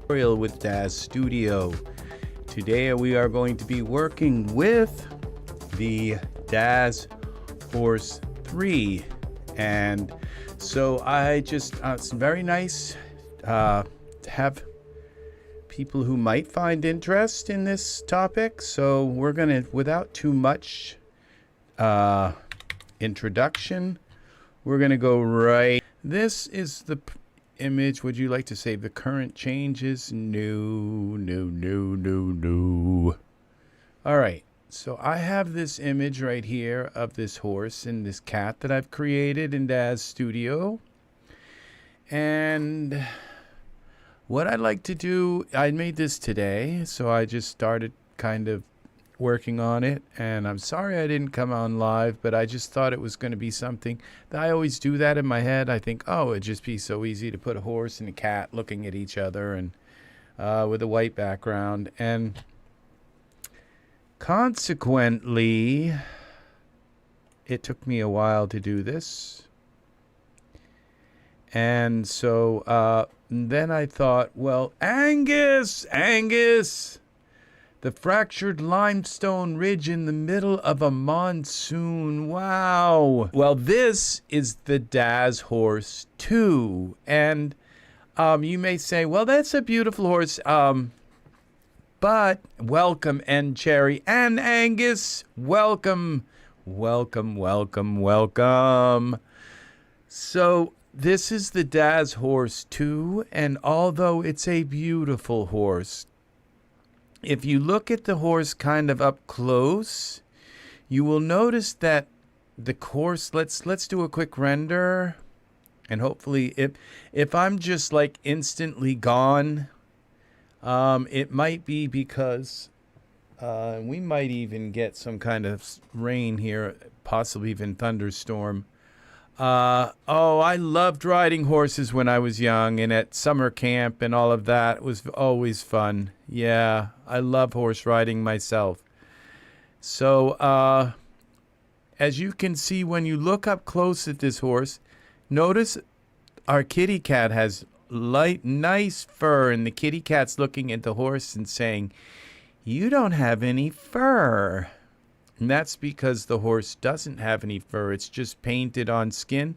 With Daz Studio. Today we are going to be working with the Daz Horse 3, and so I just it's very nice to have people who might find interest in this topic. So we're gonna, without too much introduction, we're gonna go right. This is the image. Would you like to save the current changes? No. All right, so I have this image right here of this horse and this cat that I've created in Daz Studio. And what I'd like to do, I made this today, so I just started kind of working on it, and I'm sorry I didn't come on live, but I just thought it was going to be something that I always do that in my head. I think, oh, it'd just be so easy to put a horse and a cat looking at each other, and with a white background, and consequently it took me a while to do this. And so then I thought, well, Angus, the fractured limestone ridge in the middle of a monsoon. Wow. Well, this is the Daz Horse 2. And you may say, well, that's a beautiful horse. But welcome, and Cherry and Angus. Welcome. So this is the Daz Horse 2. And although it's a beautiful horse, if you look at the horse kind of up close, you will notice that the horse, let's do a quick render, and hopefully if I'm just like instantly gone, it might be because we might even get some kind of rain here, possibly even thunderstorm. Oh, I loved riding horses when I was young and at summer camp and all of that. It was always fun. Yeah, I love horse riding myself. So, as you can see, when you look up close at this horse, notice our kitty cat has light, nice fur, and the kitty cat's looking at the horse and saying, "You don't have any fur." And that's because the horse doesn't have any fur. It's just painted on skin.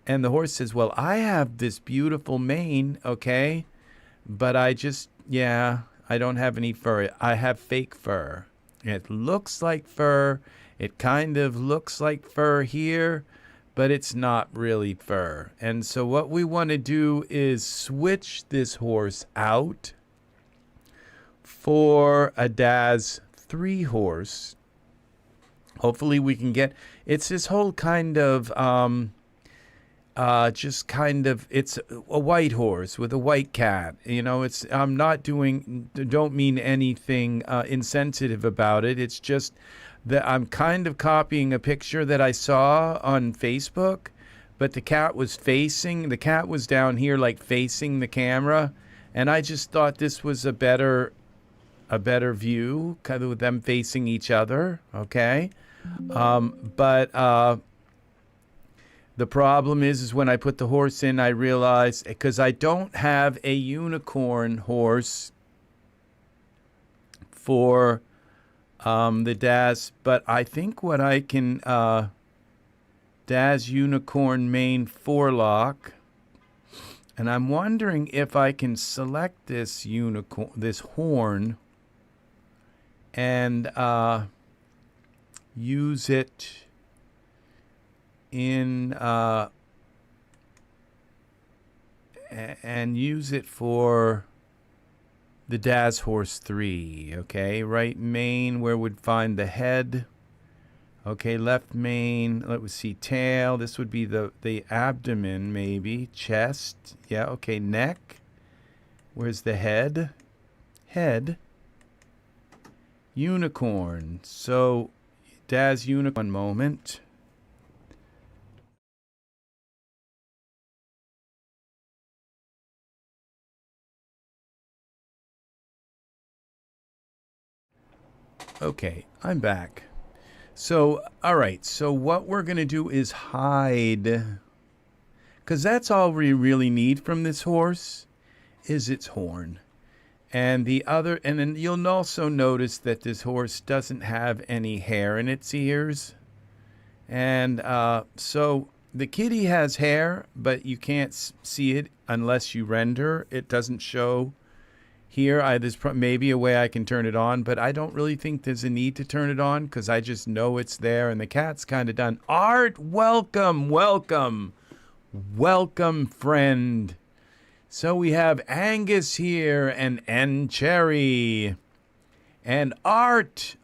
And the horse says, well, I have this beautiful mane, okay? But I don't have any fur. I have fake fur. It looks like fur. It kind of looks like fur here, but it's not really fur. And so what we want to do is switch this horse out for a Daz 3 horse. Hopefully we can get, it's this whole kind of, it's a white horse with a white cat. You know, don't mean anything insensitive about it. It's just that I'm kind of copying a picture that I saw on Facebook, but the cat was down here like facing the camera. And I just thought this was a better view, kind of with them facing each other, okay? But the problem is when I put the horse in, I realized, because I don't have a unicorn horse for the Daz, but I think what I can, Daz unicorn mane forelock, and I'm wondering if I can select this horn and use it in and use it for the Daz Horse 3. Okay, right mane, where would find the head? Okay, left mane, let's see, tail, this would be the abdomen, maybe, chest, yeah, okay, neck, where's the head? Unicorn. So Daz unicorn, one moment. Okay, I'm back. So, all right, so what we're going to do is hide, because that's all we really need from this horse is its horn. And then you'll also notice that this horse doesn't have any hair in its ears. And so the kitty has hair, but you can't see it unless you render. It doesn't show here. There's maybe a way I can turn it on, but I don't really think there's a need to turn it on because I just know it's there, and the cat's kind of done. Art, welcome, welcome, welcome, friend. So we have Angus here, and Cherry, and Art.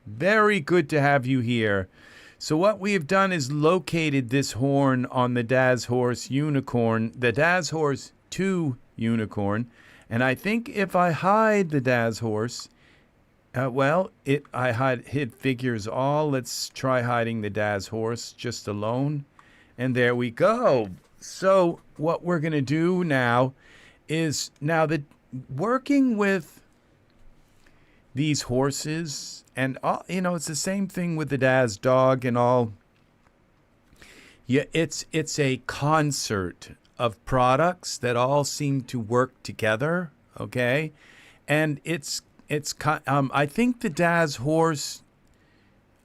Very good to have you here. So what we have done is located this horn on the Daz Horse Unicorn, the Daz Horse 2 Unicorn. And I think if I hide the Daz Horse, hid figures all. Let's try hiding the Daz Horse just alone. And there we go. So what we're going to do now is working with these horses, and all, it's the same thing with the Daz dog and all. Yeah, it's a concert of products that all seem to work together, okay? And I think the Daz Horse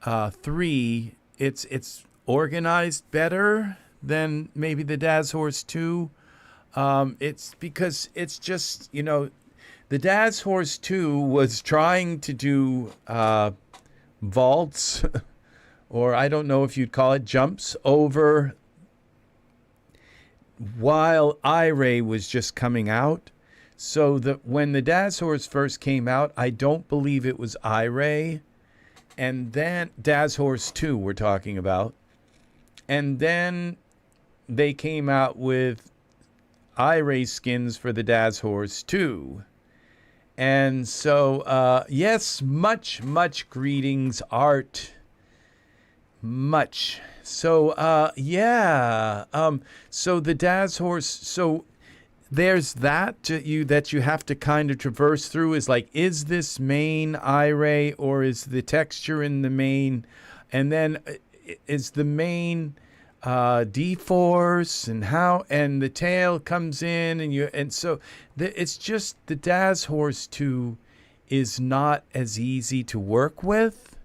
3, it's organized better than maybe the Daz Horse 2. It's because it's just, the Daz Horse 2 was trying to do vaults, or I don't know if you'd call it jumps, over while Iray was just coming out. So when the Daz Horse first came out, I don't believe it was Iray. And then Daz Horse 2 we're talking about. And then they came out with Iray skins for the Daz Horse 2. And so, yes, much greetings, Art. Much. So, so the Daz Horse, so there's that you have to kind of traverse through, is like, is this mane Iray, or is the texture in the mane, and then is the mane dForce, and the tail comes in, and so it's just the Daz Horse 2 is not as easy to work with,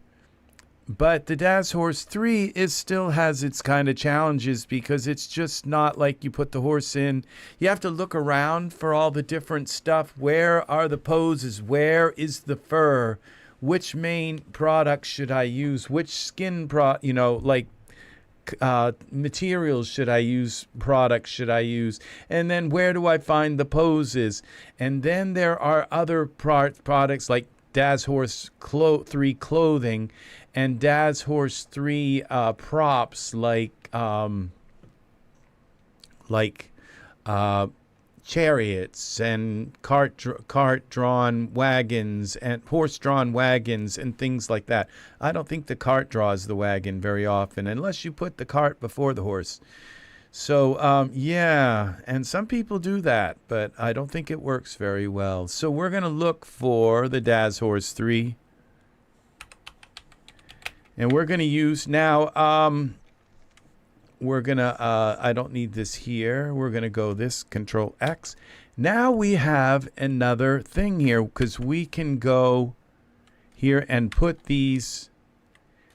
but the Daz Horse 3 still has its kind of challenges, because it's just not like you put the horse in. You have to look around for all the different stuff. Where are the poses? Where is the fur? Which main product should I use? Which skin materials should I use, products should I use, and then where do I find the poses? And then there are other products like Daz Horse 3 clothing and Daz Horse 3 props like chariots and cart-drawn wagons and horse-drawn wagons and things like that. I don't think the cart draws the wagon very often, unless you put the cart before the horse. So, yeah, and some people do that, but I don't think it works very well. So we're going to look for the Daz Horse 3. And we're going to use now, we're going to, I don't need this here. We're going to go this, Control X. Now we have another thing here, because we can go here and put these,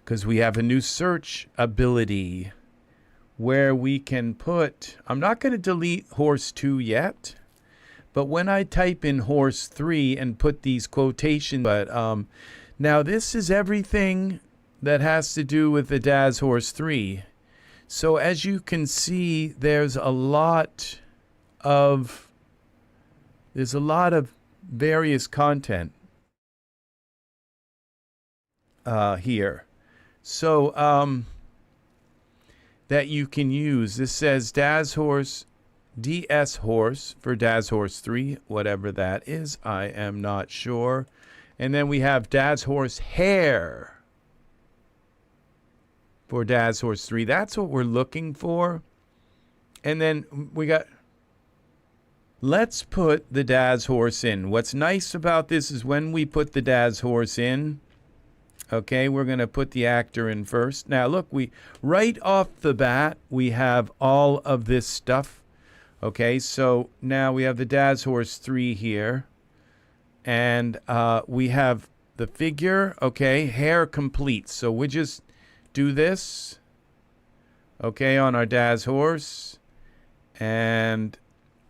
because we have a new search ability where we can put, I'm not going to delete Horse 2 yet, but when I type in Horse 3 and put these quotations, now this is everything that has to do with the Daz Horse 3. So as you can see, there's a lot of various content here. So that you can use. This says Daz Horse, DS Horse for Daz Horse 3, whatever that is. I am not sure. And then we have Daz Horse Hair for Daz Horse 3. That's what we're looking for. And then we got, let's put the Daz Horse in. What's nice about this is when we put the Daz Horse in, okay, we're going to put the actor in first. Now look, right off the bat, we have all of this stuff. Okay, so now we have the Daz Horse 3 here. And we have the figure, okay, hair complete. So we just do this, okay, on our Daz Horse. And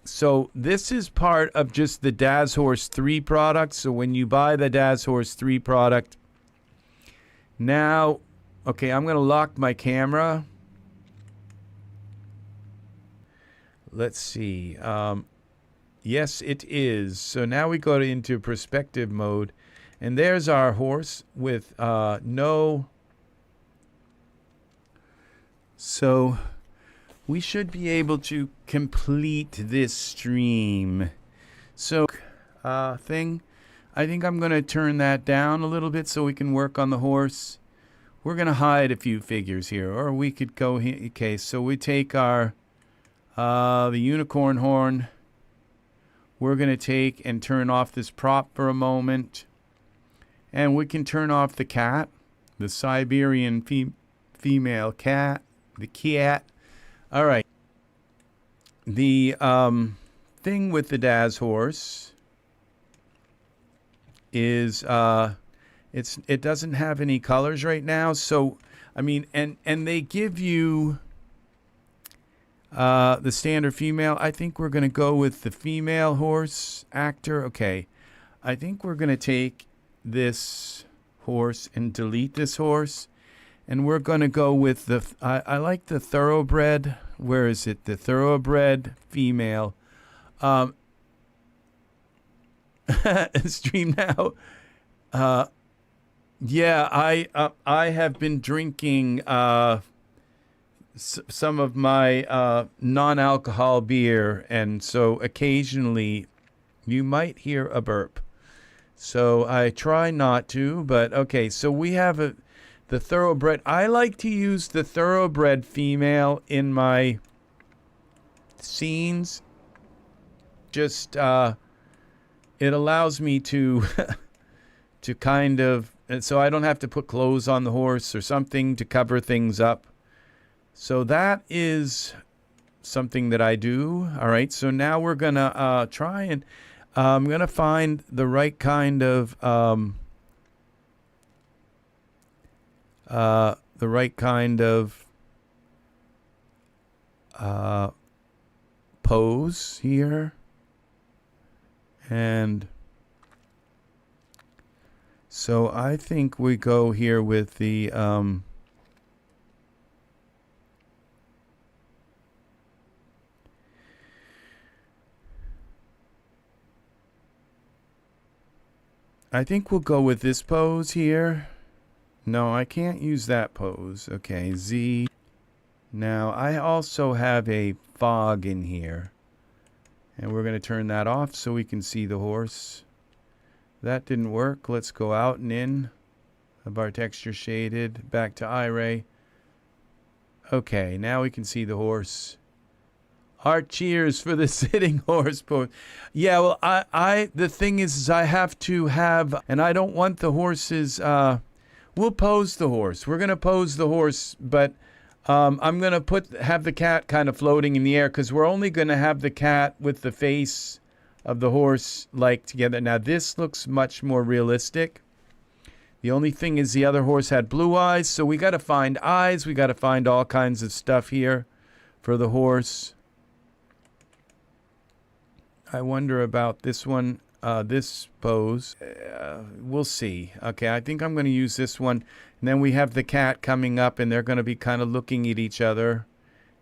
so this is part of just the Daz Horse 3 product. So when you buy the Daz Horse 3 product, now, okay, I'm going to lock my camera. Let's see. Yes, it is. So now we go into perspective mode. And there's our horse with no... So we should be able to complete this stream. So I think I'm going to turn that down a little bit so we can work on the horse. We're going to hide a few figures here. Or we could go here. Okay, so we take our the unicorn horn. We're going to take and turn off this prop for a moment. And we can turn off the cat, the Siberian female cat, the cat. All right. The thing with the Daz Horse is it doesn't have any colors right now. So, I mean, and they give you the standard female. I think we're going to go with the female horse actor. Okay. I think we're going to take this horse and delete this horse. And we're going to go with the, I like the Thoroughbred. Where is it? The Thoroughbred female. Stream now. Yeah, I have been drinking some of my non-alcohol beer, and so occasionally you might hear a burp. So I try not to, but okay. So we have the Thoroughbred. I like to use the Thoroughbred female in my scenes. Just it allows me to to kind of, and so I don't have to put clothes on the horse or something to cover things up. So that is something that I do. All right. So now we're gonna try and I'm gonna find the right kind of pose here, and so I think we go here with the I think we'll go with this pose here. No, I can't use that pose. Okay, Z. Now, I also have a fog in here. And we're going to turn that off so we can see the horse. That didn't work. Let's go out and in of our texture shaded. Back to Iray. Okay, now we can see the horse. Heart cheers for the sitting horse pose. Yeah, well, the thing is I have to have, and I don't want the horses, we'll pose the horse. We're going to pose the horse, but I'm going to have the cat kind of floating in the air because we're only going to have the cat with the face of the horse like together. Now, this looks much more realistic. The only thing is the other horse had blue eyes, so we got to find eyes. We got to find all kinds of stuff here for the horse. I wonder about this one, this pose. We'll see. Okay, I think I'm going to use this one. And then we have the cat coming up, and they're going to be kind of looking at each other.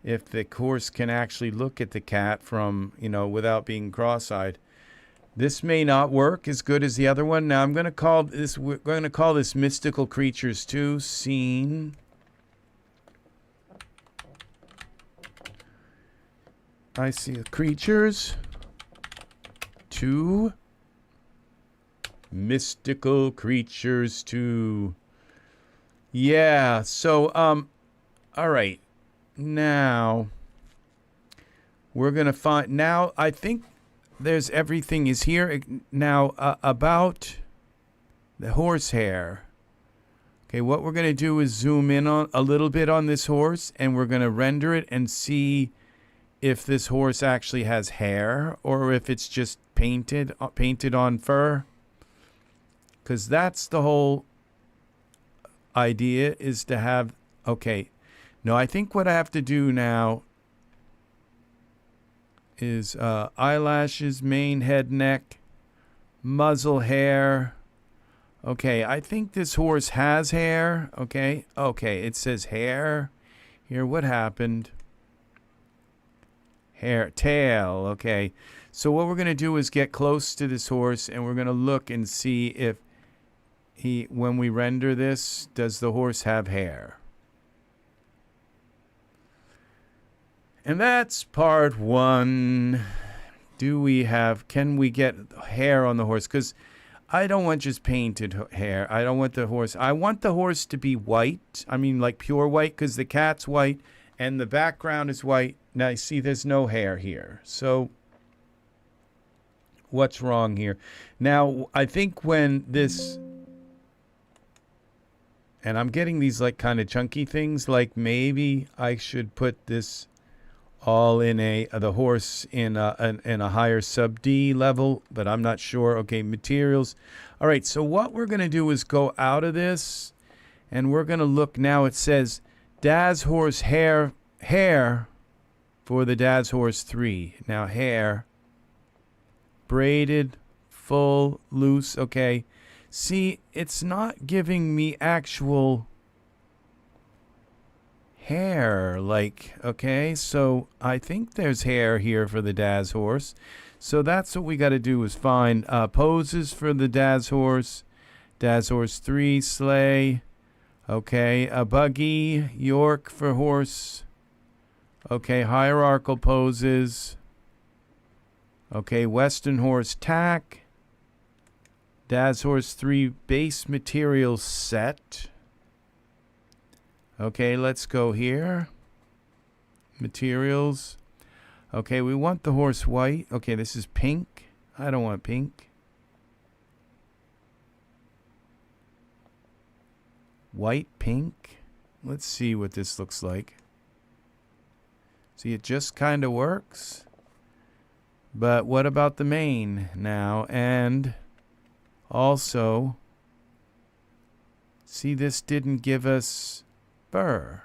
If the horse can actually look at the cat from, without being cross-eyed. This may not work as good as the other one. Now I'm going to call this, we're going to call this Mystical Creatures 2 scene. I see creatures. 2 Mystical Creatures 2. Yeah, so all right. Now we're going to find, now I think there's everything is here. Now about the horsehair. Okay, what we're going to do is zoom in on a little bit on this horse, and we're going to render it and see if this horse actually has hair or if it's just painted on fur. Because that's the whole idea, is to have, okay, no, I think what I have to do now is eyelashes, mane, head, neck, muzzle, hair. Okay, I think this horse has hair. Okay, it says hair here. What happened? Hair, tail. Okay, so what we're going to do is get close to this horse and we're going to look and see if when we render this, does the horse have hair? And that's part one. Can we get hair on the horse? Because I don't want just painted hair. I want the horse to be white. I mean, like pure white, because the cat's white and the background is white. Now you see there's no hair here. So what's wrong here? Now, I think when this, and I'm getting these like kind of chunky things, like maybe I should put this all in the horse in a higher sub D level, but I'm not sure. Okay, materials. All right, so what we're going to do is go out of this and we're going to look now. It says Daz Horse hair for the Daz Horse 3. Now hair, braided, full, loose. Okay, see, it's not giving me actual hair, like, okay, so I think there's hair here for the Daz Horse. So that's what we got to do, is find poses for the Daz Horse 3, sleigh, okay, a buggy, York for horse, okay, hierarchical poses, okay, Western horse tack, Daz Horse 3 base material set. Okay, let's go here. Materials. Okay, we want the horse white. Okay, this is pink. I don't want pink. White, pink. Let's see what this looks like. See, it just kind of works. But what about the mane now? And also, see, this didn't give us fur.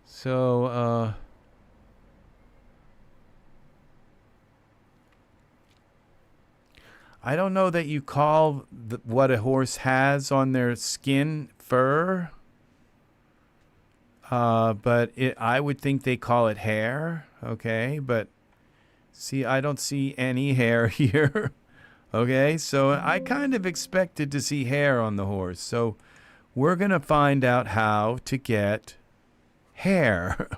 So, I don't know that you call what a horse has on their skin fur, but I would think they call it hair. Okay, but see, I don't see any hair here. Okay, so I kind of expected to see hair on the horse. So we're going to find out how to get hair.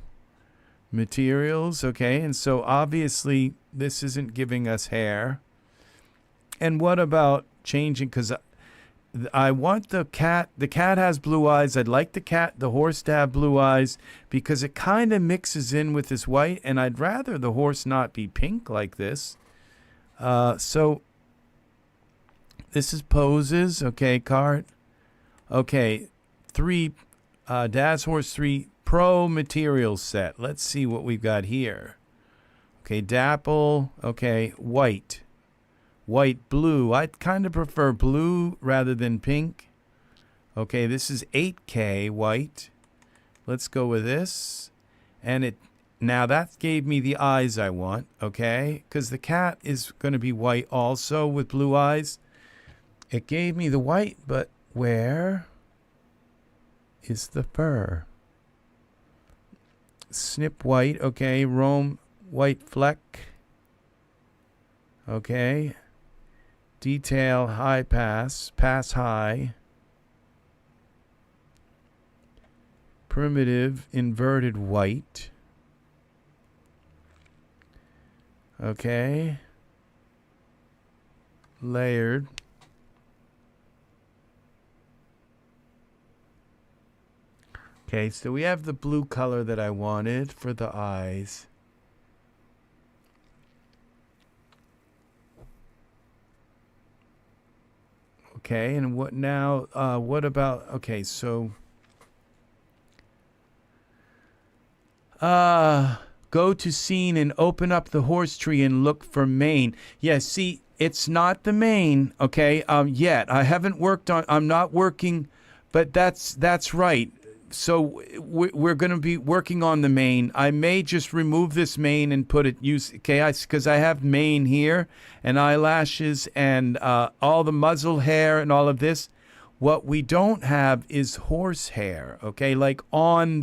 Materials, okay, and so obviously this isn't giving us hair. And what about changing, because I want the cat has blue eyes. I'd like the horse to have blue eyes because it kind of mixes in with this white, and I'd rather the horse not be pink like this. So this is poses, okay, card. Okay, 3, Daz Horse 3 Pro Materials Set. Let's see what we've got here. Okay, dapple, okay, white. White, blue. I kind of prefer blue rather than pink. Okay, this is 8K white. Let's go with this. And now that gave me the eyes I want, okay? Because the cat is going to be white also with blue eyes. It gave me the white, but where is the fur? Snip white, okay. Rome white fleck. Okay. Detail high pass high. Primitive inverted white. Okay. Layered. Okay, so we have the blue color that I wanted for the eyes. Okay, and what now? What about? Okay, so go to scene and open up the horse tree and look for mane. Yeah, see, it's not the mane. Okay, yet I haven't worked on. I'm not working, but that's right. So we're going to be working on the mane. I may just remove this mane and put it because I have mane here and eyelashes and all the muzzle hair and all of this. What we don't have is horse hair, okay? Like on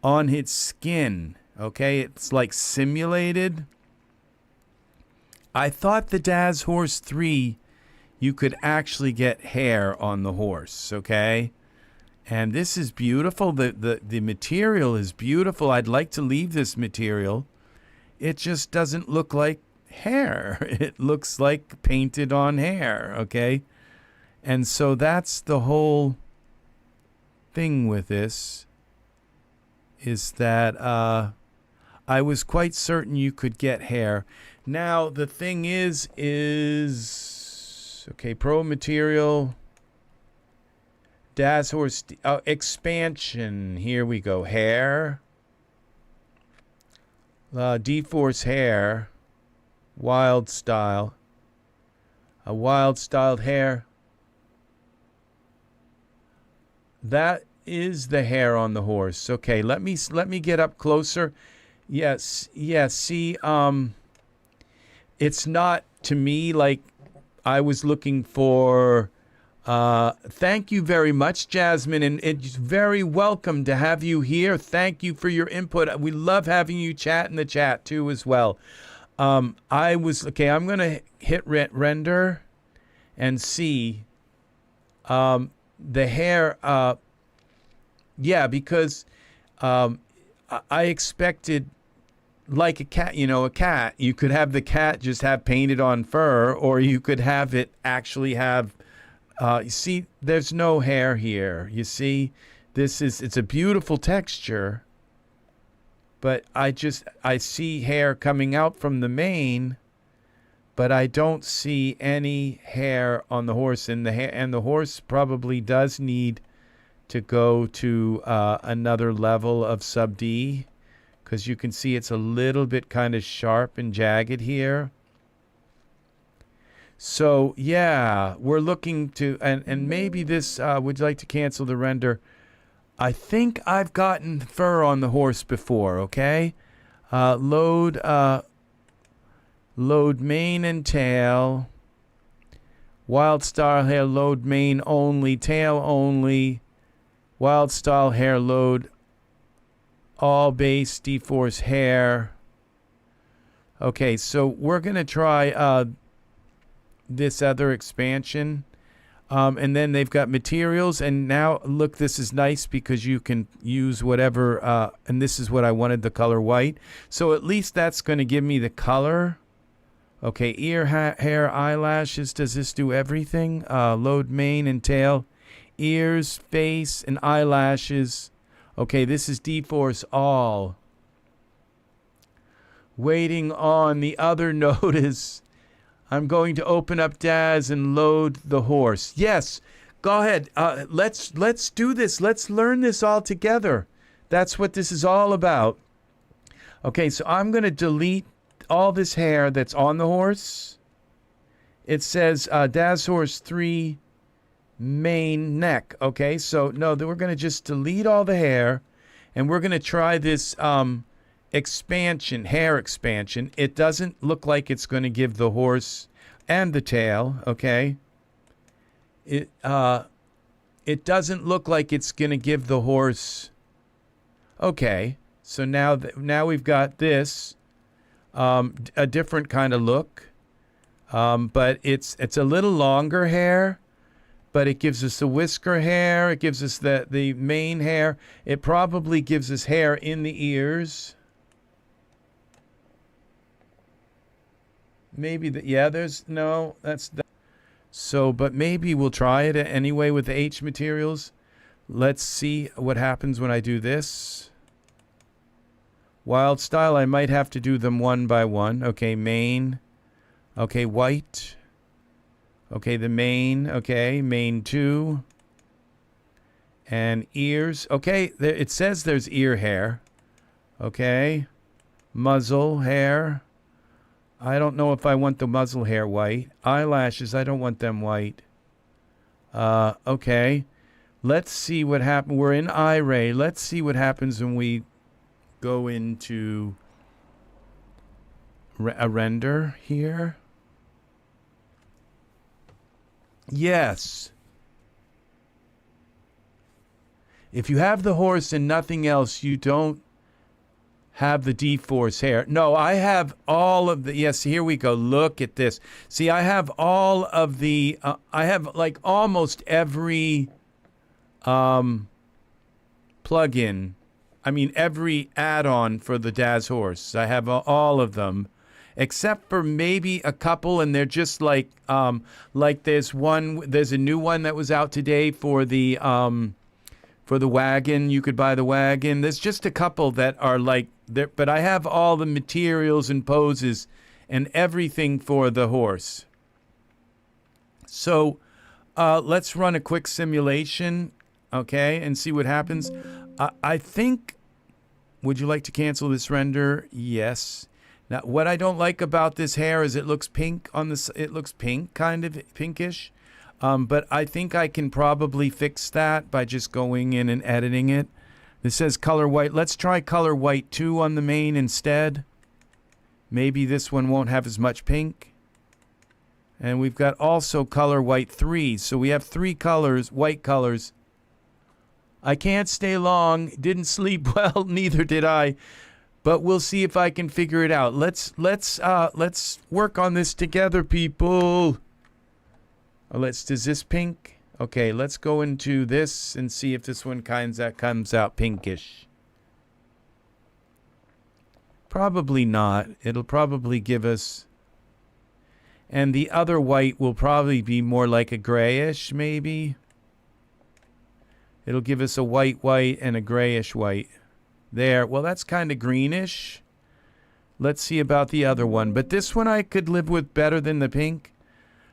its skin, okay? It's like simulated. I thought the Daz Horse 3 you could actually get hair on the horse, okay? And this is beautiful. The material is beautiful. I'd like to leave this material. It just doesn't look like hair. It looks like painted on hair, okay? And so that's the whole thing with this, is that I was quite certain you could get hair. Now, the thing is, okay, Pro Material... Daz Horse expansion. Here we go. Hair. dForce hair. Wild style. A wild styled hair. That is the hair on the horse. Okay, let me get up closer. Yes. See, it's not to me like I was looking for. Thank you very much, Jasmine, and it's very welcome to have you here. Thank you for your input. We love having you chat in the chat too as well. I'm going to hit render and see the hair. Yeah, because I expected like a cat, a cat. You could have the cat just have painted on fur, or you could have it actually have. You see, there's no hair here. You see, it's a beautiful texture, but I see hair coming out from the mane, but I don't see any hair on the horse. And the horse probably does need to go to another level of sub D, because you can see it's a little bit kind of sharp and jagged here. So, yeah, we're looking to, and maybe this, would you like to cancel the render? I think I've gotten fur on the horse before, okay? Load mane and tail. Wild style hair, load mane only, tail only. Wild style hair, load all base dForce hair. Okay, so we're going to try, this other expansion, and then they've got materials, and now look, this is nice because you can use whatever, and this is what I wanted, the color white, so at least that's going to give me the color. Okay, ear, hair, eyelashes. Does this do everything? Load mane and tail, ears, face, and eyelashes. Okay, this is dForce all. Waiting on the other notice. I'm going to open up Daz and load the horse. Yes, go ahead. Let's do this. Let's learn this all together. That's what this is all about. Okay, so I'm going to delete all this hair that's on the horse. It says Daz Horse 3 mane neck. Okay, so no, we're going to just delete all the hair, and we're going to try this expansion, hair expansion. It doesn't look like it's going to give the horse and the tail, okay? It doesn't look like it's going to give the horse. Okay, so now we've got this a different kind of look, but it's a little longer hair, but it gives us the whisker hair. It gives us the mane hair. It probably gives us hair in the ears. Maybe there's no, that's the, so, but maybe we'll try it anyway with the H materials. Let's see what happens when I do this. Wild style, I might have to do them one by one. Okay, mane. Okay, white. Okay, the mane. Okay, mane 2. And ears. Okay, there, it says there's ear hair. Okay. Muzzle hair. I don't know if I want the muzzle hair white. Eyelashes, I don't want them white. Okay. Let's see what happens. We're in Iray. Let's see what happens when we go into a render here. Yes. If you have the horse and nothing else, you don't have the dForce hair. No, I have all of the, yes, here we go. Look at this. See, I have all of the, I have like almost every plugin. I mean, every add-on for the Daz Horse. I have all of them, except for maybe a couple, and they're just like there's a new one that was out today for the wagon. You could buy the wagon. There's just a couple that are like there, but I have all the materials and poses and everything for the horse. So let's run a quick simulation, okay, and see what happens. I think, would you like to cancel this render? Yes. Now, what I don't like about this hair is it looks pink on this. It looks pink, kind of pinkish. But I think I can probably fix that by just going in and editing it. This says color white. Let's try color white 2 on the mane instead. Maybe this one won't have as much pink. And we've got also color white 3. So we have 3 colors, white colors. I can't stay long. Didn't sleep well. Neither did I. But we'll see if I can figure it out. Let's work on this together, people. Does this pink? Okay, let's go into this and see if this one comes out pinkish. Probably not. It'll probably give us... And the other white will probably be more like a grayish, maybe. It'll give us a white and a grayish white. There. Well, that's kind of greenish. Let's see about the other one. But this one I could live with better than the pink.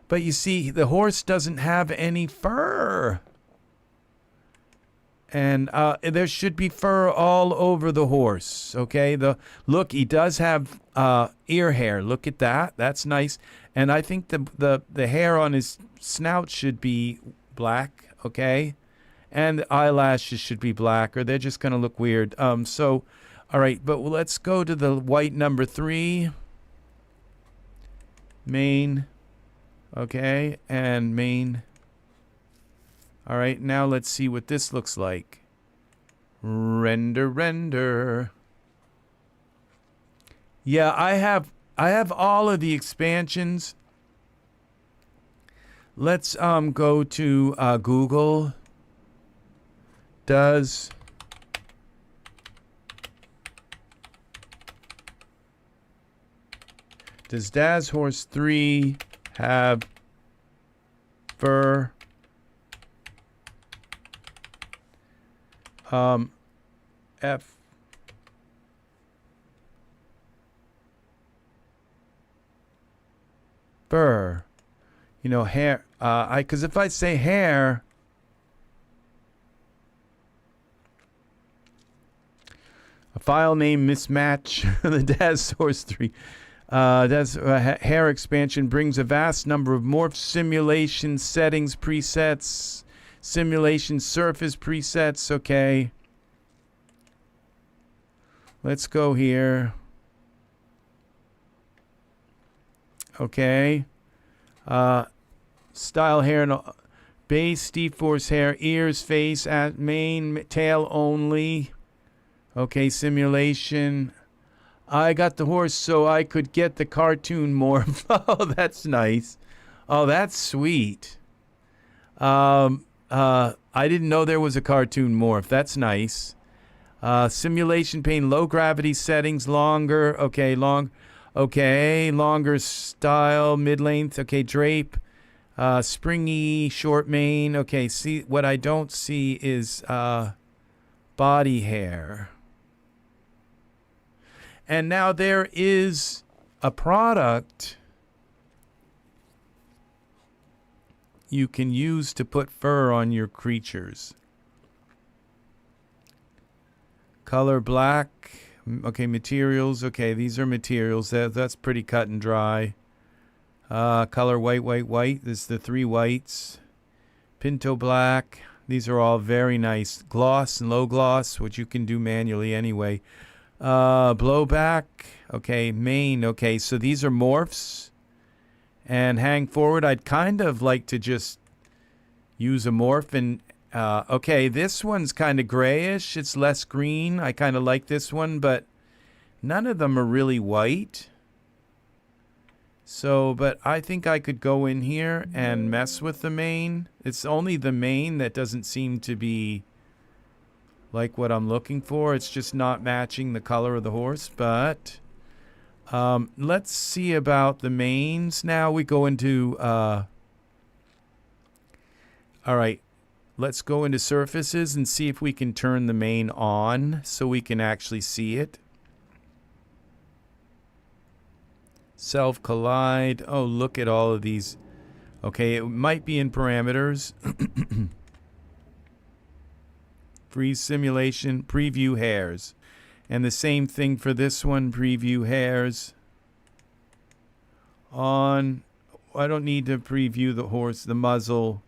But you see, the horse doesn't have any fur. And there should be fur all over the horse, okay? Look, he does have ear hair. Look at that. That's nice. And I think the hair on his snout should be black, okay? And the eyelashes should be black, or they're just going to look weird. So, all right, but let's go to the white number 3. Mane. Okay, and mane. All right, now let's see what this looks like. Render. Yeah, I have all of the expansions. Let's go to Google. Does Daz Horse 3 have fur? Fur. You know, hair. Because if I say hair, a file name mismatch. The Daz Horse 3. Hair expansion brings a vast number of morph simulation settings, presets, simulation surface presets. Okay. Let's go here. Okay. Style hair and base, dForce hair, ears, face, mane, tail only. Okay, simulation. I got the horse so I could get the cartoon morph. Oh, that's nice. Oh, that's sweet. I didn't know there was a cartoon morph. That's nice. Simulation pane, low gravity settings, longer. Okay, longer style, mid length. Okay, drape. Springy, short mane. Okay, see, what I don't see is body hair. And now there is a product you can use to put fur on your creatures. Color black. Okay, materials. Okay, these are materials. That's pretty cut and dry. Color white, white, white. This is the 3 whites. Pinto black. These are all very nice. Gloss and low gloss, which you can do manually anyway. Blowback. Okay, mane. Okay, so these are morphs. And hang forward. I'd kind of like to just use a morph. And okay, this one's kind of grayish. It's less green. I kind of like this one, but none of them are really white. So, but I think I could go in here and mess with the mane. It's only the mane that doesn't seem to be like what I'm looking for. It's just not matching the color of the horse. But let's see about the manes now. We go into, all right, let's go into surfaces and see if we can turn the mane on so we can actually see it. Self collide. Oh, look at all of these. Okay, it might be in parameters. Freeze simulation, preview hairs. And the same thing for this one, preview hairs. On. I don't need to preview the horse, the muzzle,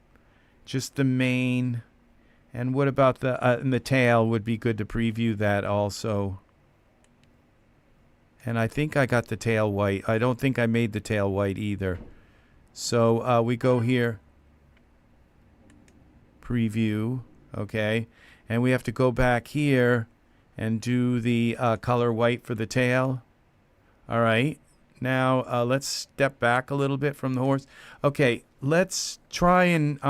just the mane. And what about the tail? Would be good to preview that also. And I think I got the tail white. I don't think I made the tail white either. So we go here. Preview. Okay. And we have to go back here and do the color white for the tail. All right. Now let's step back a little bit from the horse. Okay. Let's try and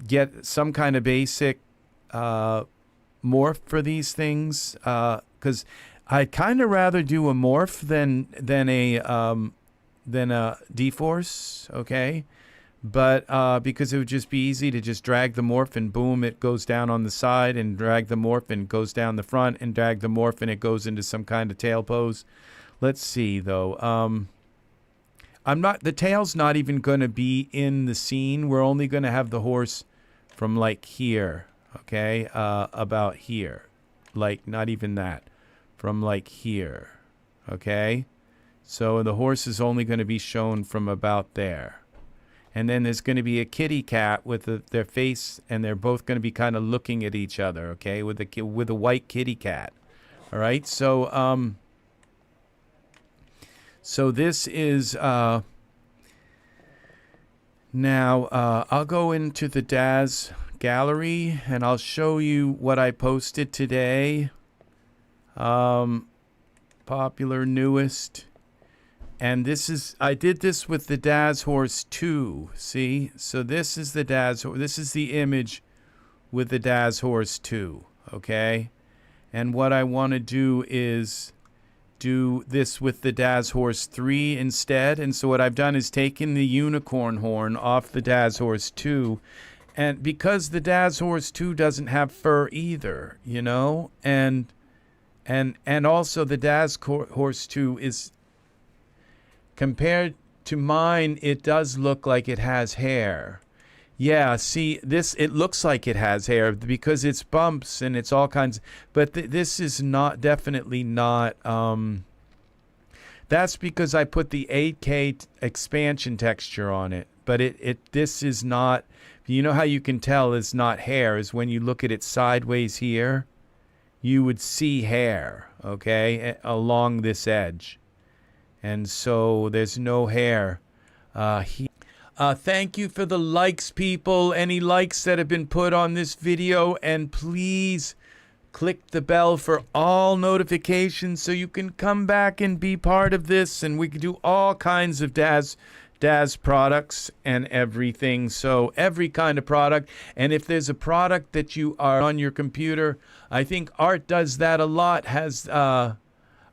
get some kind of basic morph for these things. Because I'd kind of rather do a morph than a dForce, okay? But because it would just be easy to just drag the morph and boom, it goes down on the side, and drag the morph and goes down the front, and drag the morph and it goes into some kind of tail pose. Let's see though. The tail's not even going to be in the scene. We're only going to have the horse from like here, okay? About here. Like not even that, from like here, okay? So the horse is only going to be shown from about there. And then there's going to be a kitty cat with their face, and they're both going to be kind of looking at each other, okay? With a white kitty cat. All right? So so this is now I'll go into the Daz gallery and I'll show you what I posted today. Popular, newest. And this is, I did this with the Daz Horse 2. See? So this is the Daz Horse. This is the image with the Daz Horse 2. Okay? And what I want to do is do this with the Daz Horse 3 instead. And so what I've done is taken the unicorn horn off the Daz Horse 2. And because the Daz Horse 2 doesn't have fur either, you know? And also the Daz Horse 2 is, compared to mine, it does look like it has hair. Yeah, see, this, it looks like it has hair because it's bumps and it's all kinds, but this is not, definitely not, that's because I put the 8K expansion texture on it, but this is not, you know how you can tell it's not hair is when you look at it sideways here, you would see hair, okay, along this edge. And so there's no hair here. Thank you for the likes, people. Any likes that have been put on this video. And please click the bell for all notifications so you can come back and be part of this. And we can do all kinds of Daz products and everything. So every kind of product. And if there's a product that you are on your computer, I think Art does that a lot.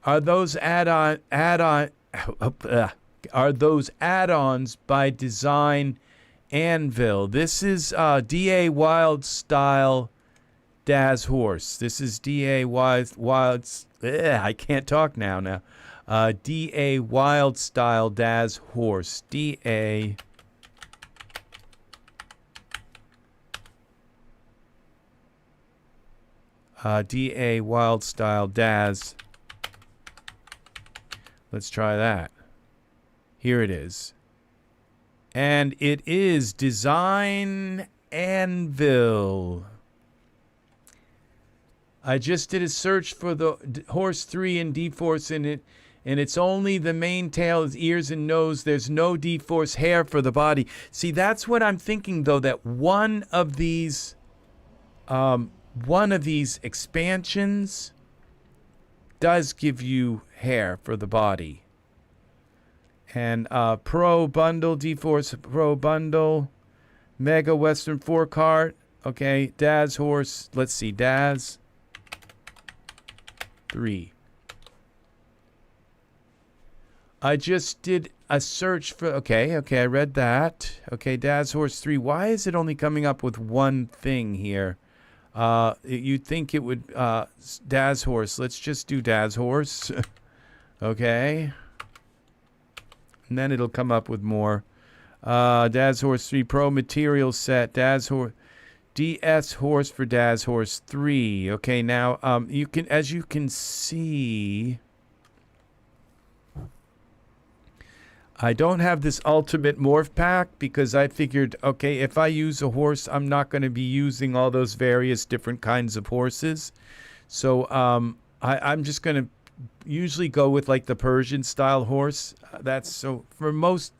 Are those add-ons by Design Anvil? This is DA Wild Style Daz Horse. This is DA Wild. I can't talk now. DA Wild Style Daz Horse. DA DA Wild Style Daz. Let's try that. Here it is. And it is Design Anvil. I just did a search for the Horse 3 and dForce in it, and it's only the mane, tail, ears, and nose. There's no dForce hair for the body. See, that's what I'm thinking, though, that one of these expansions does give you hair for the body. And Pro Bundle, dForce Pro Bundle, Mega Western Forecart. Okay, Daz Horse. Let's see, Daz 3. I just did a search for, okay, I read that. Okay, Daz Horse 3. Why is it only coming up with one thing here? You'd think it would, Daz Horse. Let's just do Daz Horse. Okay. And then it'll come up with more. Daz Horse 3 Pro Material Set. Daz Horse. DS Horse for Daz Horse 3. Okay, now, you can, as you can see, I don't have this ultimate morph pack because I figured, okay, if I use a horse, I'm not going to be using all those various different kinds of horses. So I'm just going to usually go with like the Persian style horse. That's so for most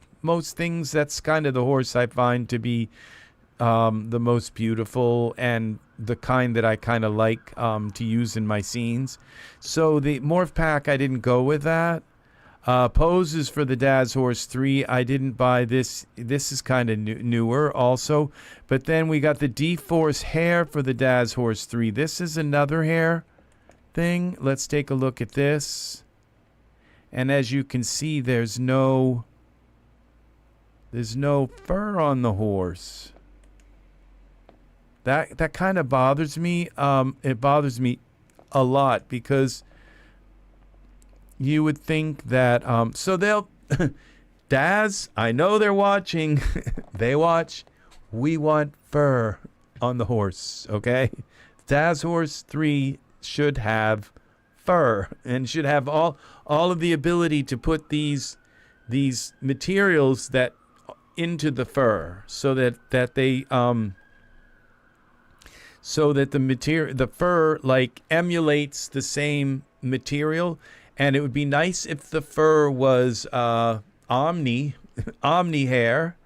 things, that's kind of the horse I find to be the most beautiful and the kind that I kind of like to use in my scenes. So the morph pack, I didn't go with that. Poses for the Daz Horse 3. I didn't buy this. This is kind of newer also. But then we got the dForce hair for the Daz Horse 3. This is another hair thing. Let's take a look at this. And as you can see, there's no fur on the horse. That kind of bothers me. It bothers me a lot because you would think that, so they'll, Daz, I know they're watching. They watch. We want fur on the horse, okay? Daz Horse 3 should have fur and should have all of the ability to put these materials that into the fur so that they, so that the fur like emulates the same material. And it would be nice if the fur was omni hair.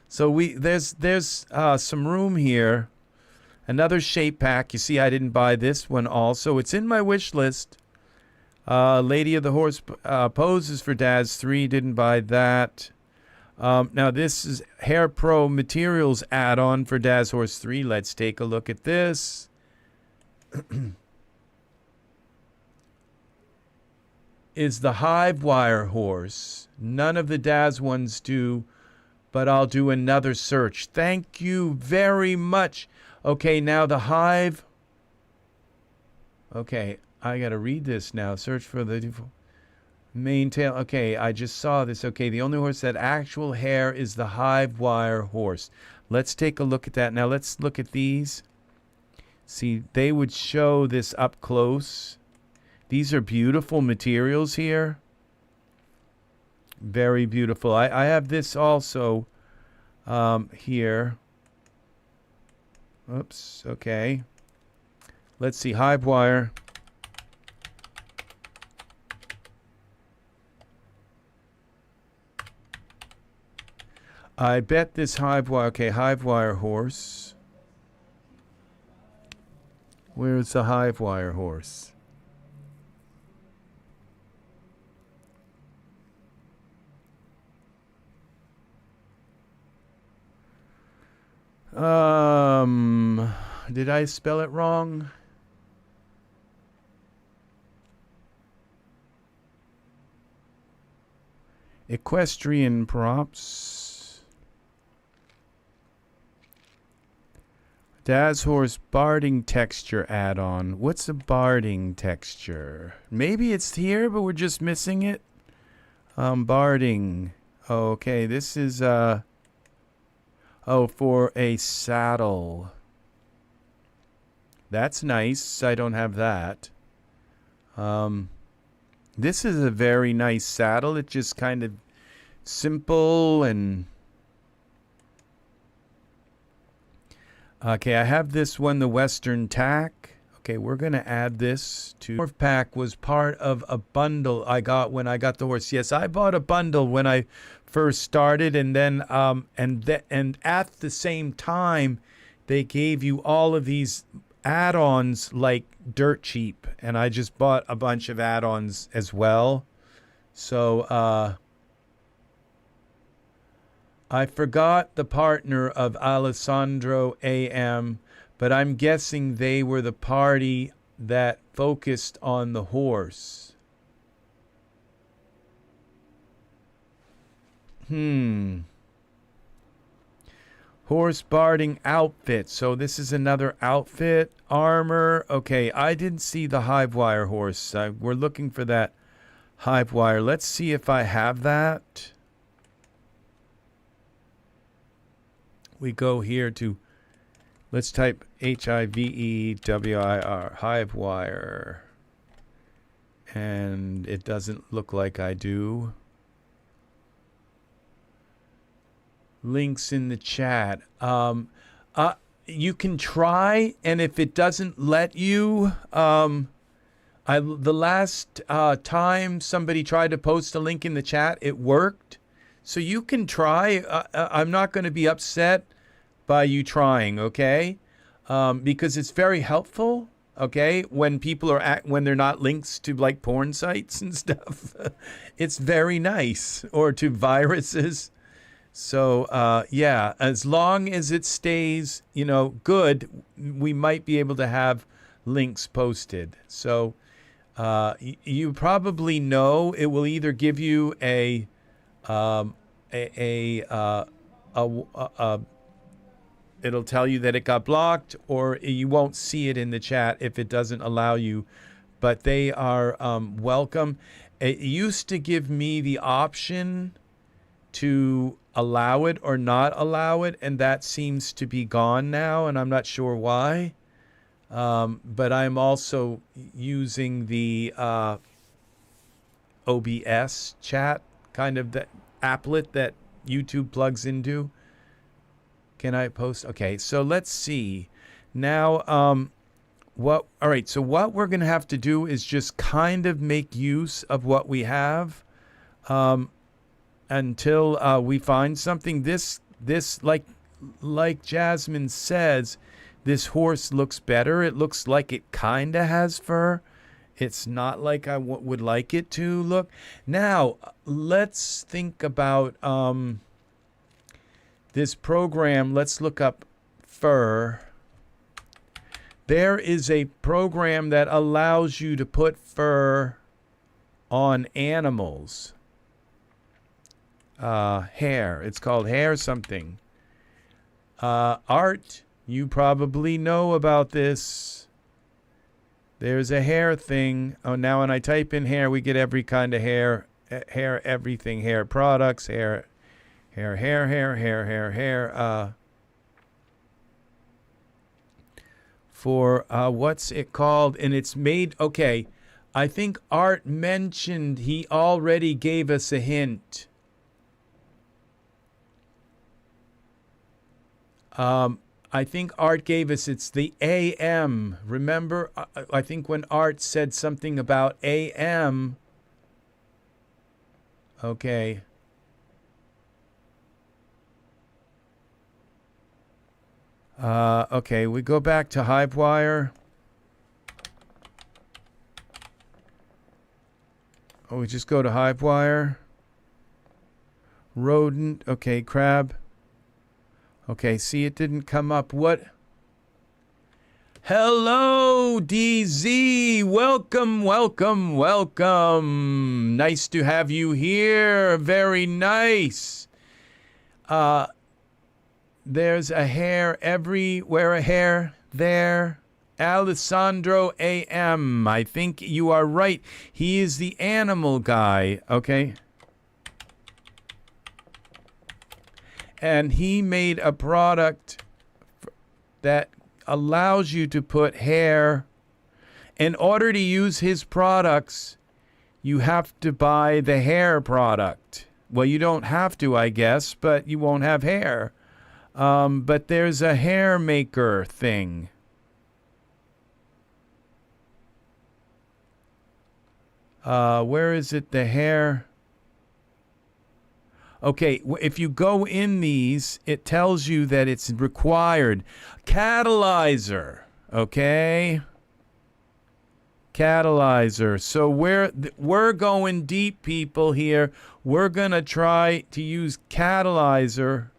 So there's some room here. Another shape pack. You see, I didn't buy this one also. It's in my wish list. Lady of the Horse poses for Daz 3. Didn't buy that. Now this is Hair Pro Materials add-on for Daz Horse 3. Let's take a look at this. Is the HiveWire horse. None of the Daz ones do, but I'll do another search. Thank you very much. Okay, now the Hive. Okay, I got to read this now. Search for the main tail. Okay, I just saw this. Okay, the only horse that actual hair is the HiveWire horse. Let's take a look at that. Now let's look at these. See, they would show this up close. These are beautiful materials here. Very beautiful. I have this also here. Oops. Okay. Let's see. HiveWire. I bet this HiveWire. Okay, HiveWire horse. Where's the HiveWire horse? Did I spell it wrong? Equestrian props. Daz Horse barding texture add-on. What's a barding texture? Maybe it's here, but we're just missing it. Barding. Okay, this is oh, for a saddle. That's nice. I don't have that. This is a very nice saddle. It's just kind of simple and... Okay, I have this one, the Western Tack. Okay, we're going to add this to... Morph pack was part of a bundle I got when I got the horse. Yes, I bought a bundle when I first started, and then and at the same time, they gave you all of these add-ons like dirt cheap, and I just bought a bunch of add-ons as well. So I forgot the partner of Alessandro AM, but I'm guessing they were the party that focused on the horse. Horse barding outfit. So this is another outfit. Armor. Okay, I didn't see the HiveWire horse. We're looking for that HiveWire. Let's see if I have that. We go here to, let's type HIVEWIR, HiveWire. And it doesn't look like I do. Links in the chat. You can try, and if it doesn't let you, the last time somebody tried to post a link in the chat, it worked. So you can try. I'm not going to be upset by you trying, okay? Because it's very helpful, okay? When people are when they're not links to like porn sites and stuff, it's very nice, or to viruses. So yeah, as long as it stays, you know, good, we might be able to have links posted. So you probably know it will either give you it'll tell you that it got blocked, or you won't see it in the chat if it doesn't allow you. But they are welcome. It used to give me the option to allow it or not allow it, and that seems to be gone now, and I'm not sure why. But I'm also using the OBS chat, kind of the applet that YouTube plugs into. Can I post? Okay, so let's see. Now, all right, so what we're going to have to do is just kind of make use of what we have until we find something. This like Jasmine says, this horse looks better. It looks like it kind of has fur. It's not like I would like it to look. Now, let's think about this program. Let's look up fur. There is a program that allows you to put fur on animals. Hair. It's called hair something. Art, you probably know about this. There's a hair thing. Oh, now when I type in hair, we get every kind of hair, everything, hair products, hair. For what's it called? And it's made, okay, I think Art mentioned he already gave us a hint. I think Art gave us, it's the AM. Remember, I think when Art said something about AM. Okay. Okay, we go back to HiveWire. Oh, we just go to HiveWire. Rodent, okay, crab. Okay, see, it didn't come up. What? Hello, DZ. Welcome, welcome, welcome. Nice to have you here. Very nice. There's a hair everywhere, a hair there. Alessandro AM. I think you are right. He is the animal guy, okay? And he made a product that allows you to put hair. In order to use his products, you have to buy the hair product. Well, you don't have to, I guess, but you won't have hair. But there's a hair maker thing. Where is it? The hair. Okay, if you go in these, it tells you that it's required. Catalyzer, okay? Catalyzer. So we're going deep, people, here. We're going to try to use catalyzer.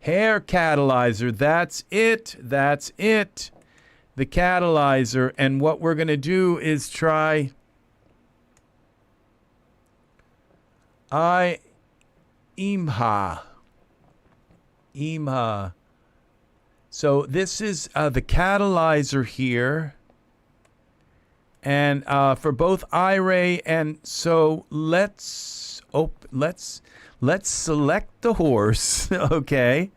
Hair catalyzer. That's it. That's it. The catalyzer. And what we're going to do is try Imha. So this is the catalyzer here. And for both Iray and so let's select the horse, okay?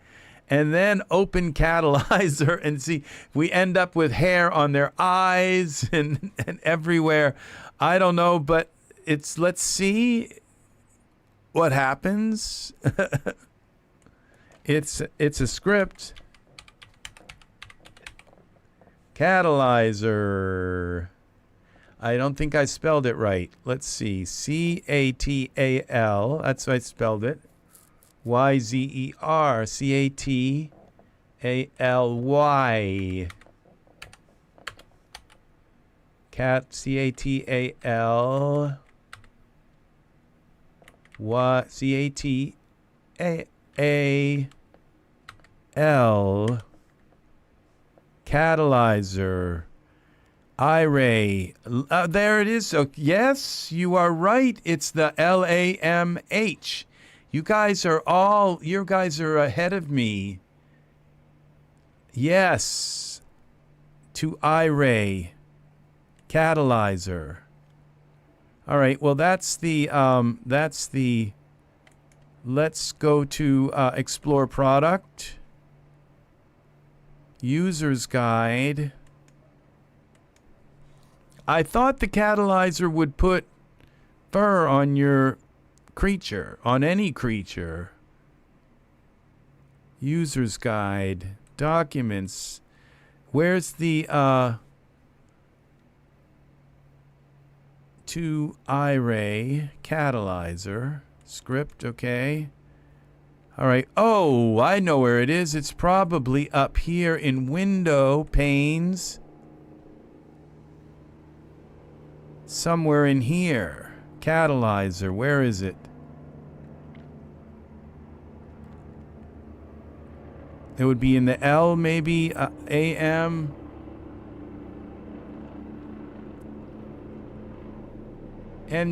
And then open catalyzer and see, we end up with hair on their eyes and everywhere. I don't know, but let's see what happens. It's a script. Catalyzer. I don't think I spelled it right. Let's see. C-A-T-A-L. That's how I spelled it. Y-Z-E-R. C-A-T-A-L-Y. Cat. C-A-T-A-L. Y. C-A-T-A-A-L. Catalyzer. Iray. There it is. So, yes, you are right. It's the L-A-M-H. You guys are ahead of me. Yes. To Iray. Catalyzer. All right. Well, that's the, let's go to Explore Product. User's Guide. I thought the catalyzer would put fur on your creature, on any creature. User's Guide. Documents. Where's the, to Iray catalyzer. Script, okay. All right. Oh, I know where it is. It's probably up here in window panes. Somewhere in here. Catalyzer. Where is it? It would be in the L, maybe. AM.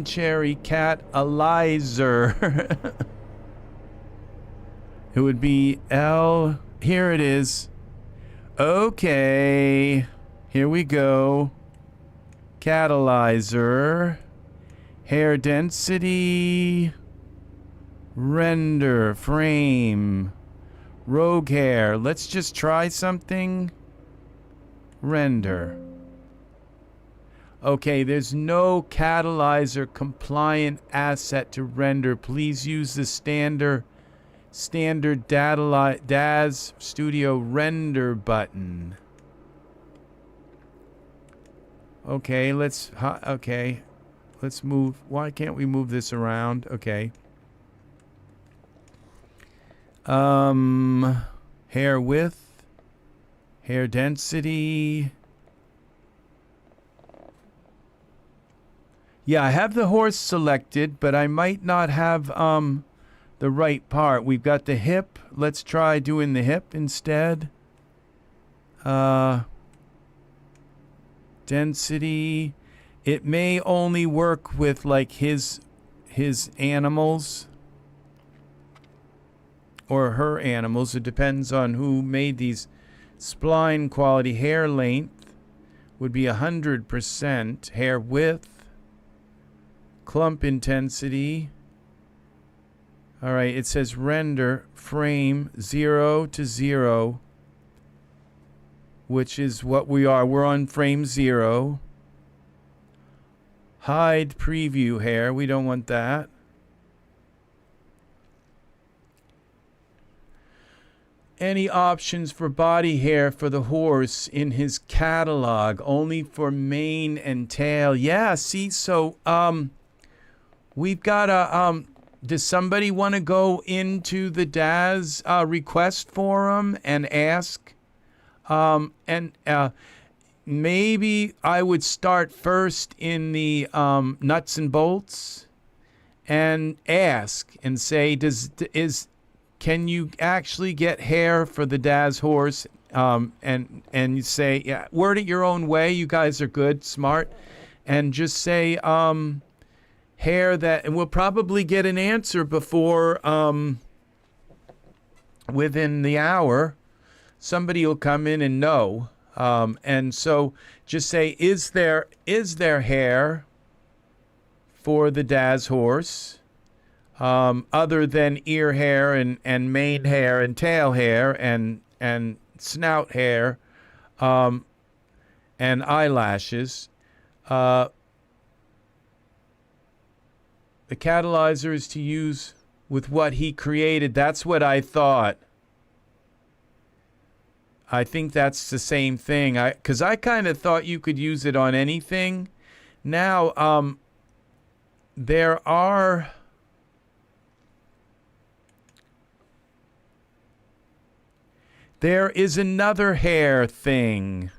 Cherry Catalyzer. It would be L. Here it is. Okay. Here we go. Catalyzer. Hair density. Render. Frame. Rogue hair. Let's just try something. Render. Okay, there's no catalyzer compliant asset to render. Please use the standard Daz Studio render button. Okay, let's move. Why can't we move this around? Okay. Hair width, hair density. Yeah, I have the horse selected, but I might not have the right part. We've got the hip. Let's try doing the hip instead. Density. It may only work with like his animals or her animals. It depends on who made these. Spline quality. Hair length would be 100%. Hair width. Clump intensity. All right, it says render frame 0 to 0. which is what we are. We're on frame 0. Hide preview hair. We don't want that. Any options for body hair for the horse in his catalog? Only for mane and tail. Yeah, see, so we've got a does somebody want to go into the Daz request forum and ask? Maybe I would start first in the nuts and bolts and ask and say, can you actually get hair for the Daz horse? And you say, yeah, word it your own way. You guys are good, smart, and just say hair that, and we'll probably get an answer before within the hour. Somebody will come in and know. And so just say, is there hair for the Daz horse other than ear hair and mane hair and tail hair and snout hair and eyelashes? The catalyzer is to use with what he created. That's what I thought. I think that's the same thing. Because I kind of thought you could use it on anything. Now, there is another hair thing.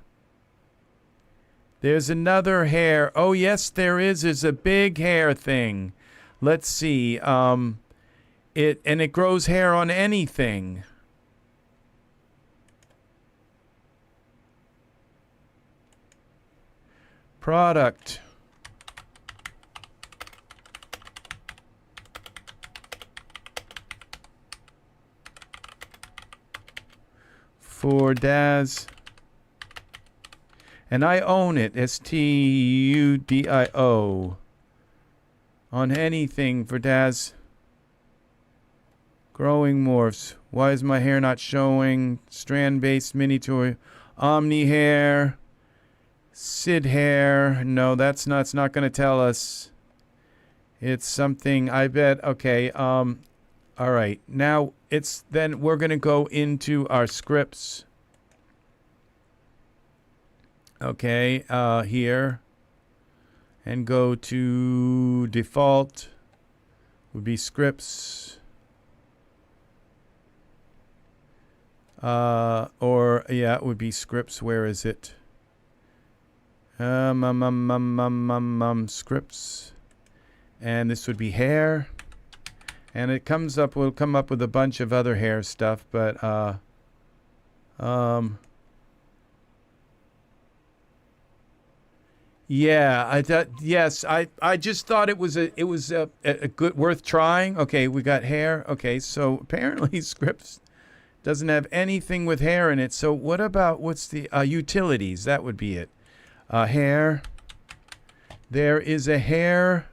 There's another hair. Oh, yes, there is. There's a big hair thing. Let's see. It grows hair on anything. Product. For Daz. And I own it. STUDIO. On anything for Daz. Growing morphs. Why is my hair not showing? Strand-based mini toy. Omni hair. Sid hair. No, it's not going to tell us. It's something, I bet. Okay. All right. Now then we're going to go into our scripts. Okay. Here. And go to default. Would be scripts. It would be scripts. Where is it? Scripts, and this would be hair, and it will come up with a bunch of other hair stuff, but yeah, I just thought it was a good, worth trying. Okay, we got hair. Okay, so apparently scripts doesn't have anything with hair in it. So what's the utilities? That would be it. Hair. There is a hair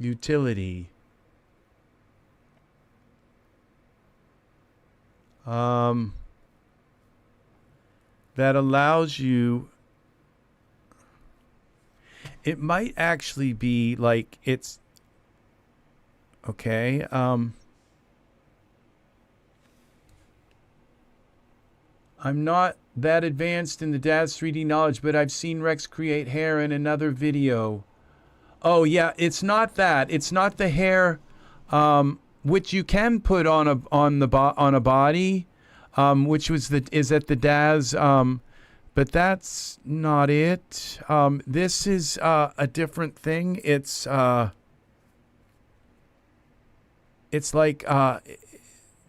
utility. That allows you. It might actually be like it's. Okay. I'm not that advanced in the Daz 3D knowledge, but I've seen Rex create hair in another video. Oh yeah, it's not that. It's not the hair, which you can put on a body, which is at the Daz, but that's not it. This is a different thing. It's like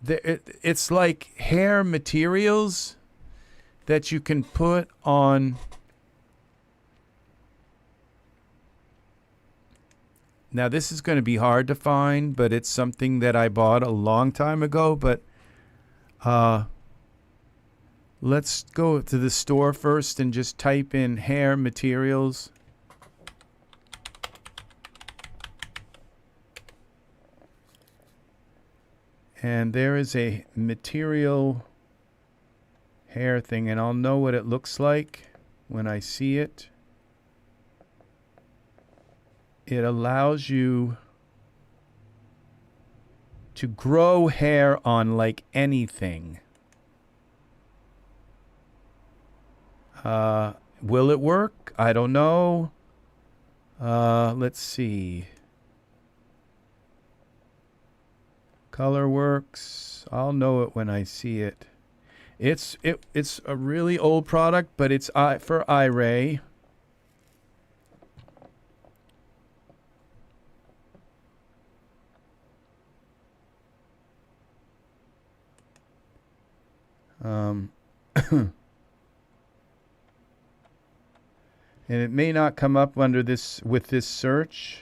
it's like hair materials that you can put on. Now this is going to be hard to find, but it's something that I bought a long time ago. But let's go to the store first and just type in hair materials. And there is a material hair thing, and I'll know what it looks like when I see it. It allows you to grow hair on like anything. Will it work? I don't know. Let's see. Color works. I'll know it when I see it. It's a really old product, but it's for Iray. And it may not come up under this with this search.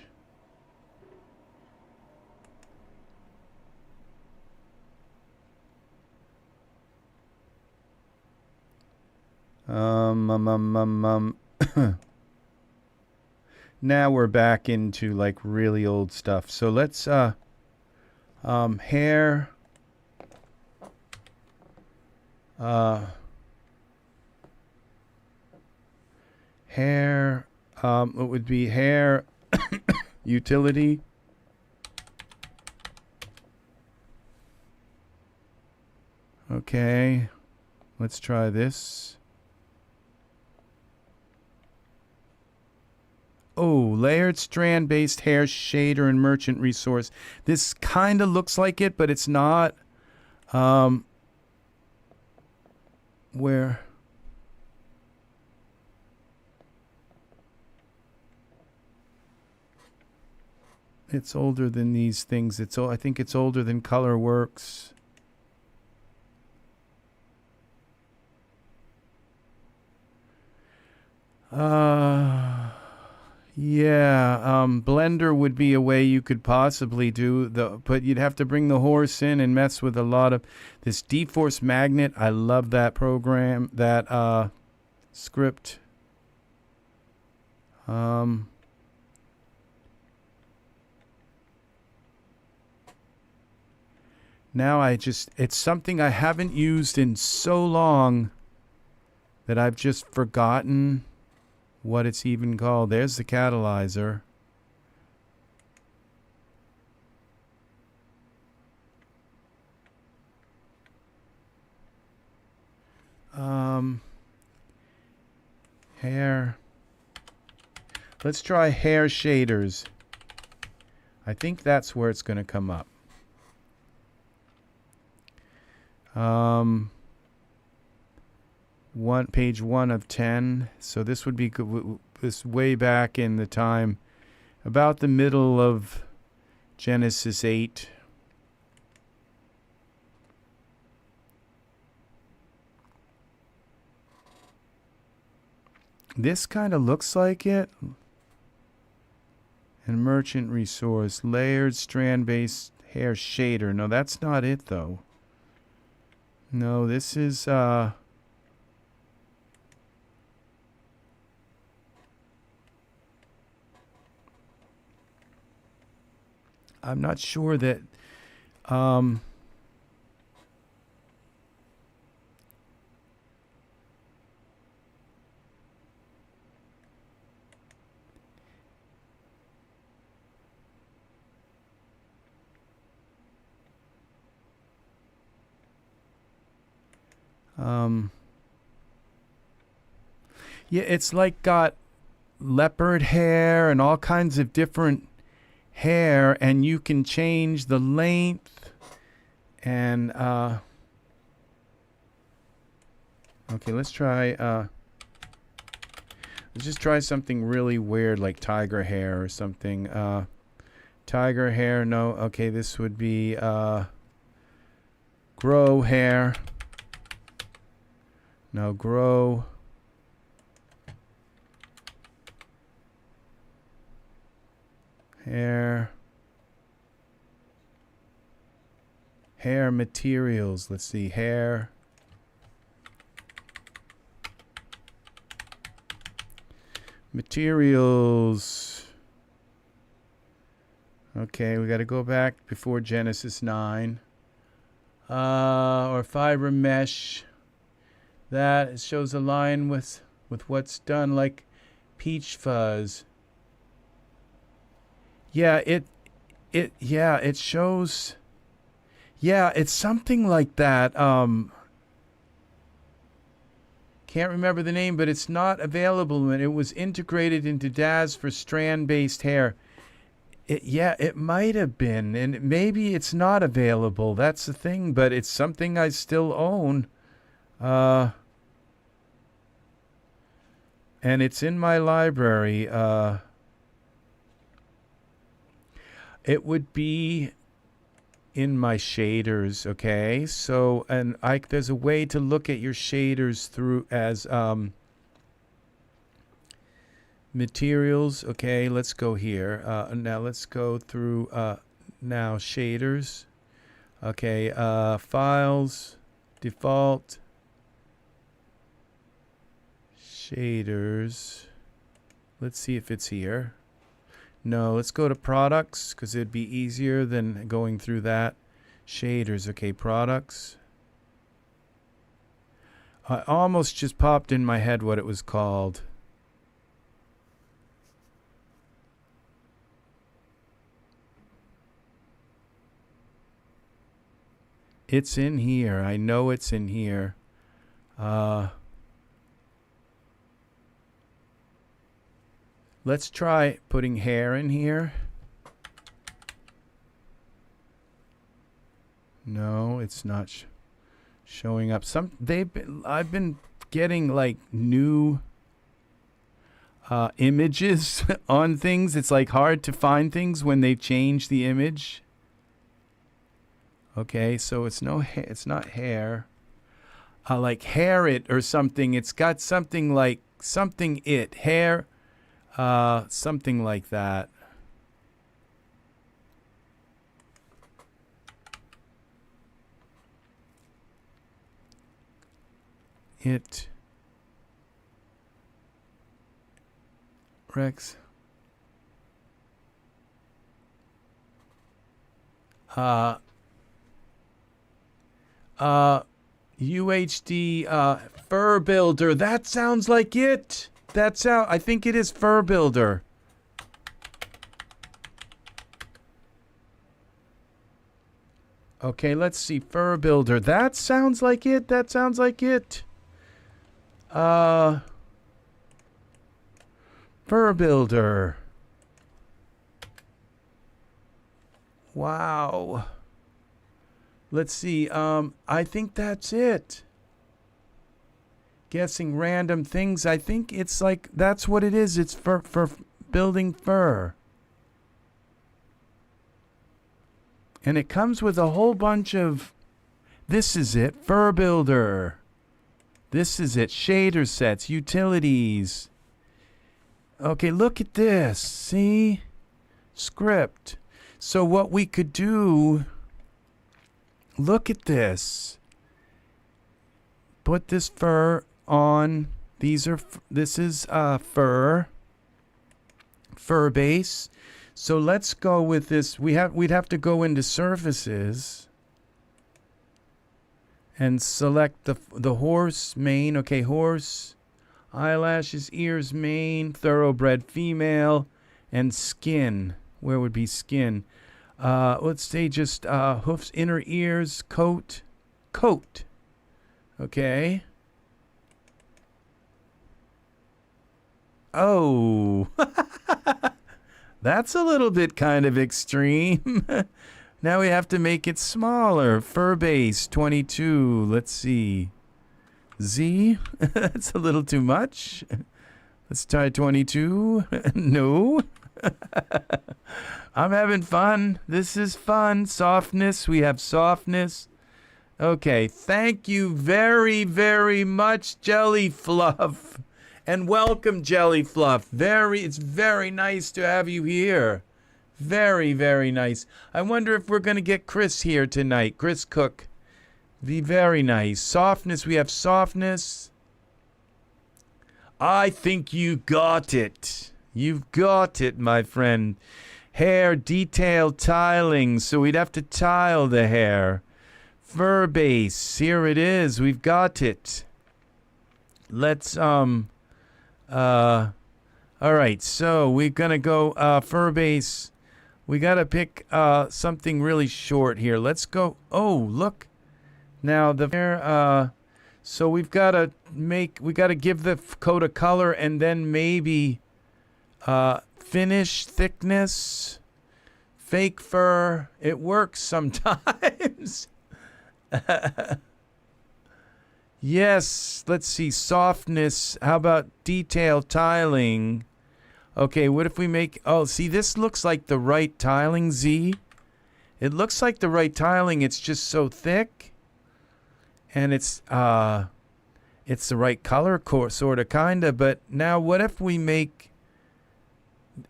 Now we're back into like really old stuff. So let's hair. Hair, it would be hair utility. Okay, let's try this. Oh, layered strand-based hair shader and merchant resource. This kind of looks like it, but it's not. Where? It's older than these things. I think it's older than ColorWorks. Yeah, Blender would be a way you could possibly do but you'd have to bring the horse in and mess with a lot of this dForce magnet. I love that program, that script. Now it's something I haven't used in so long that I've just forgotten what it's even called. There's the catalyzer. Hair. Let's try hair shaders. I think that's where it's going to come up. Page 1 of 10. So this would be this way back in the time, about the middle of Genesis 8. This kind of looks like it. And merchant resource, layered strand-based hair shader. No, that's not it though. No, this is I'm not sure that yeah, it's like got leopard hair and all kinds of different hair, and you can change the length and okay, let's just try something really weird like tiger hair or something. Tiger hair, no. Okay, this would be grow hair. No, grow hair materials. Let's see, hair materials. Okay, we got to go back before Genesis 9. or fiber mesh. That shows a line with what's done, like peach fuzz. Yeah, it shows. Yeah, it's something like that. Can't remember the name, but it's not available, and it was integrated into Daz for strand-based hair. It might have been, and maybe it's not available. That's the thing, but it's something I still own. And it's in my library. It would be in my shaders, okay? So, and there's a way to look at your shaders through as materials. Okay, let's go here. Now let's go through now shaders. Okay, files, default, shaders. Let's see if it's here. No, let's go to products because it'd be easier than going through that. Shaders, okay, products. I almost just popped in my head what it was called. It's in here. I know it's in here. Let's try putting hair in here. No, it's not showing up. I've been getting like new images on things. It's like hard to find things when they change the image. Okay, so it's not hair. Like hair it or something. It's got something like something it hair. Something like that. It Rex. UHD Fur Builder. That sounds like it. I think it is Fur Builder. Okay, let's see. Fur Builder. That sounds like it. Fur Builder. Wow. Let's see. I think that's it. Guessing random things. I think it's like, that's what it is. It's for building fur. And it comes with a whole bunch of, this is it, Fur Builder. This is it, shader sets, utilities. Okay, look at this. See? Script. So what we could do, look at this. Put this fur on. This is fur base. So let's go with this. We'd have to go into surfaces and select the horse mane. Okay, horse, eyelashes, ears, mane, thoroughbred female, and skin. Where would be skin? Let's say just hoofs, inner ears, coat. Okay. Oh, that's a little bit kind of extreme. Now we have to make it smaller. Fur base 22. Let's see. Z. That's a little too much. Let's try 22. No. I'm having fun. This is fun. Softness. We have softness. Okay. Thank you very, very much, Jelly Fluff. And welcome, Jelly Fluff. It's very nice to have you here. Very, very nice. I wonder if we're going to get Chris here tonight. Chris Cook. Be very nice. Softness. We have softness. I think you got it. You've got it, my friend. Hair detail tiling. So we'd have to tile the hair. fur base. Here it is. We've got it. Let's all right, so we're gonna go fur base. We gotta pick something really short here. Let's go. Oh, look. Now the hair. So we gotta give the coat a color and then maybe finish thickness. Fake fur. It works sometimes. Yes, let's see. Softness. How about detail tiling? Okay, what if we make... Oh, see, this looks like the right tiling, Z. It looks like the right tiling. It's just so thick. And it's the right color, sort of, kind of. But now what if we make...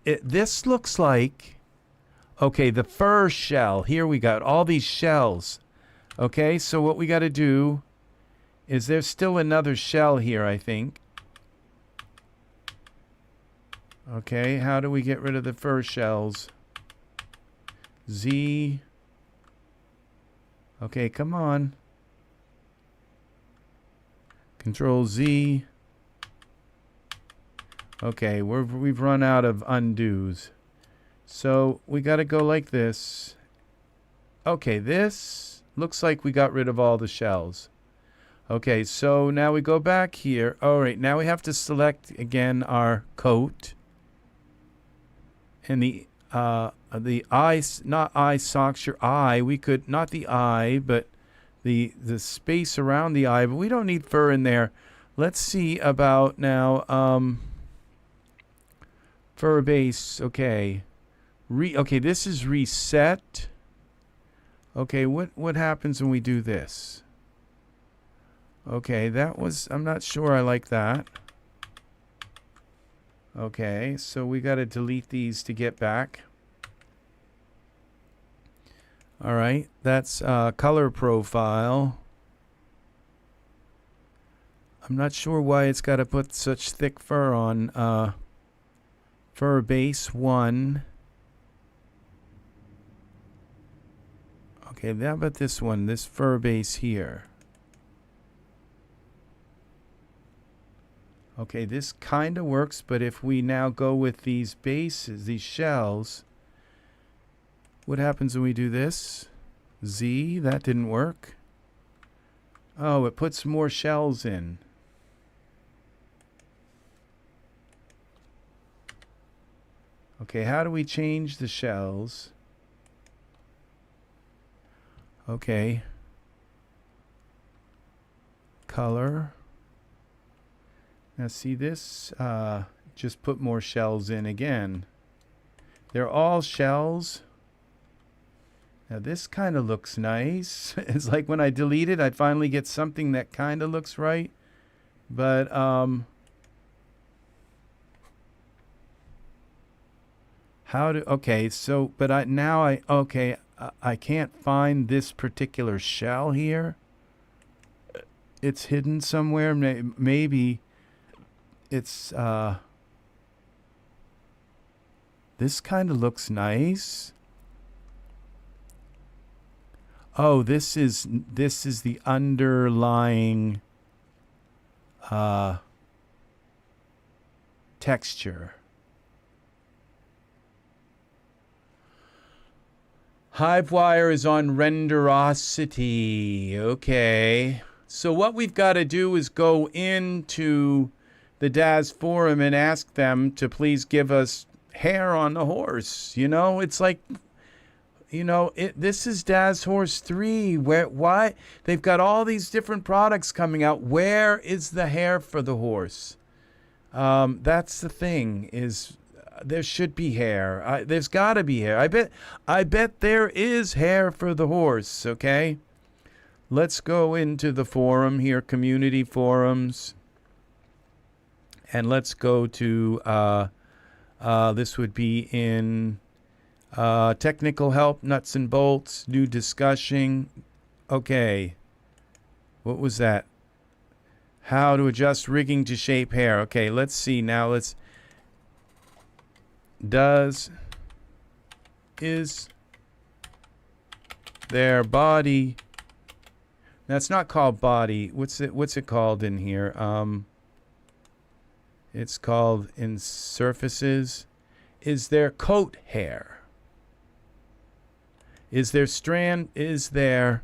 This looks like... Okay, the fur shell. Here we got all these shells. Okay, so what we got to do... Is there still another shell here, I think? Okay, how do we get rid of the fur shells? Z. Okay, come on. Control Z. Okay, we've run out of undos. So we got to go like this. Okay, this looks like we got rid of all the shells. Okay, so now we go back here. All right, now we have to select again our coat. And the eye, not eye socks, your eye. We could, not the eye, but the space around the eye. But we don't need fur in there. Let's see about now fur base. Okay. Okay, this is reset. Okay, what happens when we do this? Okay, that was, I'm not sure I like that. Okay, so we got to delete these to get back. All right, that's color profile. I'm not sure why it's got to put such thick fur on. Fur base 1. Okay, how about this one, this fur base here? Okay, this kind of works, but if we now go with these bases, these shells, what happens when we do this? Z, that didn't work. Oh, it puts more shells in. Okay, how do we change the shells? Okay. Color. Now see this, just put more shells in again. They're all shells. Now this kind of looks nice. It's like when I delete it, I finally get something that kind of looks right. But, okay, so, but I can't find this particular shell here. It's hidden somewhere. Maybe it's, this kind of looks nice. Oh, this is the underlying texture. HiveWire is on Renderosity. Okay. So what we've got to do is go into the Daz forum and ask them to please give us hair on the horse. You know, it's like, you know, this is Daz Horse 3. Why? They've got all these different products coming out. Where is the hair for the horse? That's the thing, is there should be hair. There's got to be hair. I bet there is hair for the horse, okay? Let's go into the forum here, community forums. And let's go to, this would be in technical help, nuts and bolts, new discussion. Okay. What was that? How to adjust rigging to shape hair. Okay, let's see now. Is their body That's not called body. What's it called in here? It's called in surfaces. Is there coat hair? Is there strand? Is there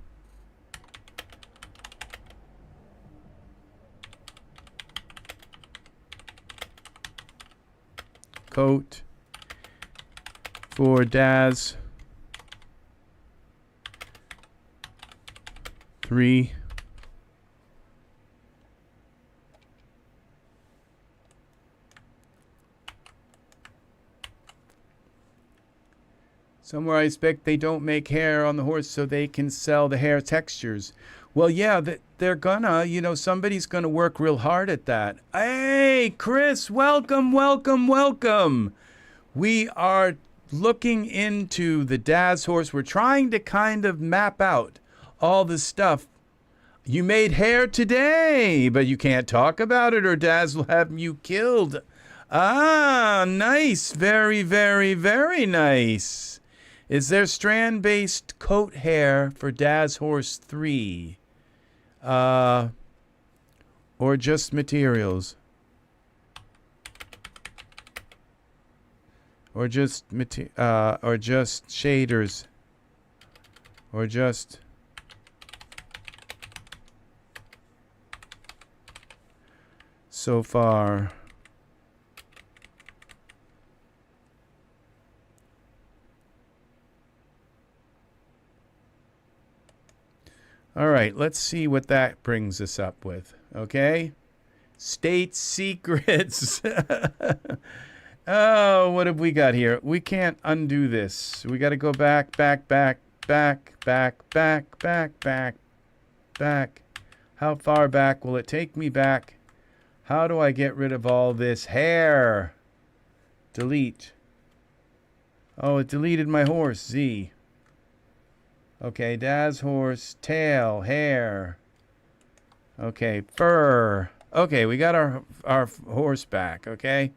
coat for Daz 3? Somewhere I expect they don't make hair on the horse so they can sell the hair textures. Well, yeah, they're gonna, somebody's gonna work real hard at that. Hey, Chris, welcome, welcome, welcome. We are looking into the Daz Horse. We're trying to kind of map out all the stuff. You made hair today, but you can't talk about it or Daz will have you killed. Ah, nice. Very, very, very nice. Is there strand-based coat hair for Daz Horse 3? Or just materials? Or just shaders? Or just so far? All right, let's see what that brings us up with, okay? State secrets. Oh, what have we got here? We can't undo this. We got to go back. How far back will it take me back? How do I get rid of all this hair? Delete. Oh, it deleted my horse, Z. Okay, Daz Horse, tail, hair. Okay, fur. Okay, we got our horse back, okay?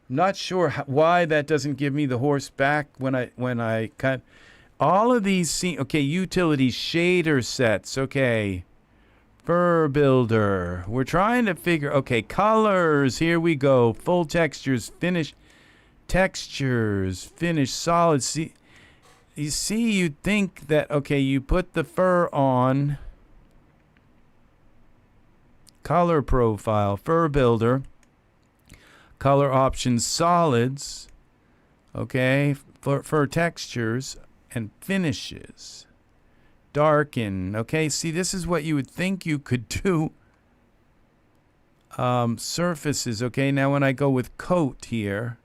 I'm not sure why that doesn't give me the horse back when I cut. All of these, okay, utilities, shader sets, okay. Fur Builder. We're trying to figure, okay, colors, here we go. Full textures, finish, textures, finish, solid. See, you see, you'd think that, okay, you put the fur on, color profile, Fur Builder, color options, solids, okay, for textures and finishes, darken, okay, see, this is what you would think you could do. Surfaces, okay, now when I go with coat here,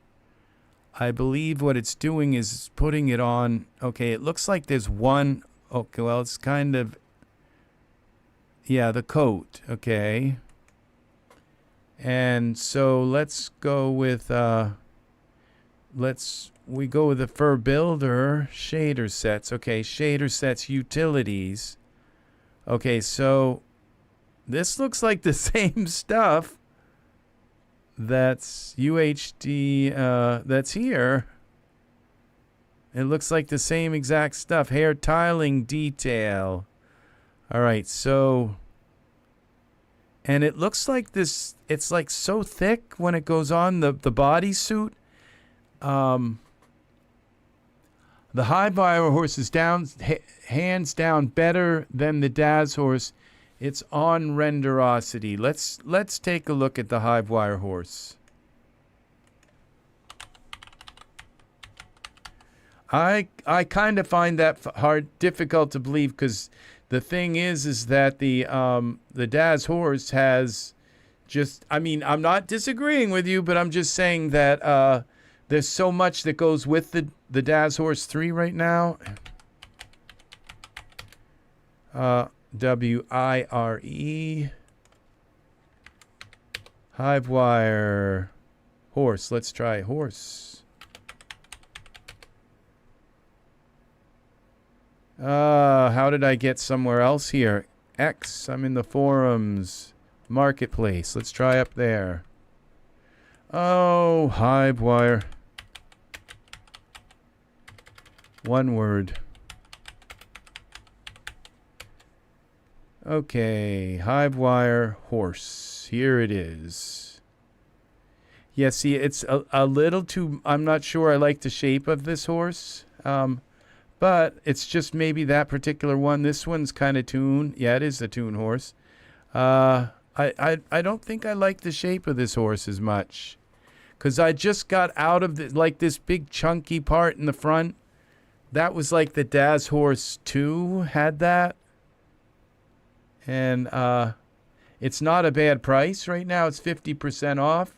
I believe what it's doing is putting it on, okay, it looks like there's one, okay, well, it's kind of, yeah, the coat, okay. And so let's go with, we go with the Fur Builder, shader sets, okay, shader sets, utilities. Okay, so this looks like the same stuff that's UHD, that's here. It looks like the same exact stuff. Hair tiling detail. All right, so, and it looks like this, it's like so thick when it goes on the bodysuit. The HiveWire horse is down, hands down better than the Daz horse. It's on Renderosity. Let's take a look at the HiveWire horse. I kind of find that difficult to believe because the thing is that the Daz horse has just, I mean, I'm not disagreeing with you, but I'm just saying that there's so much that goes with the Daz Horse 3 right now. WIRE HiveWire horse. Let's try horse. How did I get somewhere else here? X, I'm in the forums. Marketplace. Let's try up there. Oh, HiveWire. One word. Okay, HiveWire horse. Here it is. Yeah, see, it's a little too... I'm not sure I like the shape of this horse. But it's just maybe that particular one. This one's kind of Toon. Yeah, it is a Toon horse. I don't think I like the shape of this horse as much. Because I just got out of this big chunky part in the front. That was like the Daz Horse 2 had that. And it's not a bad price right now. It's 50% off.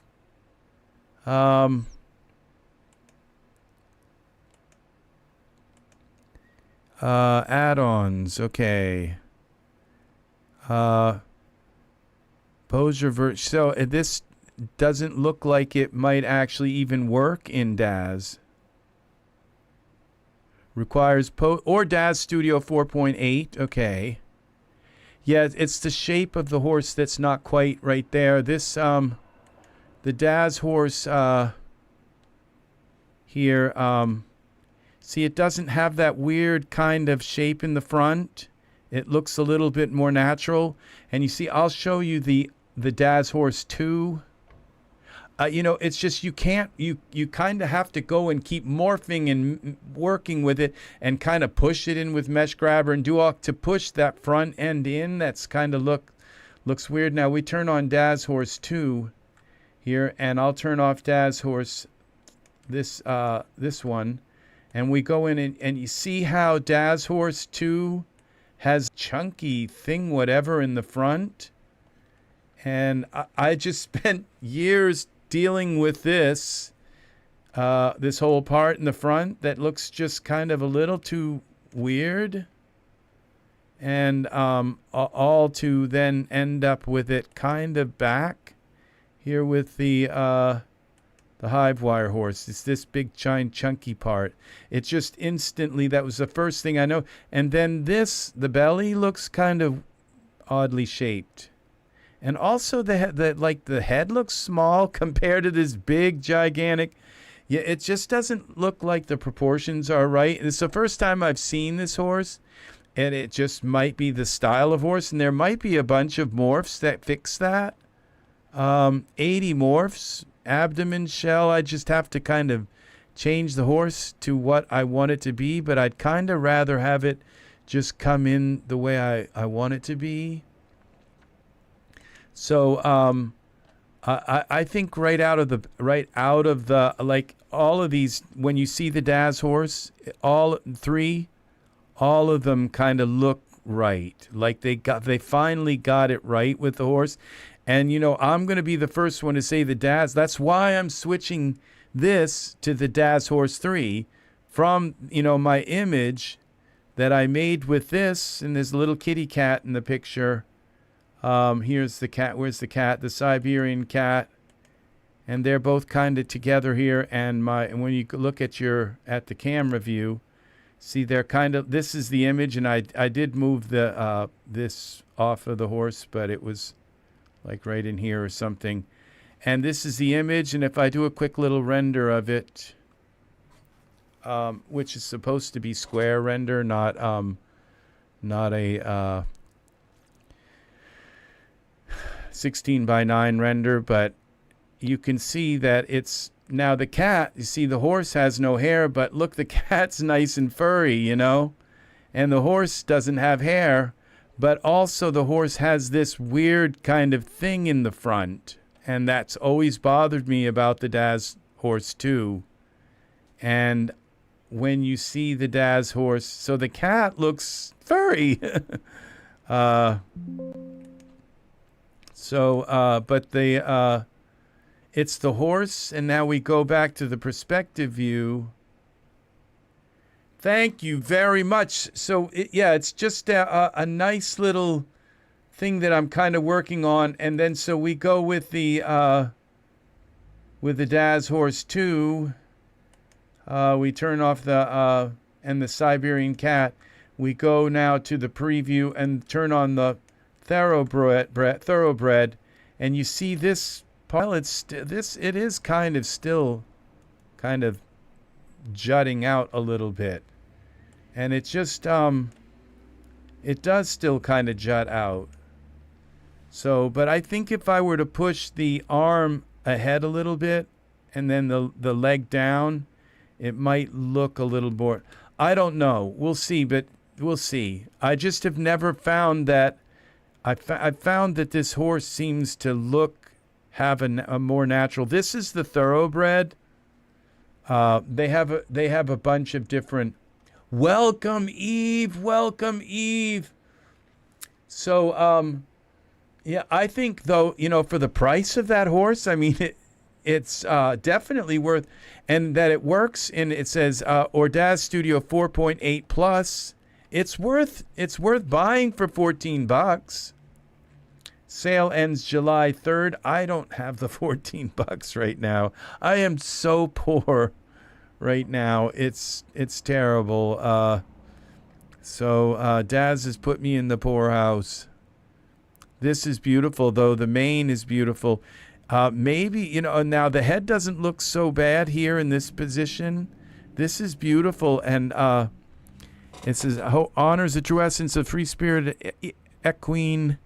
Add-ons. Okay. Pose reverse. So this doesn't look like it might actually even work in Daz. Requires or Daz Studio 4.8. Okay. Yeah, it's the shape of the horse that's not quite right there. This the Daz Horse here, see, it doesn't have that weird kind of shape in the front. It looks a little bit more natural. And you see, I'll show you the Daz Horse 2. You know, it's just you can't, you kind of have to go and keep morphing and working with it and kind of push it in with Mesh Grabber and do all to push that front end in. That's kind of looks weird. Now we turn on Daz Horse 2 here, and I'll turn off Daz Horse this one, and we go in and you see how Daz Horse 2 has chunky thing whatever in the front. And I just spent years dealing with this whole part in the front that looks just kind of a little too weird, and all to then end up with it kind of back here with the HiveWire horse. It's this big giant chunky part. It just instantly, that was the first thing I know. And then the belly looks kind of oddly shaped. And also the head looks small compared to this big, gigantic. Yeah, it just doesn't look like the proportions are right. It's the first time I've seen this horse, and it just might be the style of horse. And there might be a bunch of morphs that fix that. 80 morphs, abdomen shell. I just have to kind of change the horse to what I want it to be. But I'd kind of rather have it just come in the way I want it to be. So I think right out of the like all of these, when you see the Daz Horse, all of them kind of look right. Like they finally got it right with the horse. And you know, I'm going to be the first one to say the Daz. That's why I'm switching this to the Daz Horse 3 from, you know, my image that I made with this, and this little kitty cat in the picture. Here's the cat. Where's the cat? The Siberian cat. And they're both kind of together here. And when you look at the camera view, see they're kind of, this is the image, and I did move the this off of the horse, but it was like right in here or something. And this is the image, and if I do a quick little render of it, which is supposed to be square render, not a 16 by 9 render, but you can see that it's now the cat. You see the horse has no hair, but look, the cat's nice and furry, you know, and the horse doesn't have hair, but also the horse has this weird kind of thing in the front, and that's always bothered me about the Daz Horse 2. And when you see the Daz Horse, so the cat looks furry. But it's the horse, and now we go back to the perspective view. Thank you very much. So, it's just a nice little thing that I'm kind of working on. And then so we go with the Daz Horse 2. We turn off and the Siberian cat. We go now to the preview and turn on the Thoroughbred, and you see this part. It is kind of still kind of jutting out a little bit, and it just It does still kind of jut out. So, but I think if I were to push the arm ahead a little bit and then the leg down, it might look a little more. I don't know. We'll see, but we'll see. I just have never found that. I found that this horse seems to have a more natural. This is the Thoroughbred. They have a bunch of different. Welcome, Eve. Welcome, Eve. So, yeah, I think though, for the price of that horse, I mean, it's definitely worth, and that it works. And it says Daz Studio 4.8 plus. It's worth buying for $14. Sale ends July 3rd. I don't have the $14 right now. I am so poor right now. It's terrible. So Daz has put me in the poorhouse. This is beautiful, though. The mane is beautiful. Maybe, now the head doesn't look so bad here in this position. This is beautiful. And it says, honors the true essence of free-spirited equine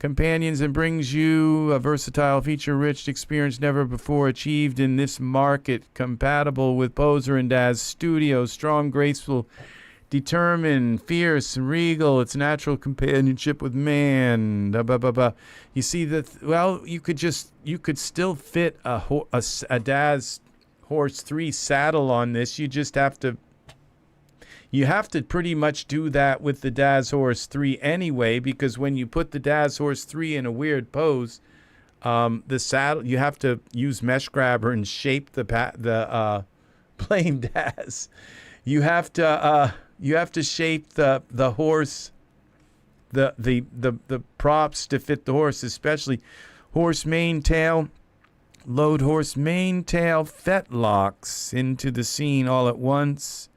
companions and brings you a versatile, feature-rich experience never before achieved in this market, compatible with Poser and Daz Studio, strong, graceful, determined, fierce, regal, its natural companionship with man. You see that? Well, you could still fit a Daz Horse 3 saddle on this. You have to pretty much do that with the Daz Horse 3 anyway, because when you put the Daz Horse 3 in a weird pose, the saddle, you have to use mesh grabber and shape the plain Daz. You have to shape the horse, the props to fit the horse, especially horse mane tail, load horse mane tail fetlocks into the scene all at once.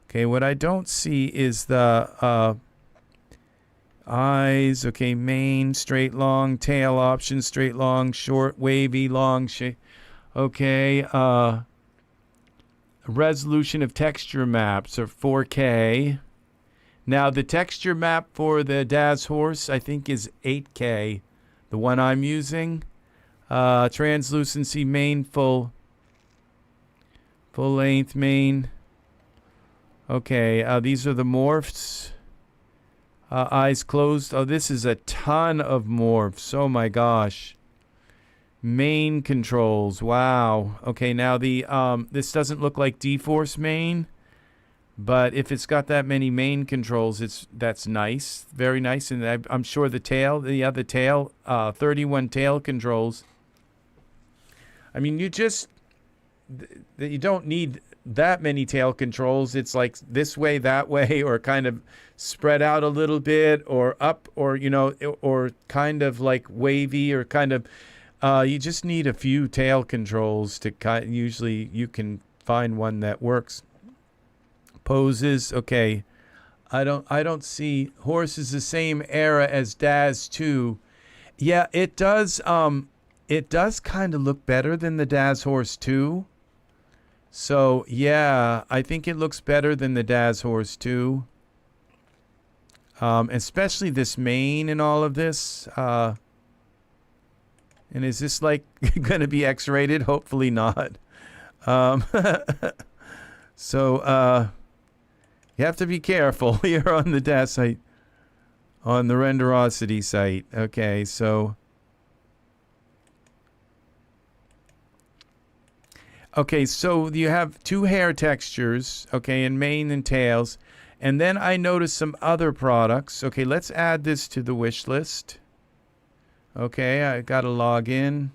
Okay, what I don't see is the eyes. Okay, mane, straight, long, tail option, straight, long, short, wavy, long, okay, resolution of texture maps are 4K. Now, the texture map for the Daz Horse, I think, is 8K. The one I'm using. Translucency, mane, full length mane. Okay, these are the morphs. Eyes closed. Oh, this is a ton of morphs. Oh my gosh. Mane controls. Wow. Okay, now this doesn't look like dForce mane, but if it's got that many mane controls, that's nice. Very nice. And I'm sure the tail, 31 tail controls. I mean, you don't need that many tail controls. It's like this way, that way, or kind of spread out a little bit, or up, or or kind of like wavy, or kind of you just need a few tail controls to usually you can find one that works. Poses. Okay, I don't see horse is the same era as Daz 2. Yeah, it does kind of look better than the Daz Horse 2. So, yeah, I think it looks better than the Daz Horse 2. Especially this mane and all of this. And is this, like, going to be X-rated? Hopefully not. So, you have to be careful here on the Daz site, on the Renderosity site. Okay, so... Okay, so you have two hair textures, okay, in mane and tails. And then I noticed some other products. Okay, let's add this to the wish list. Okay, I got to log in.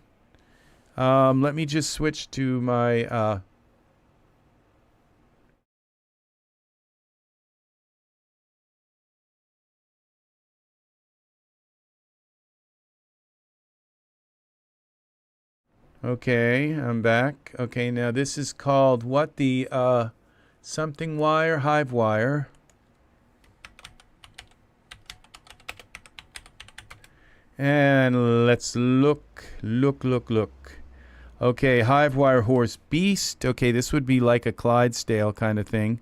Let me just switch to my... Okay, I'm back. Okay, now this is called what? The something wire, HiveWire. And let's look. Okay, HiveWire Horse Beast. Okay, this would be like a Clydesdale kind of thing.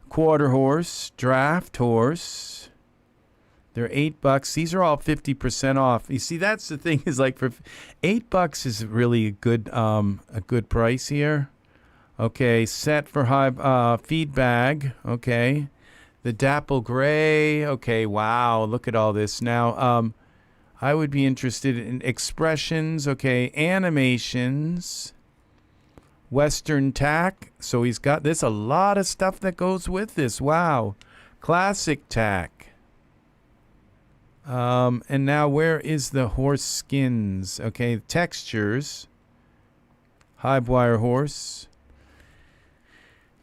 quarter horse, draft horse. They're $8. These are all 50% off. You see, that's the thing is like for $8 is really a good price here. Okay, set for high feed bag. Okay, the dapple gray. Okay, wow, look at all this now. I would be interested in expressions. Okay, animations. Western tack. So he's got this. A lot of stuff that goes with this. Wow, classic tack. And now where is the horse skins? Okay, textures. HiveWire horse.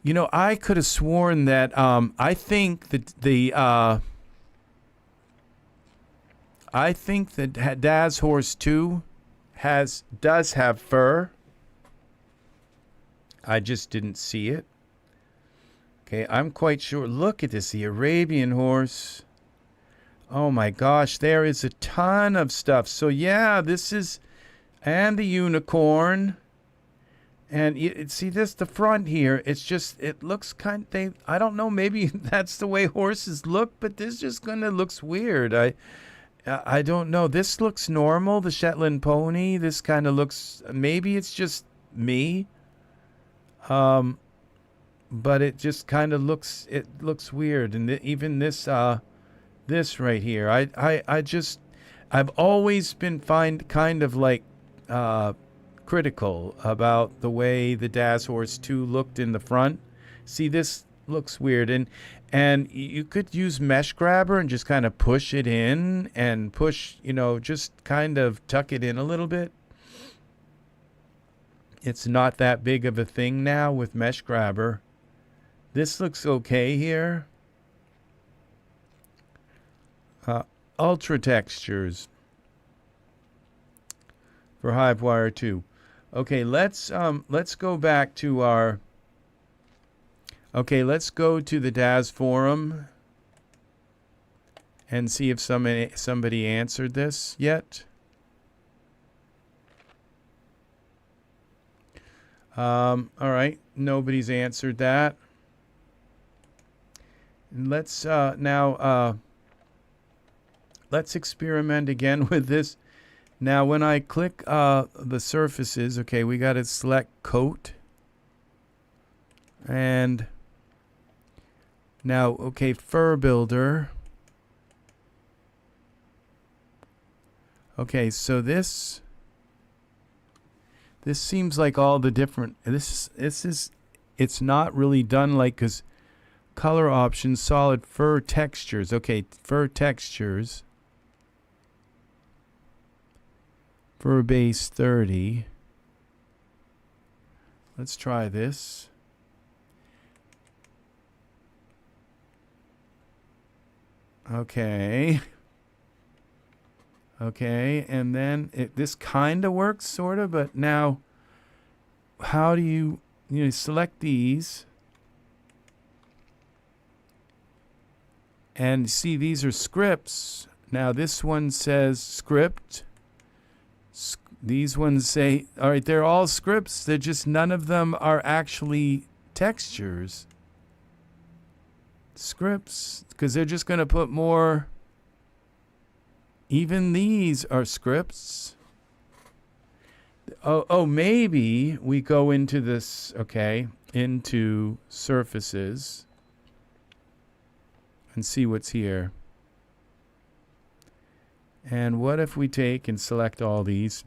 You know, I could have sworn that I think that Daz Horse 2 does have fur. I just didn't see it. Okay, I'm quite sure. Look at this, the Arabian horse. Oh my gosh, there is a ton of stuff. So yeah, this is, and the unicorn. And you see this, the front here, it's just, it looks kind of, I don't know, maybe that's the way horses look, but this just kind of looks weird. I don't know. This looks normal, the Shetland pony. This kind of looks, maybe it's just me. But it just kind of looks, it looks weird. And even this, this right here, I've always been kind of like, critical about the way the Daz Horse 2 looked in the front. See, this looks weird, and you could use mesh grabber and just kind of push it in and push, you know, just kind of tuck it in a little bit. It's not that big of a thing now with mesh grabber. This looks okay here. Ultra textures for HiveWire 2. Okay, let's go back to our. Okay, let's go to the Daz forum and see if somebody answered this yet. All right, nobody's answered that. Let's now let's experiment again with this. Now, when I click the surfaces, okay, we got to select coat. And now, okay, Fur Builder. Okay, so this seems like all the different, it's not really done like, because color options, solid fur textures. Okay, fur textures. Fur base 30. Let's try this. Okay. Okay, and then this kind of works, sort of, but now how do you select these? And see, these are scripts. Now this one says script. These ones say, all right, they're all scripts. They're just, none of them are actually textures. Scripts, because they're just going to put more. Even these are scripts. Oh, maybe we go into this, okay, into surfaces and see what's here. And what if we take and select all these?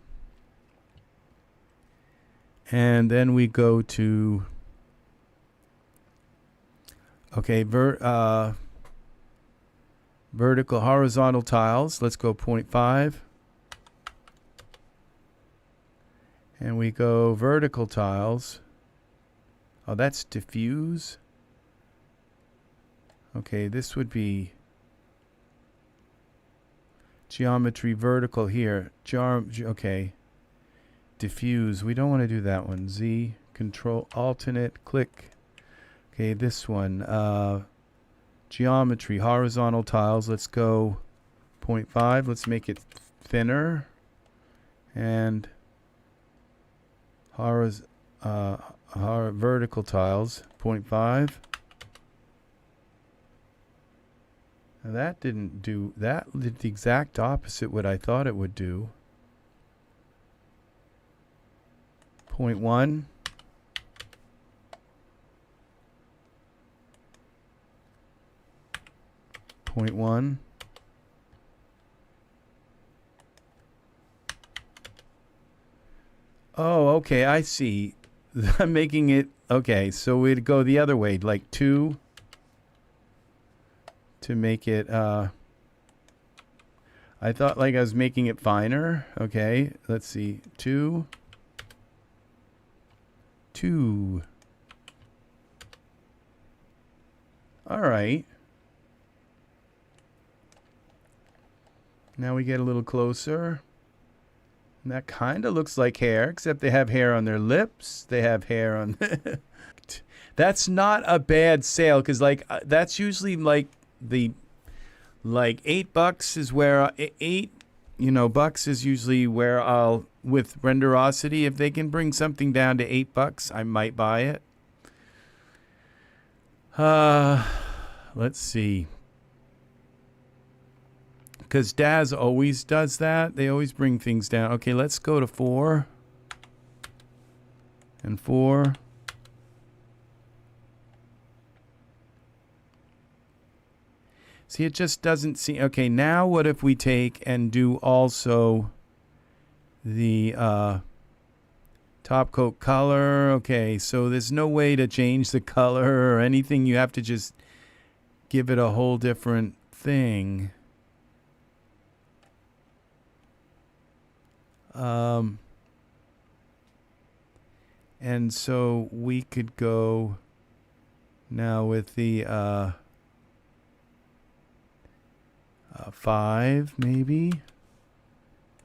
And then we go to, okay, vertical, horizontal tiles. Let's go 0.5. And we go vertical tiles. Oh, that's diffuse. Okay, this would be geometry vertical here. Okay. Diffuse. We don't want to do that one. Z, control, alternate, click. Okay, this one. Geometry, horizontal tiles. Let's go 0.5. Let's make it thinner. And vertical tiles, 0.5. Now that didn't do, that did the exact opposite what I thought it would do. 0.1. Point one. Oh, okay, I see. I'm making it, okay, so we'd go the other way, like 2 to make it, I thought like I was making it finer. Okay, let's see, 2. All right. Now we get a little closer. And that kind of looks like hair, except they have hair on their lips. They have hair on... That's not a bad sale, because like that's usually like the... Like $8 is where... $8 is usually where I'll... With Renderosity, if they can bring something down to $8, I might buy it. Let's see. Because Daz always does that. They always bring things down. Okay, let's go to 4. And 4. See, it just doesn't seem... Okay, now what if we take and do also the top coat color? Okay, so there's no way to change the color or anything. You have to just give it a whole different thing. And so we could go now with the 5 maybe,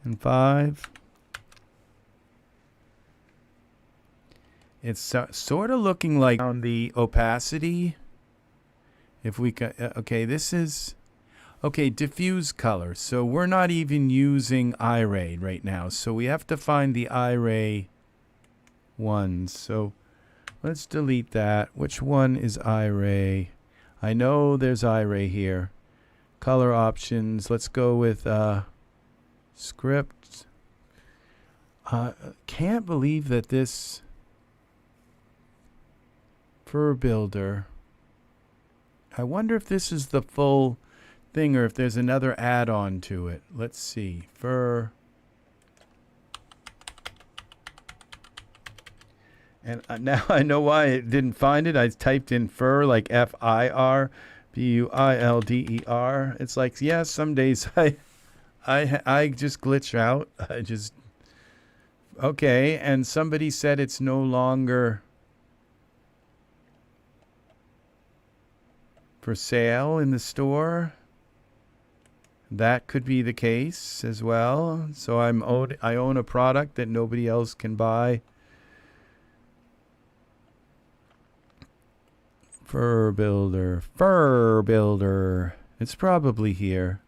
and 5. It's sort of looking like on the opacity. If we can, okay, this is okay, diffuse color. So we're not even using Iray right now. So we have to find the Iray ones. So let's delete that. Which one is Iray? I know there's Iray here. Color options. Let's go with script. Can't believe that this Fur Builder. I wonder if this is the full thing or if there's another add-on to it. Let's see. Fur. And now I know why it didn't find it. I typed in fur, like F-I-R, B-U-I-L-D-E-R. It's like, yeah, some days I just glitch out. I just... Okay, and somebody said it's no longer for sale in the store. That could be the case as well. So I own a product that nobody else can buy. Fur Builder. Fur Builder. It's probably here.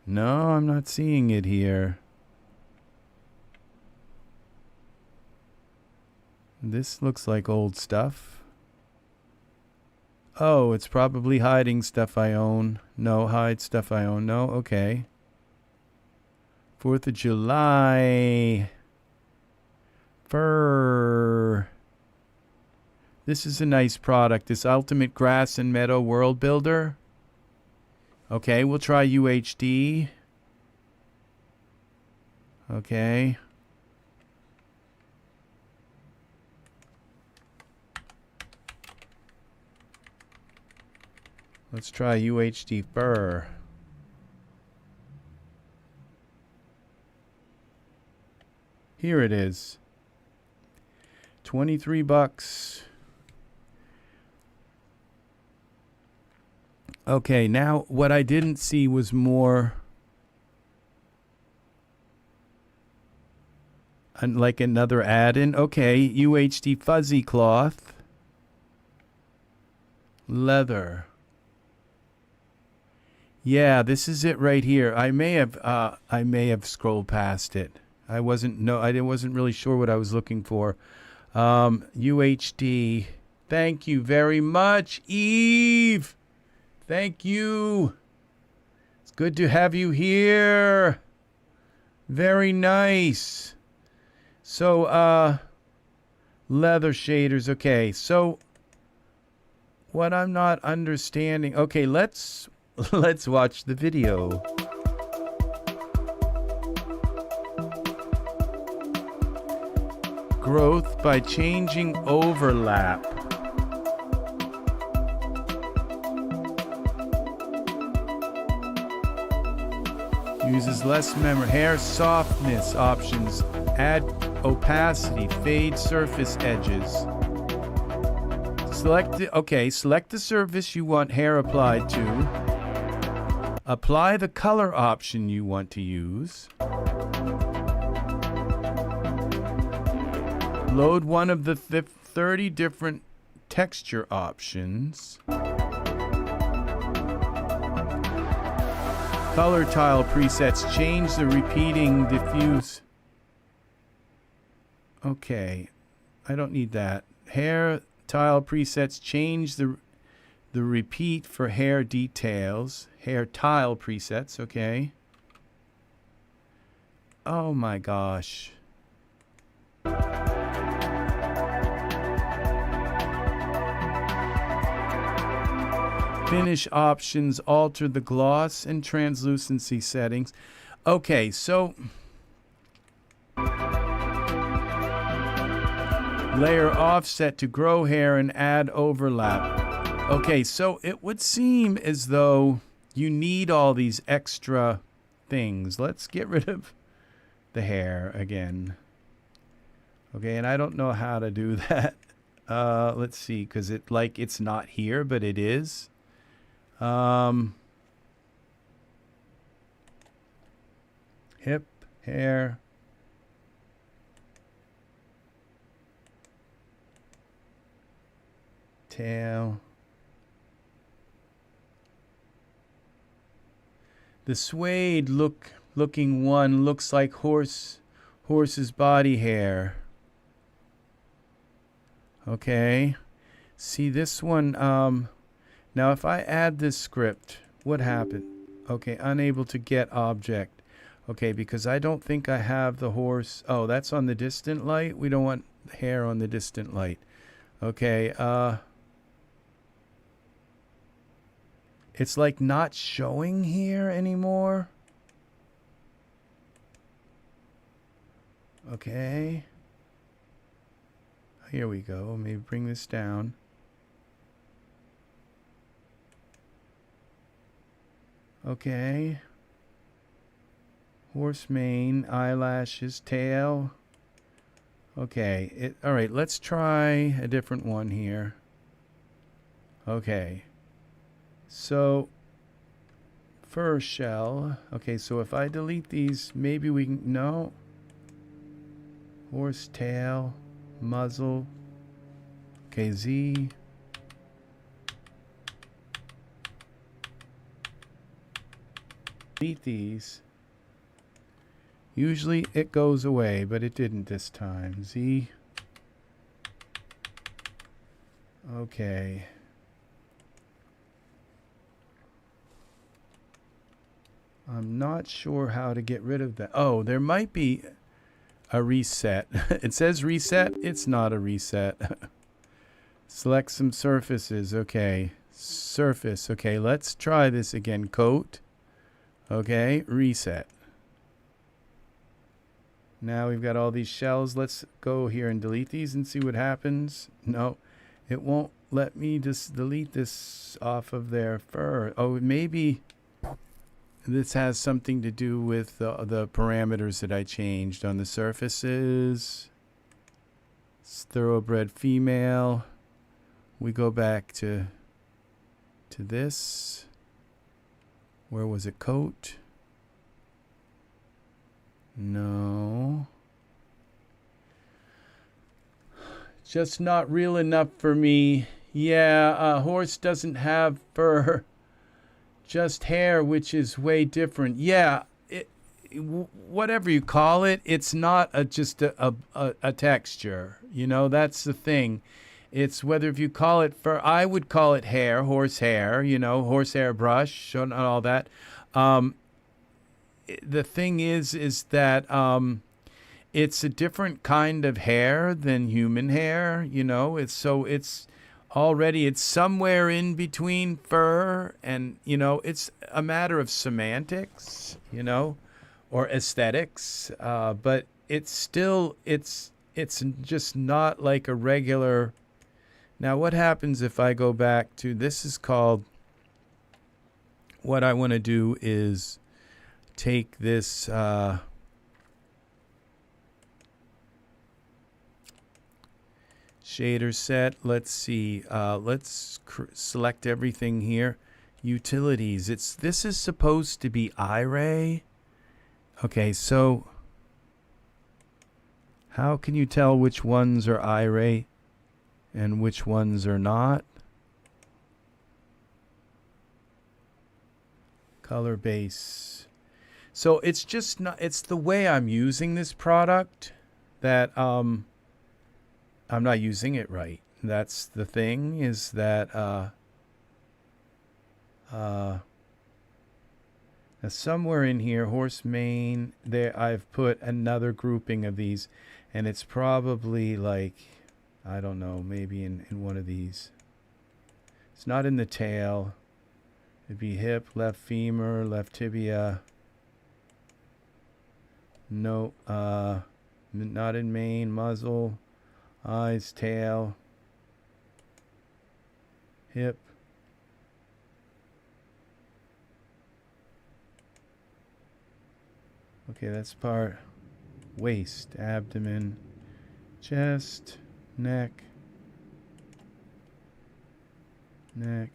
No, I'm not seeing it here. This looks like old stuff. Oh, it's probably hiding stuff I own. No, hide stuff I own. No, okay. 4th of July. Fur. This is a nice product. This Ultimate Grass and Meadow World Builder. Okay, we'll try UHD. Okay. Let's try UHD Fur. Here it is. $23. Okay, now what I didn't see was more like another add-in. Okay, UHD Fuzzy Cloth. Leather. Yeah, this is it right here. I may have scrolled past it. I wasn't really sure what I was looking for. UHD. Thank you very much, Eve. Thank you. It's good to have you here. Very nice. So, leather shaders. Okay, so what I'm not understanding. Okay, let's watch the video. Growth by changing overlap. Uses less memory. Hair softness options. Add opacity. Fade surface edges. Select the surface you want hair applied to. Apply the color option you want to use. Load one of the 30 different texture options. Color tile presets. Change the repeating diffuse. Okay, I don't need that. Hair tile presets. Change the repeat for hair details. Hair tile presets. Okay. Oh my gosh. Finish options. Alter the gloss and translucency settings. Okay, so layer offset to grow hair and add overlap. Okay, so it would seem as though you need all these extra things. Let's get rid of the hair again. Okay, and I don't know how to do that. Let's see, because it's not here, but it is. Hip, hair. Tail. The suede looking one looks like horse's body hair. Okay. See this one, now if I add this script, what happened? Okay, unable to get object. Okay, because I don't think I have the horse. Oh, that's on the distant light. We don't want hair on the distant light. Okay, it's like not showing here anymore. Okay. Here we go. Maybe bring this down. Okay. Horse mane, eyelashes, tail. Okay. All right, let's try a different one here. Okay. So, fur shell. Okay, so if I delete these, maybe we can... No. Horse tail, muzzle. Okay, Z. Delete these. Usually it goes away, but it didn't this time. Z. Okay. I'm not sure how to get rid of that. Oh, there might be a reset. It says reset. It's not a reset. Select some surfaces. Okay. Surface. Okay, let's try this again. Coat. Okay, reset. Now we've got all these shells. Let's go here and delete these and see what happens. No, it won't let me just delete this off of their fur. Oh, maybe this has something to do with the parameters that I changed on the surfaces. It's thoroughbred female. We go back to this. Where was it? Coat? No. Just not real enough for me. Yeah, a horse doesn't have fur. Just hair, which is way different. Yeah, whatever you call it, it's not just a texture. You know, that's the thing. It's whether if you call it fur, I would call it hair, horsehair, you know, horsehair brush and all that. The thing is that it's a different kind of hair than human hair, you know. It's already, it's somewhere in between fur and, you know, it's a matter of semantics, you know, or aesthetics. But it's still, it's just not like a regular. Now, what happens if I go back to, this is called, what I want to do is take this shader set. Let's see. Let's select everything here. Utilities. This is supposed to be Iray. Okay, so how can you tell which ones are Iray and which ones are not? Color base. So it's just not, it's the way I'm using this product that I'm not using it right. That's the thing, is that now somewhere in here, horse mane, there I've put another grouping of these, and it's probably like, I don't know, maybe in one of these. It's not in the tail. It'd be hip, left femur, left tibia. No, not in mane, muzzle, eyes, tail, hip. Okay, that's part. Waist, abdomen, chest, neck, neck.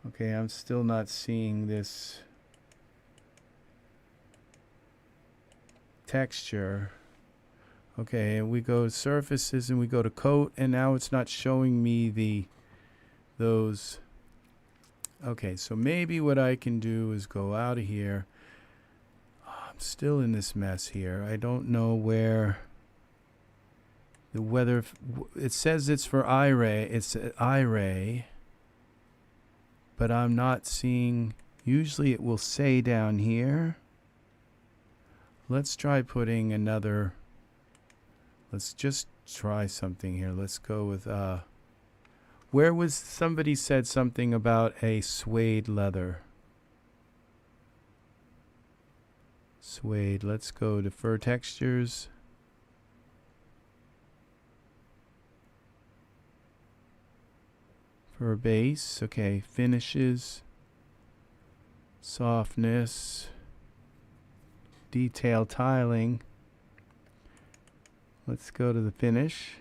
Okay, I'm still not seeing this texture. Okay, and we go to surfaces and we go to coat, and now it's not showing me those. Okay, so maybe what I can do is go out of here. I'm still in this mess here. I don't know where the weather. It says it's for Iray. It's Iray, but I'm not seeing. Usually it will say down here. Let's try putting another. Let's just try something here. Let's go with where was, somebody said something about a suede leather. Suede. Let's go to fur textures. Fur base. Okay, finishes. Softness. Detail tiling. Let's go to the finish.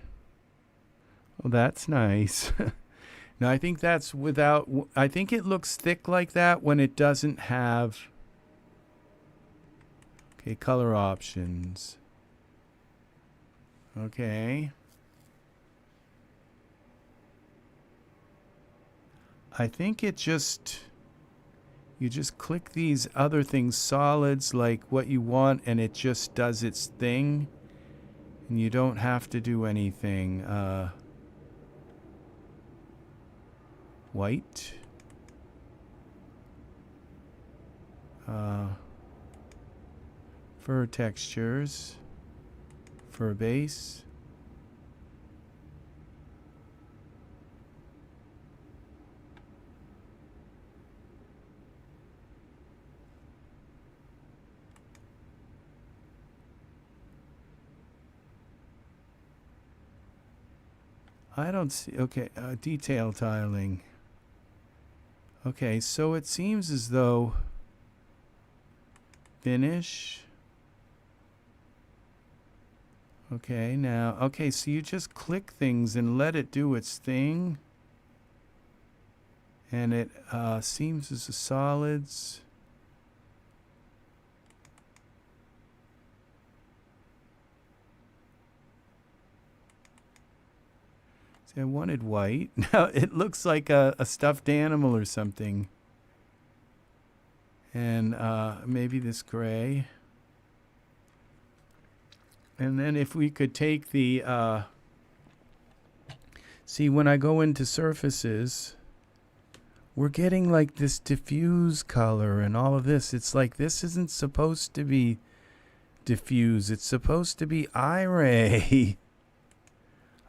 Oh, that's nice. Now, I think that's without, I think it looks thick like that when it doesn't have. Okay, color options. Okay. I think it just, you just click these other things, solids, like what you want, and it just does its thing. And you don't have to do anything. White. Fur textures. Fur base. I don't see. Okay, detail tiling. Okay, so it seems as though finish. Okay, now, okay, so you just click things and let it do its thing. And it seems as the solids. I wanted white. Now it looks like a stuffed animal or something. And maybe this gray. And then if we could take the See, when I go into surfaces, we're getting like this diffuse color and all of this. It's like this isn't supposed to be diffuse. It's supposed to be Iray.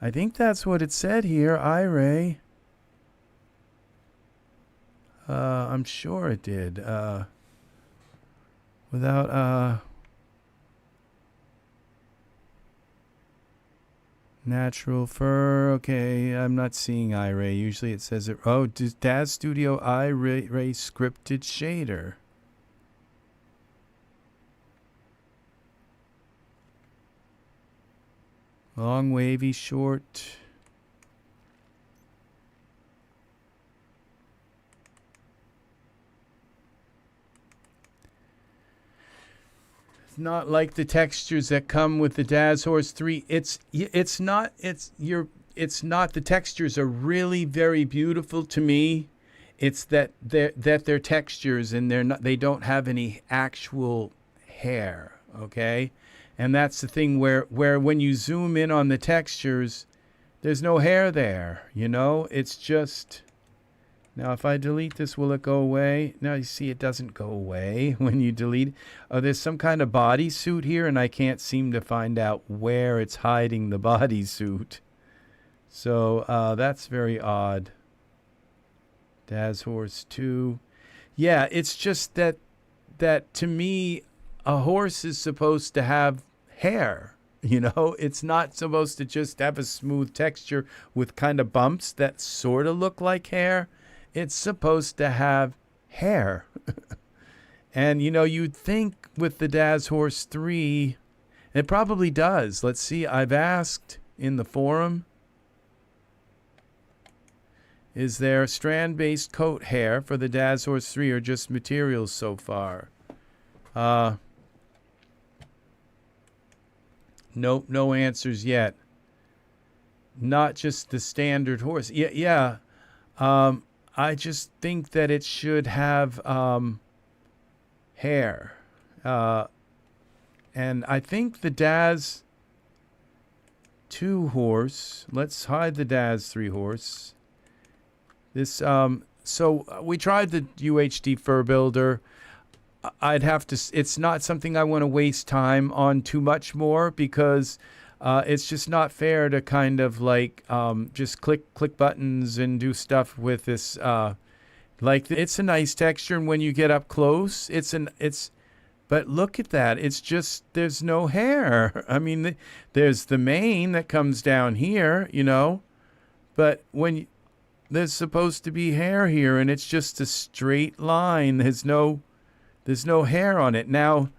I think that's what it said here, Iray. I'm sure it did. Without natural fur. Okay, I'm not seeing Iray. Usually it says it. Oh, Daz Studio Iray scripted shader. Long, wavy, short. Not like the textures that come with the Daz Horse 3. It's not the textures are really very beautiful to me. It's that they're textures and they don't have any actual hair, okay? And that's the thing where when you zoom in on the textures, there's no hair there, you know? It's just. Now, if I delete this, will it go away? Now, you see it doesn't go away when you delete. Oh, there's some kind of bodysuit here, and I can't seem to find out where it's hiding the bodysuit. So that's very odd. Daz Horse 2. Yeah, it's just that to me, a horse is supposed to have hair. You know, it's not supposed to just have a smooth texture with kind of bumps that sort of look like hair. It's supposed to have hair. And, you know, you'd think with the Daz Horse 3, it probably does. Let's see. I've asked in the forum, is there strand-based coat hair for the Daz Horse 3 or just materials so far? Nope, no answers yet. Not just the standard horse. Yeah. I just think that it should have hair. And I think the Daz 2 horse, let's hide the Daz 3 horse. This so we tried the UHD Fur Builder. I'd have to, it's not something I want to waste time on too much more because it's just not fair to kind of like just click buttons and do stuff with this. Like it's a nice texture, and when you get up close, but look at that. It's just there's no hair. I mean, there's the mane that comes down here, you know, but there's supposed to be hair here, and it's just a straight line. There's no hair on it. Now,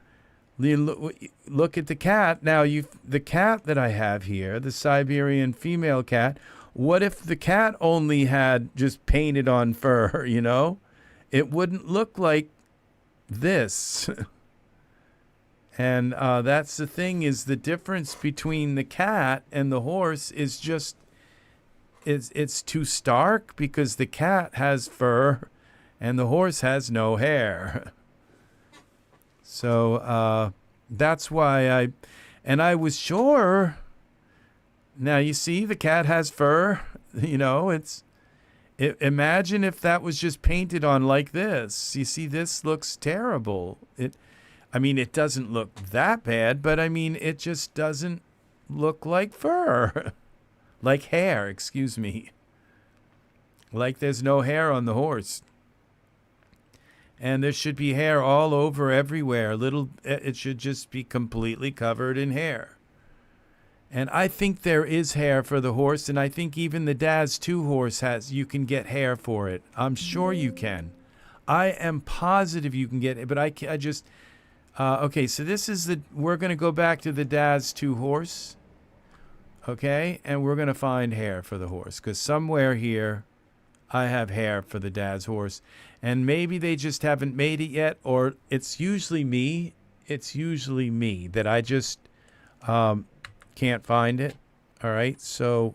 look at the cat. Now, the cat that I have here, the Siberian female cat, what if the cat only had just painted on fur, you know? It wouldn't look like this. And that's the thing, is the difference between the cat and the horse is just, it's too stark because the cat has fur and the horse has no hair. So that's why I was sure. Now you see the cat has fur, you know, imagine if that was just painted on like this. You see, this looks terrible. I mean, it doesn't look that bad, but I mean, it just doesn't look like fur. Like hair, excuse me. Like there's no hair on the horse. And there should be hair all over everywhere. It should just be completely covered in hair. And I think there is hair for the horse, and I think even the Daz 2 horse you can get hair for it. I'm sure you can. I am positive you can get it, but I just, okay, so we're going to go back to the Daz 2 horse, okay, and we're going to find hair for the horse, because somewhere here I have hair for the Daz horse, and maybe they just haven't made it yet, or it's usually me that I just can't find it. All right, so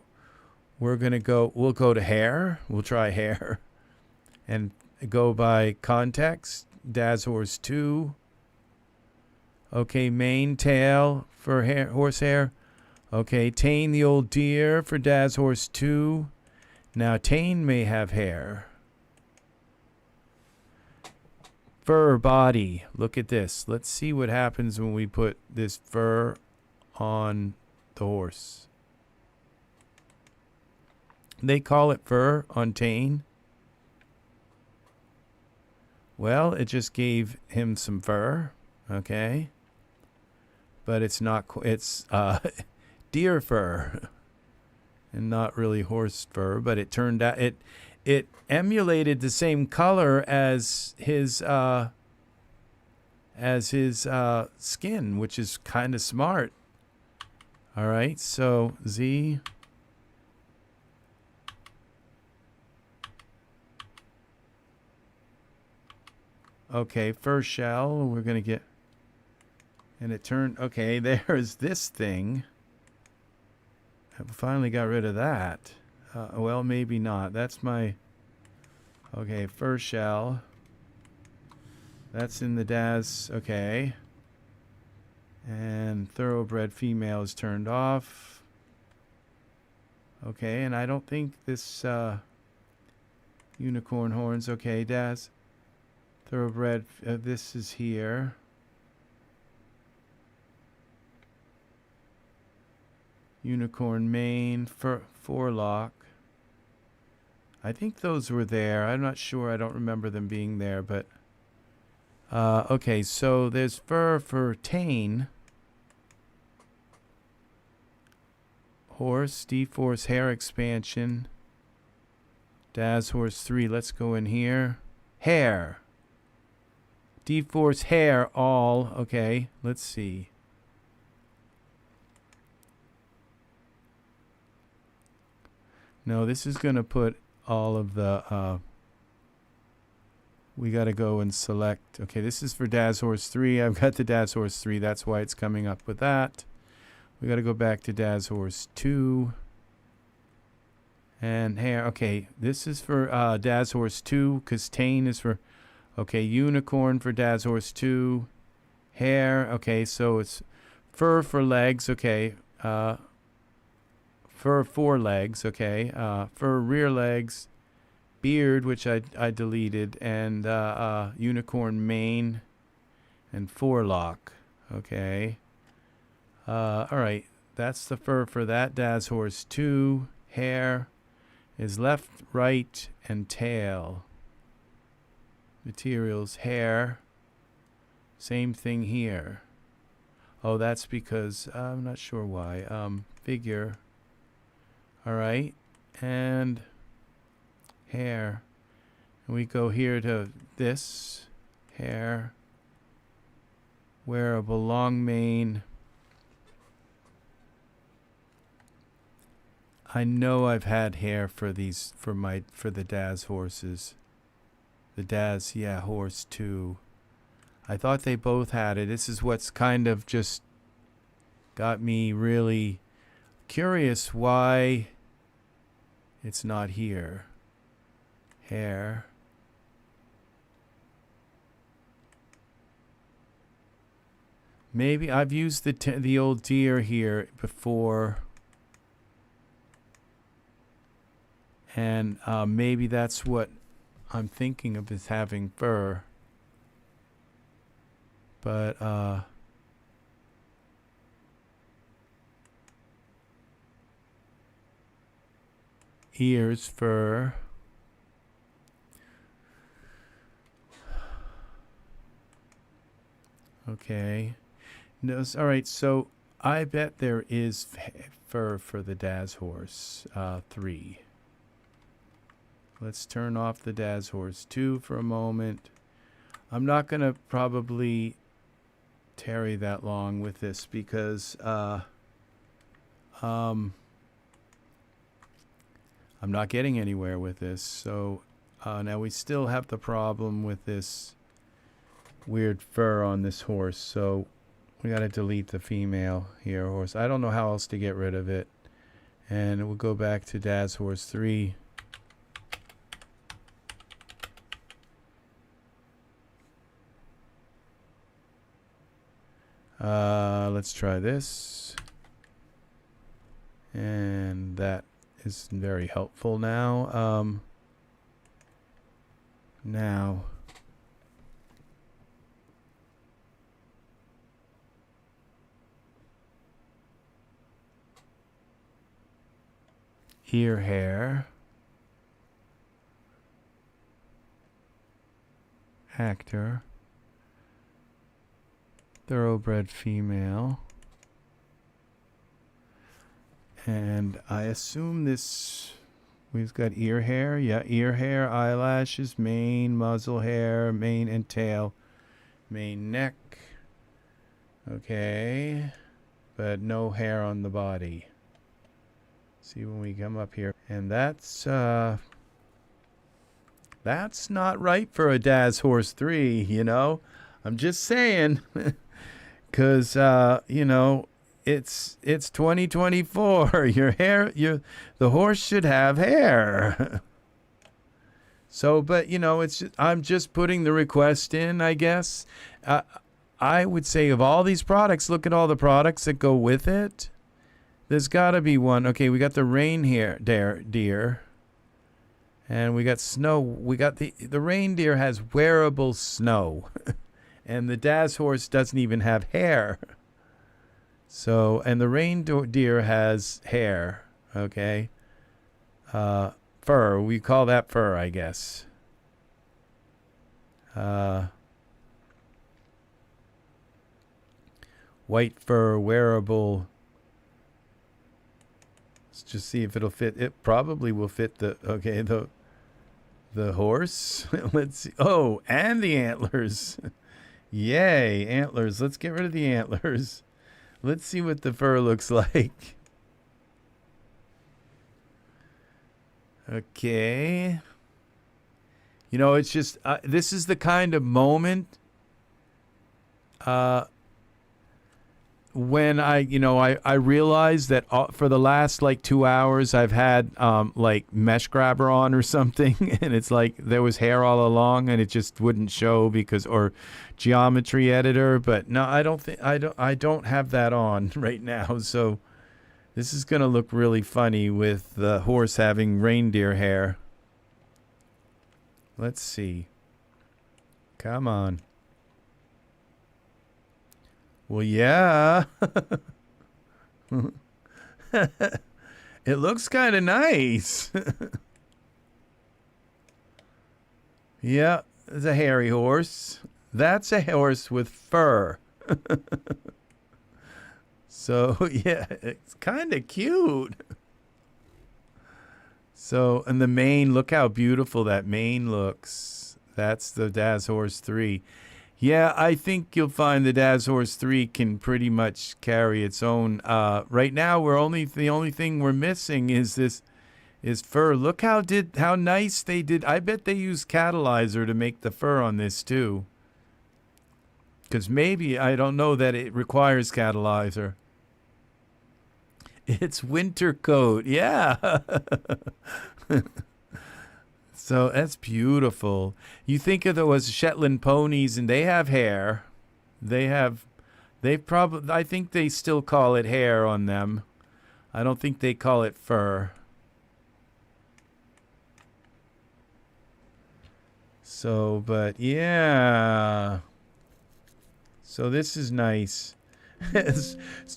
we'll go to hair. We'll try hair and go by context. Daz Horse 2. Okay, mane, tail for hair, horse hair. Okay, Tain the old deer for Daz Horse 2. Now, Tain may have hair. Fur body. Look at this. Let's see what happens when we put this fur on the horse. They call it fur on Tain. Well, it just gave him some fur, okay? But it's not, it's deer fur and not really horse fur, but it turned out, it emulated the same color as his skin, which is kind of smart. All right, so Z. Okay, fur shell, we're going to get, and it turned, okay, there's this thing. I finally got rid of that. Well, maybe not. That's my, okay, fur shell. That's in the Daz, okay. And thoroughbred female is turned off. Okay, and I don't think this unicorn horns, okay, Daz. Thoroughbred, this is here. Unicorn mane, forelock. I think those were there. I'm not sure. I don't remember them being there, but okay, so there's fur for Tain. Horse, dForce hair expansion. Daz Horse 3. Let's go in here. Hair. dForce hair all. Okay, let's see. No, this is going to put all of the, we got to go and select. Okay, this is for Daz Horse 3. I've got the Daz Horse 3. That's why it's coming up with that. We got to go back to Daz Horse 2. And hair. Okay, this is for Daz Horse 2 because Tain is for, okay, unicorn for Daz Horse 2. Hair. Okay, so it's fur for legs. Okay. Fur forelegs, okay. Fur rear legs, beard, which I deleted, and unicorn mane, and forelock, okay. All right, that's the fur for that Daz Horse 2. Hair is left, right, and tail. Materials, hair. Same thing here. Oh, that's because I'm not sure why. Figure. All right, and hair. And we go here to this, hair, wearable, long mane. I know I've had hair for these, for the Daz horses. The Daz, yeah, horse 2. I thought they both had it. This is what's kind of just got me really curious why it's not here. Hair. Maybe I've used the old deer here before, and maybe that's what I'm thinking of as having fur. But ears, fur. Okay. No, all right, so I bet there is fur for the Daz Horse 3. Let's turn off the Daz Horse 2 for a moment. I'm not going to probably tarry that long with this because I'm not getting anywhere with this. So now we still have the problem with this weird fur on this horse. So we got to delete the female here horse. I don't know how else to get rid of it. And we'll go back to Daz Horse 3. Let's try this. And that is very helpful now. Now, ear hair, actor, thoroughbred female, and I assume this, we've got ear hair, yeah, ear hair, eyelashes, mane, muzzle hair, mane and tail, mane, neck, okay, but no hair on the body. See when we come up here, and that's not right for a Daz Horse 3, you know. I'm just saying, because you know, it's 2024. The horse should have hair. So, but you know, I'm just putting the request in, I guess. I would say of all these products, look at all the products that go with it. There's got to be one. Okay, we got the reindeer, deer, and we got snow. We got the reindeer has wearable snow, and the Daz Horse doesn't even have hair. So, and the reindeer has hair. Okay, fur. We call that fur, I guess. White fur, wearable. Let's just see if it'll fit. It probably will fit the horse. Let's see. Oh, and the antlers. Yay, antlers. Let's get rid of the antlers. Let's see what the fur looks like. Okay. You know, it's just this is the kind of moment when I realized that for the last like 2 hours I've had like mesh grabber on or something, and it's like there was hair all along and it just wouldn't show or geometry editor. But no, I don't have that on right now. So this is gonna look really funny with the horse having reindeer hair. Let's see. Come on. Well, yeah. It looks kind of nice. Yeah, it's a hairy horse. That's a horse with fur. So, yeah, it's kind of cute. So, and the mane, look how beautiful that mane looks. That's the Daz Horse 3. Yeah, I think you'll find the Daz Horse 3 can pretty much carry its own. Right now, the only thing we're missing is fur. Look how nice they did. I bet they used Catalyzer to make the fur on this too. Because maybe, I don't know that it requires Catalyzer. It's winter coat, yeah. So that's beautiful. You think of those Shetland ponies, and they have hair. I think they still call it hair on them. I don't think they call it fur. So, but yeah. So this is nice.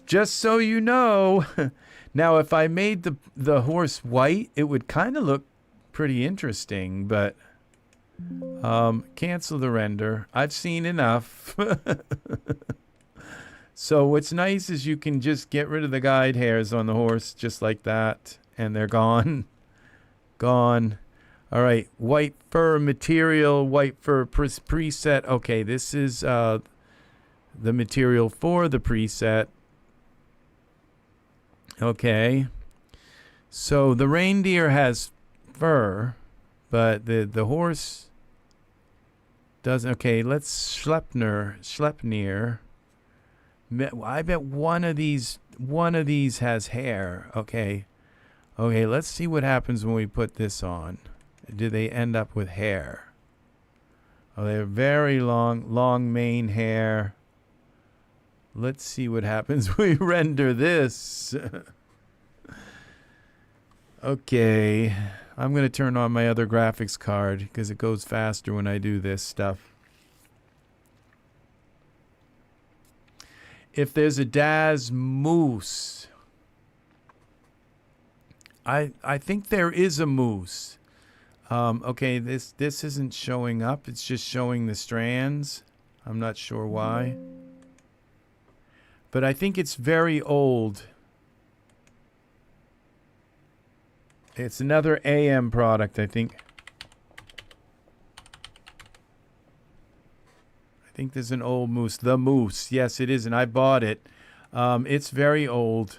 Just so you know. Now, if I made the horse white, it would kind of look pretty interesting, but cancel the render. I've seen enough. So what's nice is you can just get rid of the guide hairs on the horse just like that, and they're gone. Gone. All right, white fur material, white fur preset. Okay, this is the material for the preset. Okay, so the reindeer has fur, but the horse doesn't. Okay, let's Sleipnir. I bet one of these has hair. Okay, let's see what happens when we put this on. Do they end up with hair? Oh, they're very long mane hair. Let's see what happens when we render this. Okay, I'm going to turn on my other graphics card because it goes faster when I do this stuff. If there's a Daz moose, I think there is a moose. Okay, this isn't showing up. It's just showing the strands. I'm not sure why. But I think it's very old. It's another AM product, I think. I think there's an old moose. The moose. Yes, it is, and I bought it. It's very old.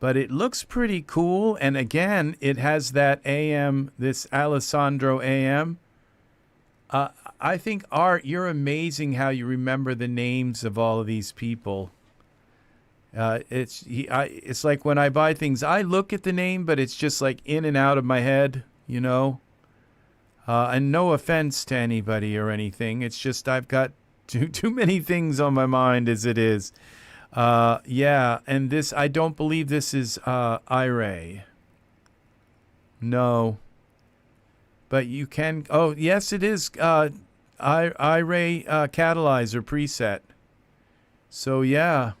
But it looks pretty cool. And again, it has that AM, this Alessandro AM. I think, Art, you're amazing how you remember the names of all of these people. It's like when I buy things, I look at the name, but it's just like in and out of my head, you know. And no offense to anybody or anything. It's just I've got too many things on my mind as it is. Yeah, and this, I don't believe this is Iray. No. But you can, oh, yes, it is Iray Catalyzer preset. So, yeah.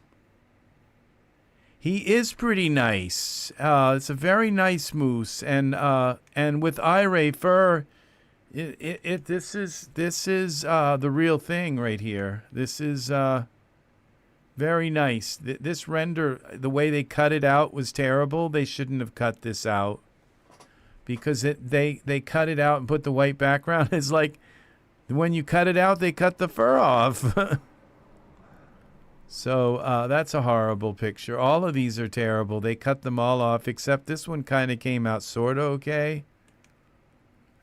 He is pretty nice. It's a very nice moose. And with Iray fur, this is the real thing right here. This is very nice. This render, the way they cut it out was terrible. They shouldn't have cut this out. Because they cut it out and put the white background. It's like when you cut it out, they cut the fur off. So that's a horrible picture. All of these are terrible. They cut them all off, except this one kind of came out sort of okay.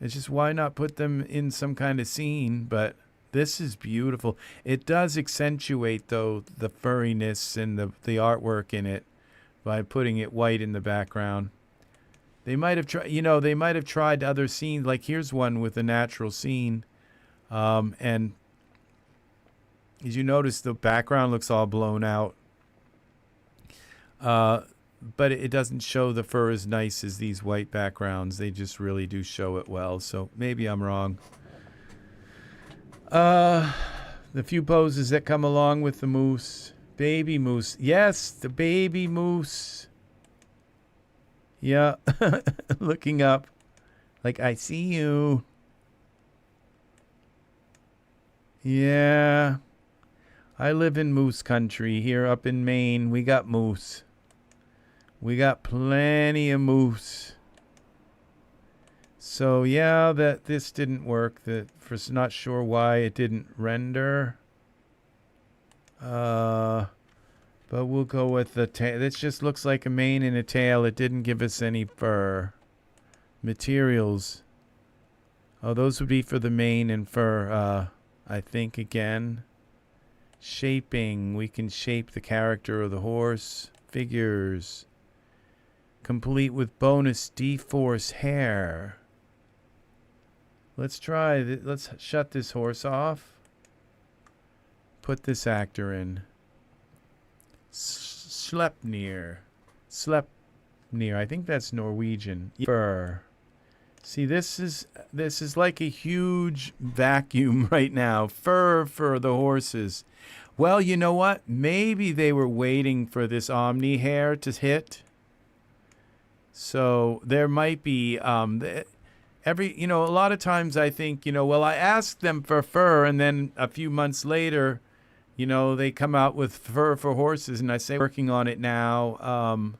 It's just why not put them in some kind of scene? But this is beautiful. It does accentuate, though, the furriness and the artwork in it by putting it white in the background. They might have tried, they might have tried other scenes. Like here's one with a natural scene. And as you notice, the background looks all blown out. But it doesn't show the fur as nice as these white backgrounds. They just really do show it well. So maybe I'm wrong. The few poses that come along with the moose. Baby moose. Yes, the baby moose. Yeah, looking up like I see you. Yeah, I live in moose country here up in Maine. We got moose. We got plenty of moose. So yeah, this didn't work. Not sure why it didn't render. But we'll go with the tail. This just looks like a mane and a tail. It didn't give us any fur. Materials. Oh, those would be for the mane and fur, I think, again. Shaping. We can shape the character of the horse. Figures. Complete with bonus dForce hair. Let's try. Let's shut this horse off. Put this actor in. Sleipnir. Sleipnir. I think that's Norwegian. Fur. See, this is like a huge vacuum right now. Fur for the horses. Well, you know what? Maybe they were waiting for this Omni hair to hit. So there might be a lot of times I think, well, I asked them for fur, and then a few months later, they come out with fur for horses, and I say working on it now.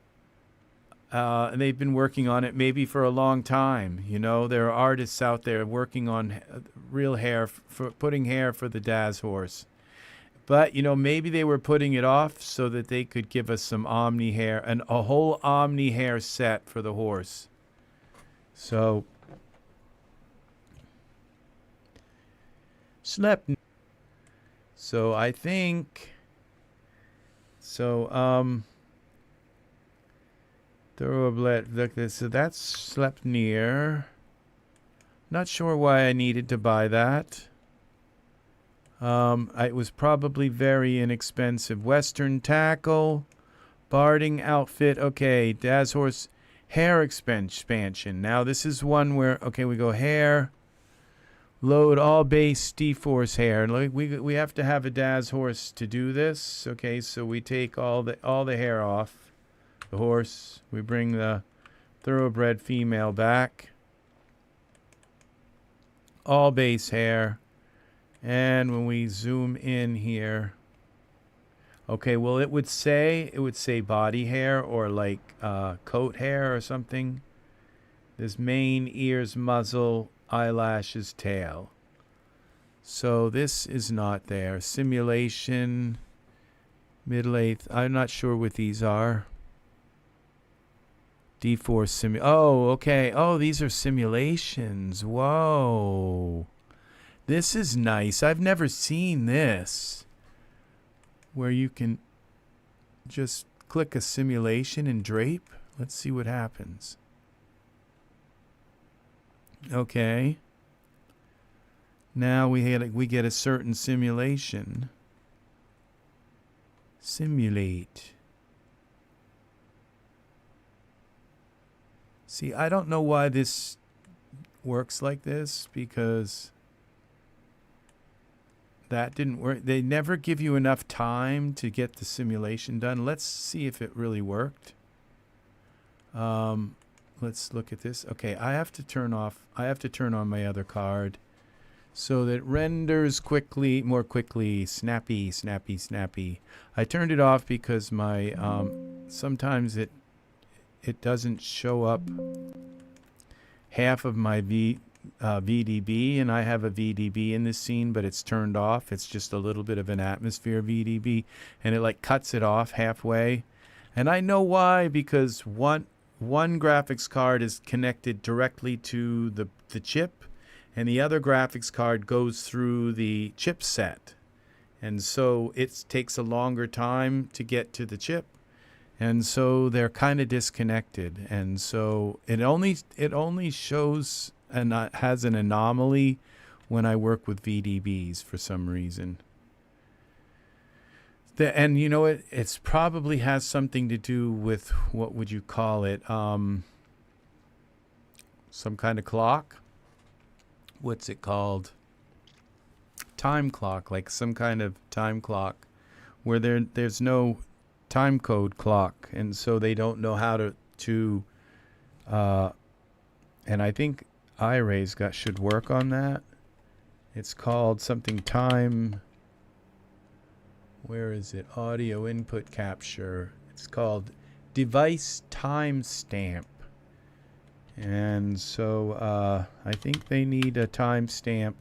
And they've been working on it maybe for a long time. There are artists out there working on real hair, for putting hair for the Daz Horse. But, maybe they were putting it off so that they could give us some Omni hair, and a whole Omni hair set for the horse. So, Sleipnir. So I think, Thoroughbred, look, so that's Sleipnir. Not sure why I needed to buy that. It was probably very inexpensive. Western tackle, barding outfit. Okay, Daz Horse hair expansion. Now this is one where, okay, we go hair, load all base dForce hair. And we have to have a Daz Horse to do this. Okay, so we take all the hair off the horse. We bring the Thoroughbred female back. All base hair. And when we zoom in here, okay, well it would say body hair or like coat hair or something. There's mane, ears, muzzle, eyelashes, tail. So this is not there. Simulation, mid-length. I'm not sure what these are. dForce oh, okay. Oh, these are simulations. Whoa. This is nice. I've never seen this. Where you can just click a simulation and drape. Let's see what happens. Okay. Now we get a certain simulation. Simulate. See, I don't know why this works like this, because that didn't work. They never give you enough time to get the simulation done. Let's see if it really worked. Let's look at this. Okay, I have to turn on my other card so that it renders quickly, more quickly, snappy, snappy, snappy. I turned it off because my sometimes it doesn't show up half of my VDB, and I have a VDB in this scene, but it's turned off. It's just a little bit of an atmosphere VDB, and it like cuts it off halfway. And I know why, because one graphics card is connected directly to the chip, and the other graphics card goes through the chipset. And so it takes a longer time to get to the chip. And so they're kind of disconnected. And so it only shows and has an anomaly when I work with VDBs for some reason. And you know, it's probably has something to do with, what would you call it? Some kind of clock. What's it called? Time clock, like some kind of time clock where there's no time code clock, and so they don't know how to and I think Iray's should work on that. It's called something time. Where is it? Audio input capture. It's called device timestamp. And so I think they need a timestamp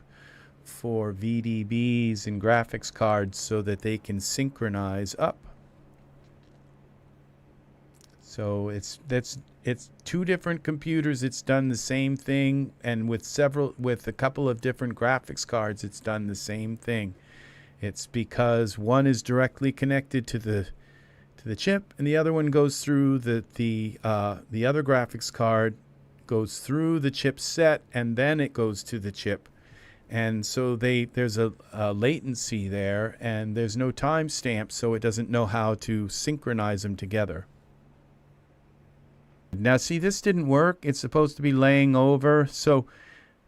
for VDBs and graphics cards so that they can synchronize up. So it's two different computers. It's done the same thing, and with a couple of different graphics cards, it's done the same thing. It's because one is directly connected to the chip, and the other one goes through the other graphics card goes through the chipset, and then it goes to the chip. And so there's a latency there, and there's no timestamp, so it doesn't know how to synchronize them together. Now, see, this didn't work. It's supposed to be laying over. So,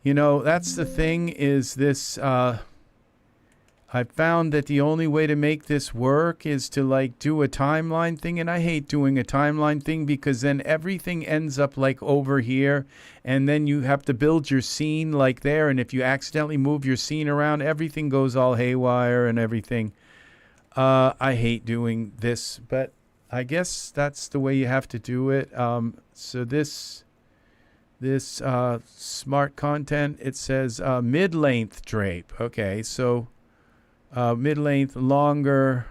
you know, that's the thing, is this, I found that the only way to make this work is to like do a timeline thing. And I hate doing a timeline thing, because then everything ends up like over here. And then you have to build your scene like there. And if you accidentally move your scene around, everything goes all haywire and everything. I hate doing this, but I guess that's the way you have to do it. So this smart content, it says mid-length drape. Okay, so mid-length, longer.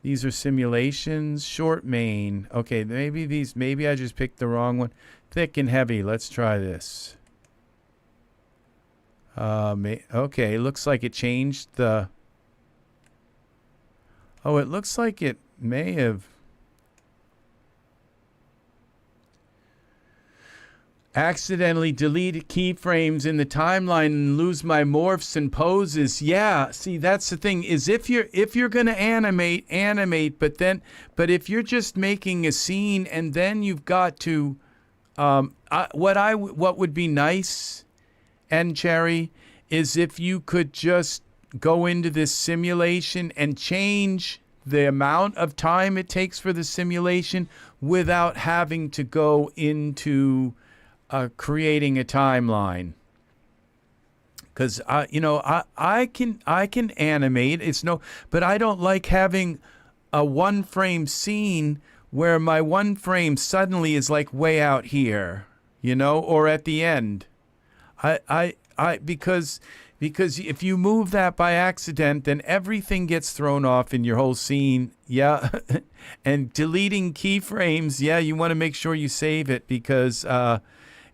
These are simulations. Short mane. Okay, maybe I just picked the wrong one. Thick and heavy. Let's try this. Okay, looks like it changed the... Oh, it looks like it may have... accidentally delete keyframes in the timeline and lose my morphs and poses. Yeah, see, that's the thing, is if you're going to animate, but if you're just making a scene and then you've got to what would be nice, and Cherry, is if you could just go into this simulation and change the amount of time it takes for the simulation without having to go into creating a timeline. Because I can animate. But I don't like having a one frame scene where my one frame suddenly is like way out here, or at the end. Because if you move that by accident, then everything gets thrown off in your whole scene. Yeah. And deleting keyframes, yeah, you want to make sure you save it, because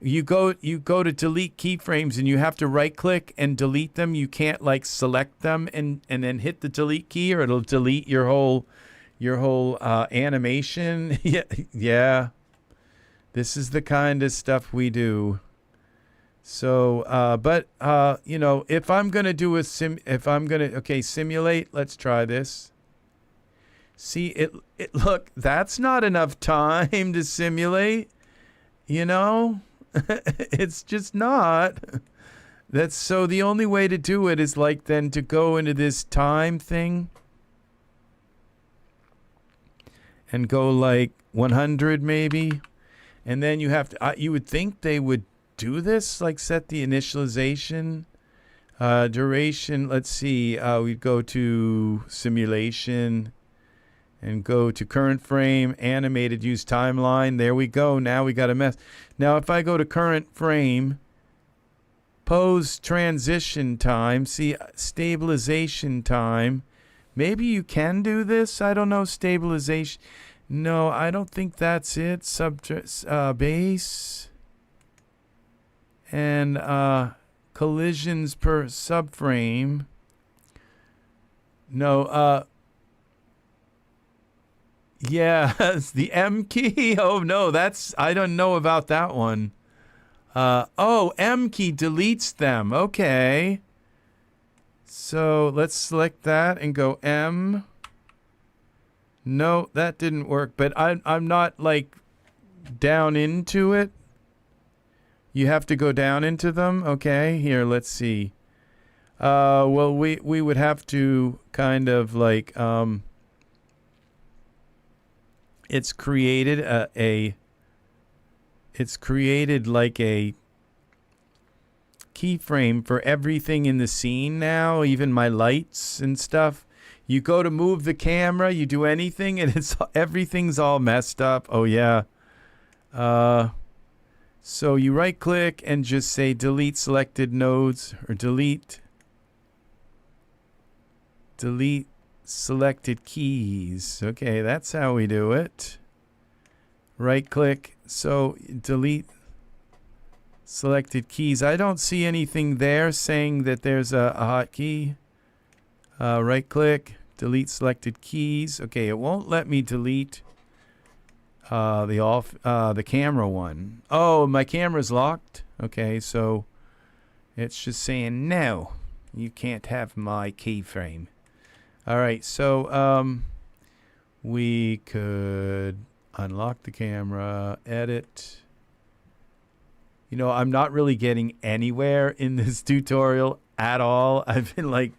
you go to delete keyframes and you have to right click and delete them. You can't like select them and then hit the delete key, or it'll delete your whole animation. Yeah. This is the kind of stuff we do. So, if I'm going to do simulate, let's try this. See, look, that's not enough time to simulate, it's just not. So the only way to do it is like then to go into this time thing and go like 100 maybe. And then you have to, you would think they would do this, like set the initialization, duration. Let's see, we'd go to simulation and go to current frame, animated, use timeline. There we go. Now we got a mess. Now if I go to current frame, pose transition time, see stabilization time. Maybe you can do this. I don't know. Stabilization. No, I don't think that's it. Base and collisions per subframe. No, yeah, the M key. Oh no, I don't know about that one. M key deletes them. Okay. So let's select that and go M. No, that didn't work, but I'm not like down into it. You have to go down into them. Okay, here, let's see. Well, we would have to kind of like it's created like a keyframe for everything in the scene now, even my lights and stuff. You go to move the camera, you do anything, and everything's all messed up. Oh yeah. So you right click and just say delete selected nodes, or delete selected keys. Okay, that's how we do it. Right click, so delete selected keys. I don't see anything there saying that there's a hotkey. Right click, delete selected keys. Okay, it won't let me delete the camera one. Oh, my camera's locked. Okay, so it's just saying no, you can't have my keyframe. All right, so we could unlock the camera, edit. I'm not really getting anywhere in this tutorial at all. I've been like,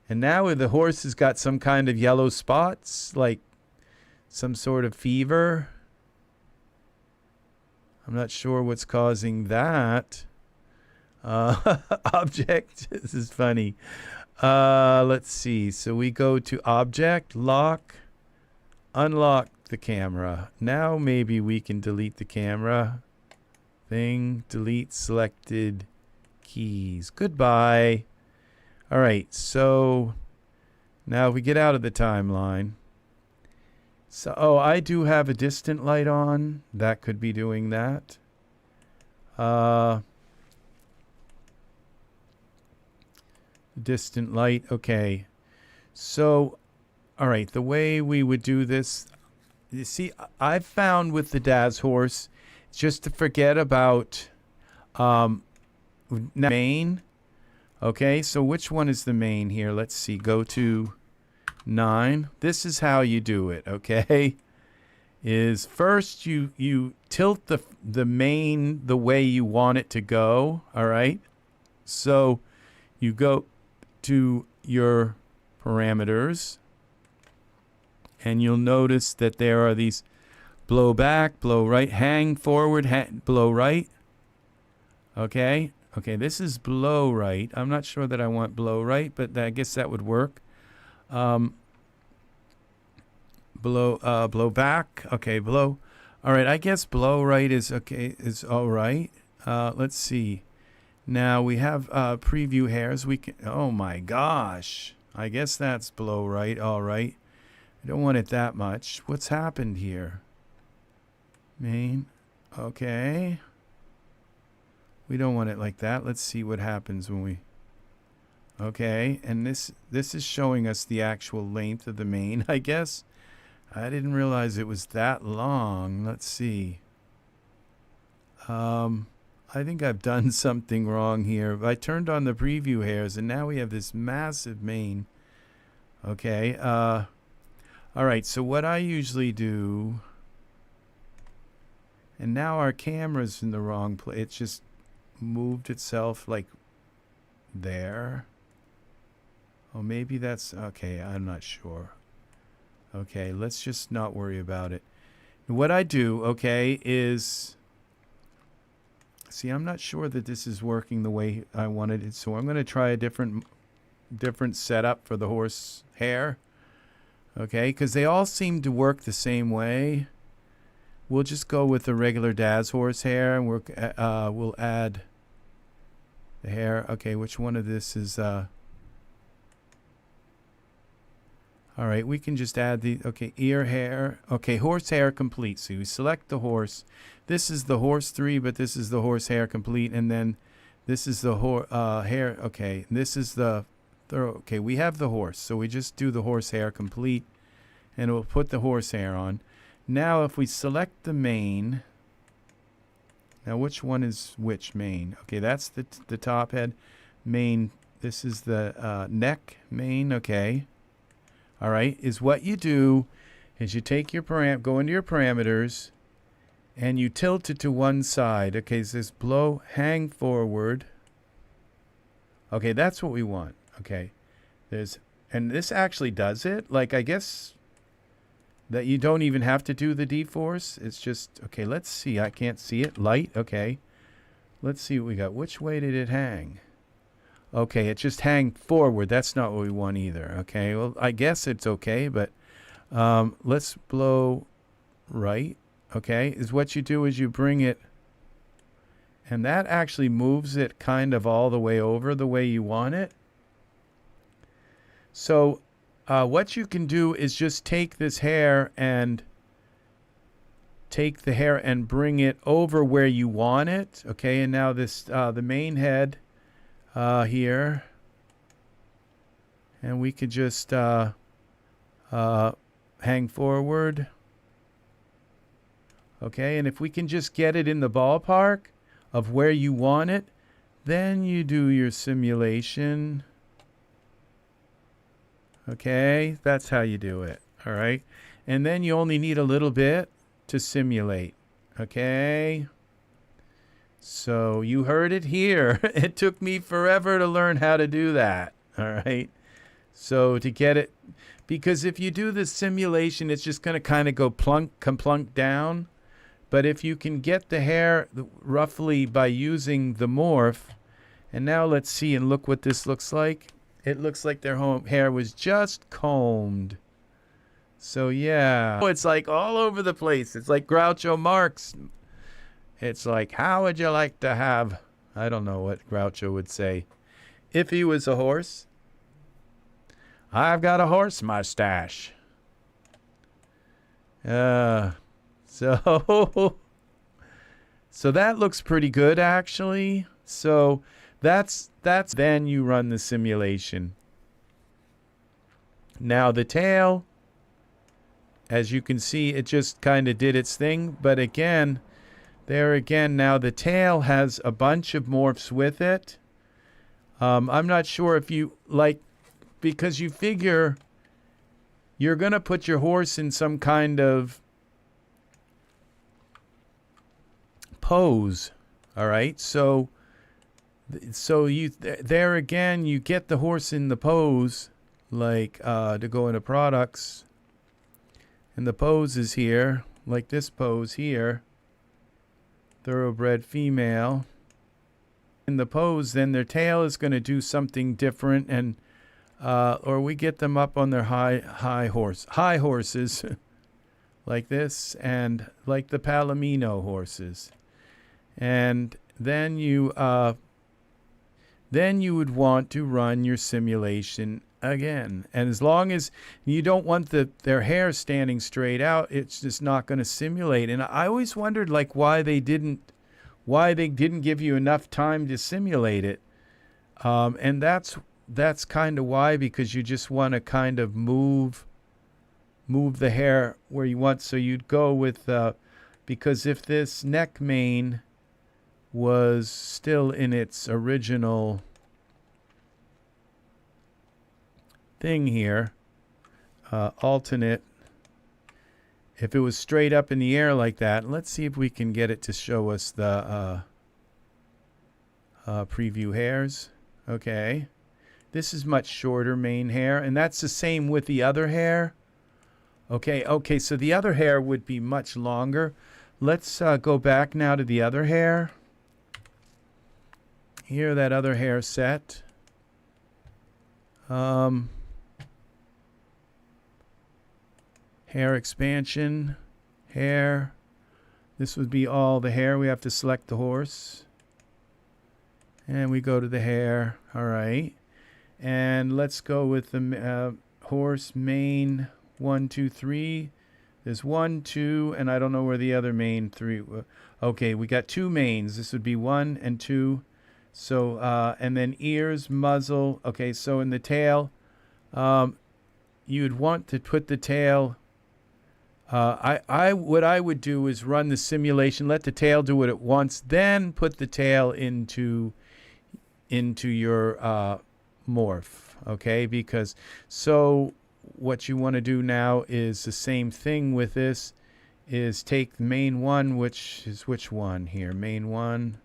and now the horse has got some kind of yellow spots, like some sort of fever. I'm not sure what's causing that. Object, this is funny. Let's see. So we go to object, lock, unlock the camera. Now maybe we can delete the camera thing, delete selected keys. Goodbye. All right. So now if we get out of the timeline. So, I do have a distant light on. That could be doing that. Distant light. Okay. So, all right. The way we would do this, you see, I've found with the Daz Horse just to forget about mane. Okay, so which one is the mane here? Let's see. Go to 9. This is how you do it, okay? Is first you tilt the mane the way you want it to go, all right? So you go to your parameters, and you'll notice that there are these blow back, blow right, hang forward, blow right. Okay, this is blow right. I'm not sure that I want blow right, but I guess that would work. Blow back. Okay, blow. All right, I guess blow right is okay. Is all right. Let's see. Now we have preview hairs. We can. Oh my gosh. I guess that's blow right. All right. I don't want it that much. What's happened here? Mane. Okay. We don't want it like that. Let's see what happens when we. Okay, and this is showing us the actual length of the mane, I guess. I didn't realize it was that long. Let's see. I think I've done something wrong here. I turned on the preview hairs, and now we have this massive mane. Okay. All right, so what I usually do... And now our camera's in the wrong place. It just moved itself like there. Oh, maybe that's... Okay, I'm not sure. Okay, let's just not worry about it. What I do, okay, is... See, I'm not sure that this is working the way I wanted it, so I'm going to try a different setup for the horse hair. Okay, because they all seem to work the same way. We'll just go with the regular Daz Horse hair, and we'll add the hair. Okay, which one of this is... All right, we can just add the... Okay, ear hair. Okay, horse hair complete. So we select the horse. This is the horse 3, but this is the horse hair complete. And then this is the hair... Okay, this is the... Okay, we have the horse. So we just do the horse hair complete. And we'll put the horse hair on. Now, if we select the mane... Now, which one is which mane? Okay, that's the top head. Mane, this is the neck mane. Okay. All right, is what you do is you take your go into your parameters, and you tilt it to one side. Okay, so this blow, hang forward. Okay, that's what we want. Okay, and this actually does it. Like, I guess that you don't even have to do the dForce. It's just, okay, let's see. I can't see it. Light, okay. Let's see what we got. Which way did it hang? Okay, it just hang forward. That's not what we want either. Okay, well, I guess it's okay, but let's blow right. Okay, is what you do is you bring it, and that actually moves it kind of all the way over the way you want it. So what you can do is just take this hair and bring it over where you want it. Okay, and now this the main head here, and we could just hang forward. Okay, and if we can just get it in the ballpark of where you want it, then you do your simulation. Okay, that's how you do it. All right, and then you only need a little bit to simulate. Okay. So you heard it here. It took me forever to learn how to do that. All right. So to get it, because if you do the simulation, it's just going to kind of go plunk down. But if you can get the hair roughly by using the Morph, and now let's see and look what this looks like. It looks like their hair was just combed. So yeah, it's like all over the place. It's like Groucho Marx. It's like, how would you like to have, I don't know what Groucho would say, if he was a horse. I've got a horse mustache. So that looks pretty good, actually. So that's then you run the simulation. Now the tail, as you can see, it just kind of did its thing. But again, There again, now the tail has a bunch of morphs with it. I'm not sure if you like, because you figure you're going to put your horse in some kind of pose. All right. So you there again, you get the horse in the pose, like to go into products. And the pose is here, like this pose here. Thoroughbred female. In the pose, then their tail is going to do something different, and or we get them up on their high horses, like this, and like the Palomino horses, and then you would want to run your simulation again. And as long as you don't want their hair standing straight out, it's just not going to simulate. And I always wondered, like, why they didn't give you enough time to simulate it. And that's kind of why, because you just want to kind of move the hair where you want. So you'd go with because if this neck mane was still in its original thing here, alternate, if it was straight up in the air like that, let's see if we can get it to show us the preview hairs. Okay, this is much shorter mane hair, and that's the same with the other hair. Okay, so the other hair would be much longer. Let's go back now to the other hair. Here, that other hair set. Hair expansion, hair. This would be all the hair. We have to select the horse. And we go to the hair. All right. And let's go with the horse mane 1, 2, 3. There's 1, 2, and I don't know where the other mane 3. Okay, we got 2 manes. This would be 1 and 2. So, and then ears, muzzle. Okay, so in the tail, you'd want to put the tail. What I would do is run the simulation, let the tail do what it wants, then put the tail into your morph. Okay, because so what you want to do now is the same thing with this, is take mane 1, which is which one here? Mane 1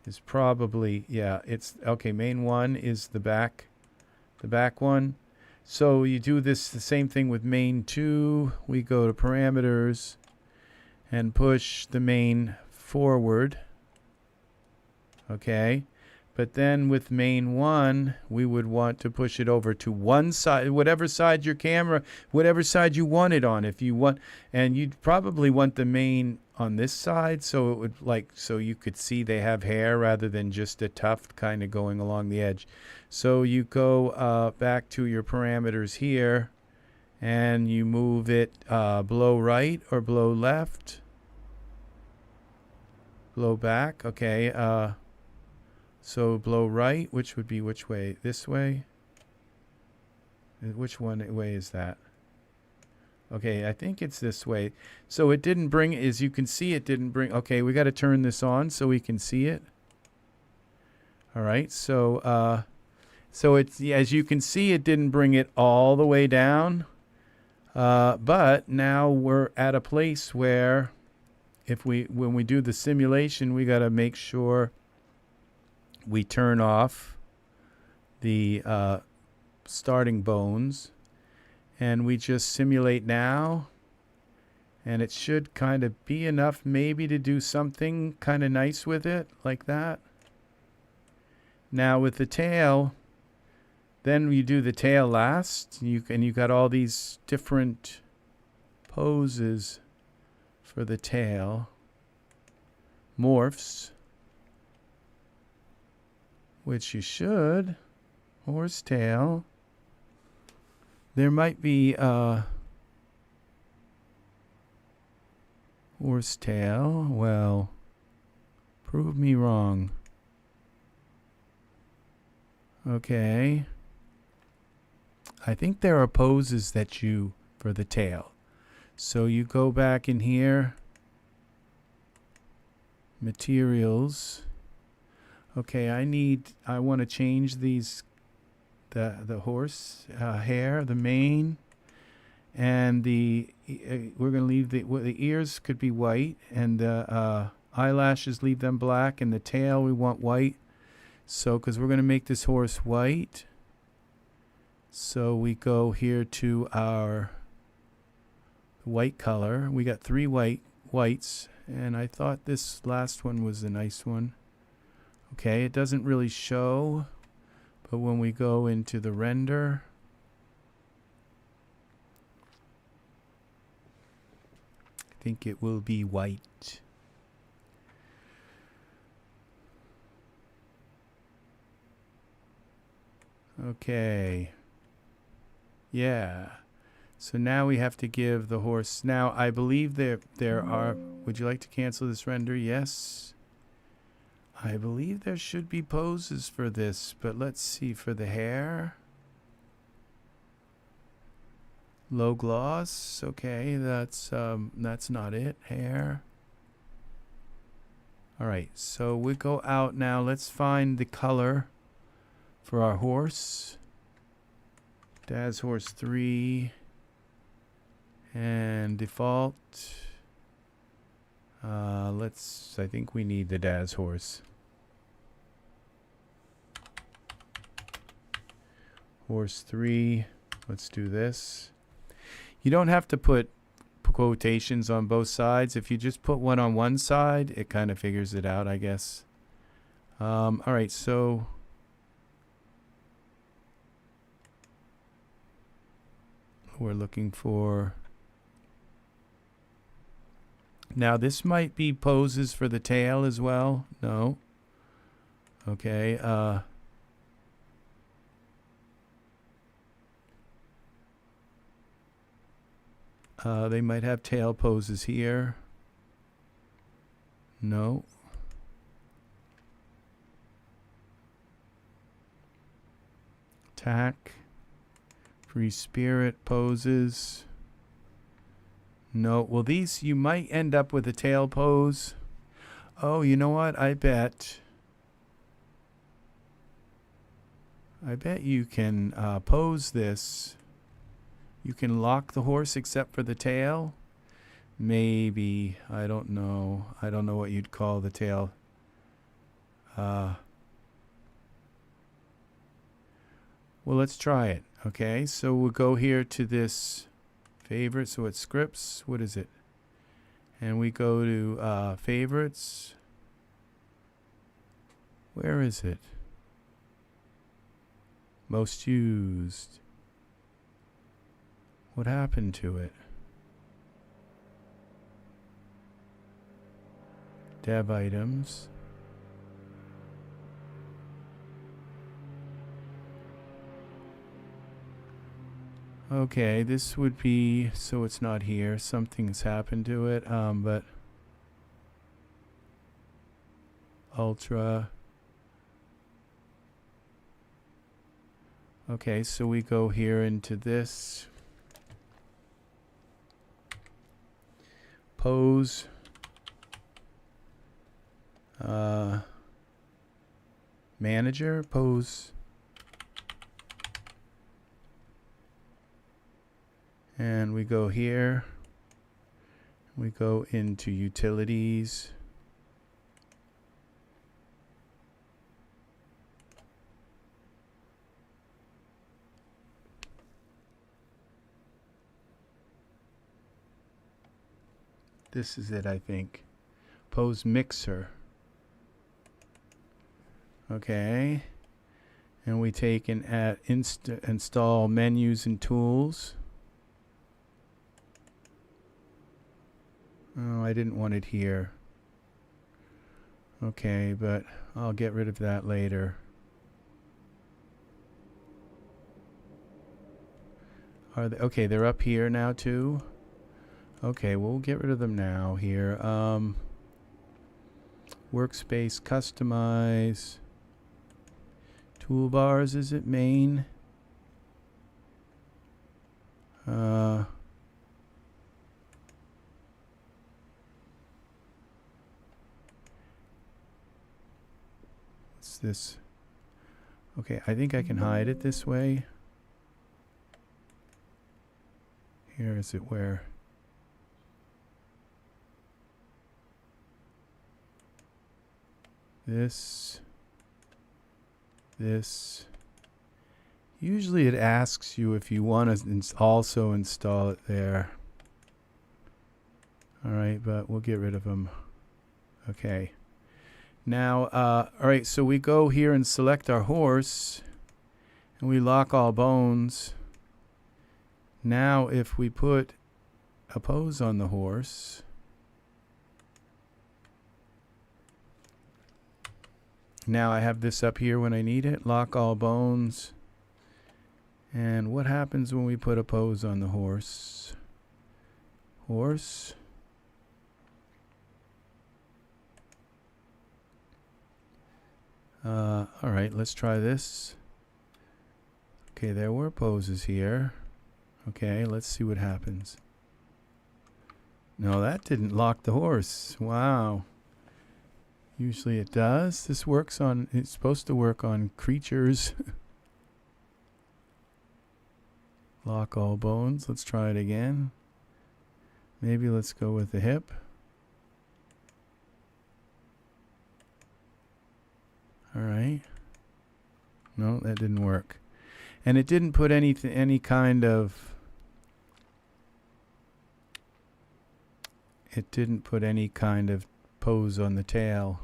is probably, yeah, it's okay. Mane 1 is the back one. So you do this the same thing with mane 2. We go to parameters and push the mane forward. Okay. But then with mane 1, we would want to push it over to one side, whatever side your camera, whatever side you want it on. If you want, and you'd probably want the mane on this side, so it would so you could see they have hair rather than just a tuft kind of going along the edge. So you go back to your parameters here, and you move it below right or below left, below back. Okay. So below right, which would be which way? This way? Which way is that? Okay, I think it's this way. So it didn't bring, as you can see, it didn't bring. Okay, we got to turn this on so we can see it. All right, so it's, as you can see, it didn't bring it all the way down. But now we're at a place where when we do the simulation, we got to make sure we turn off the starting bones, and we just simulate now, and it should kind of be enough maybe to do something kind of nice with it like that. Now with the tail, then you do the tail last, and you got all these different poses for the tail, morphs, which you should. Horse tail. There might be horse tail. Well, prove me wrong. Okay. I think there are poses that for the tail. So you go back in here materials. Okay, I want to change these, the horse hair, the mane, and we're going to leave the ears could be white, and the eyelashes, leave them black, and the tail we want white. So, because we're going to make this horse white, so we go here to our white color. We got 3 whites, and I thought this last one was a nice one. Okay, it doesn't really show, but when we go into the render, I think it will be white. Okay. Yeah. So now we have to give the horse. Now I believe there are. Would you like to cancel this render? Yes. I believe there should be poses for this, but let's see for the hair. Low gloss. Okay, that's not it. Hair. All right. So we go out now. Let's find the color for our horse. Daz Horse 3 and default. I think we need the Daz Horse. Horse 3. Let's do this. You don't have to put quotations on both sides. If you just put one on one side, it kind of figures it out, I guess. All right, so we're looking for. Now this might be poses for the tail as well. No. Okay. They might have tail poses here. No. Tack. Free spirit poses. No. Well, these, you might end up with a tail pose. Oh, you know what? I bet you can pose this. You can lock the horse except for the tail. Maybe. I don't know. I don't know what you'd call the tail. Well, let's try it. Okay, so we'll go here to this favorite. So it's scripts. What is it? And we go to favorites. Where is it? Most used. What happened to it? Dev items. Okay, this would be, so it's not here. Something's happened to it, but ultra. Okay, so we go here into this. Pose. Manager, pose. And we go here. We go into utilities. This is it, I think. Pose mixer. Okay. And we take and add install menus and tools. Oh, I didn't want it here. Okay, but I'll get rid of that later. Are they okay? They're up here now too. Okay, we'll get rid of them now here. Workspace, customize. Toolbars, is it main? this? Okay, I think I can hide it this way. Here is it where? This. Usually it asks you if you want to also install it there. Alright, but we'll get rid of them. Okay. Now, alright, so we go here and select our horse. And we lock all bones. Now, if we put a pose on the horse. Now I have this up here when I need it. Lock all bones. And what happens when we put a pose on the horse? Horse. Alright, let's try this. Okay, there were poses here. Okay, let's see what happens. No, that didn't lock the horse. Wow. Usually it does. This works on, it's supposed to work on creatures. Lock all bones. Let's try it again. Maybe let's go with the hip. Alright. No, that didn't work. And it didn't put any kind of... It didn't put any kind of pose on the tail.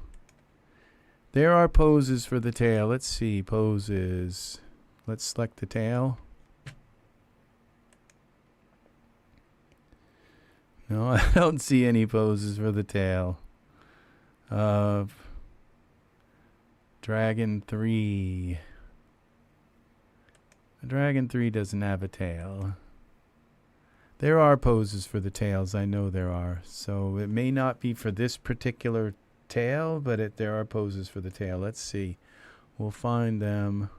There are poses for the tail. Let's see. Poses. Let's select the tail. No, I don't see any poses for the tail. Dragon 3. Dragon 3 doesn't have a tail. There are poses for the tails. I know there are. So it may not be for this particular tail, but there are poses for the tail. Let's see. We'll find them.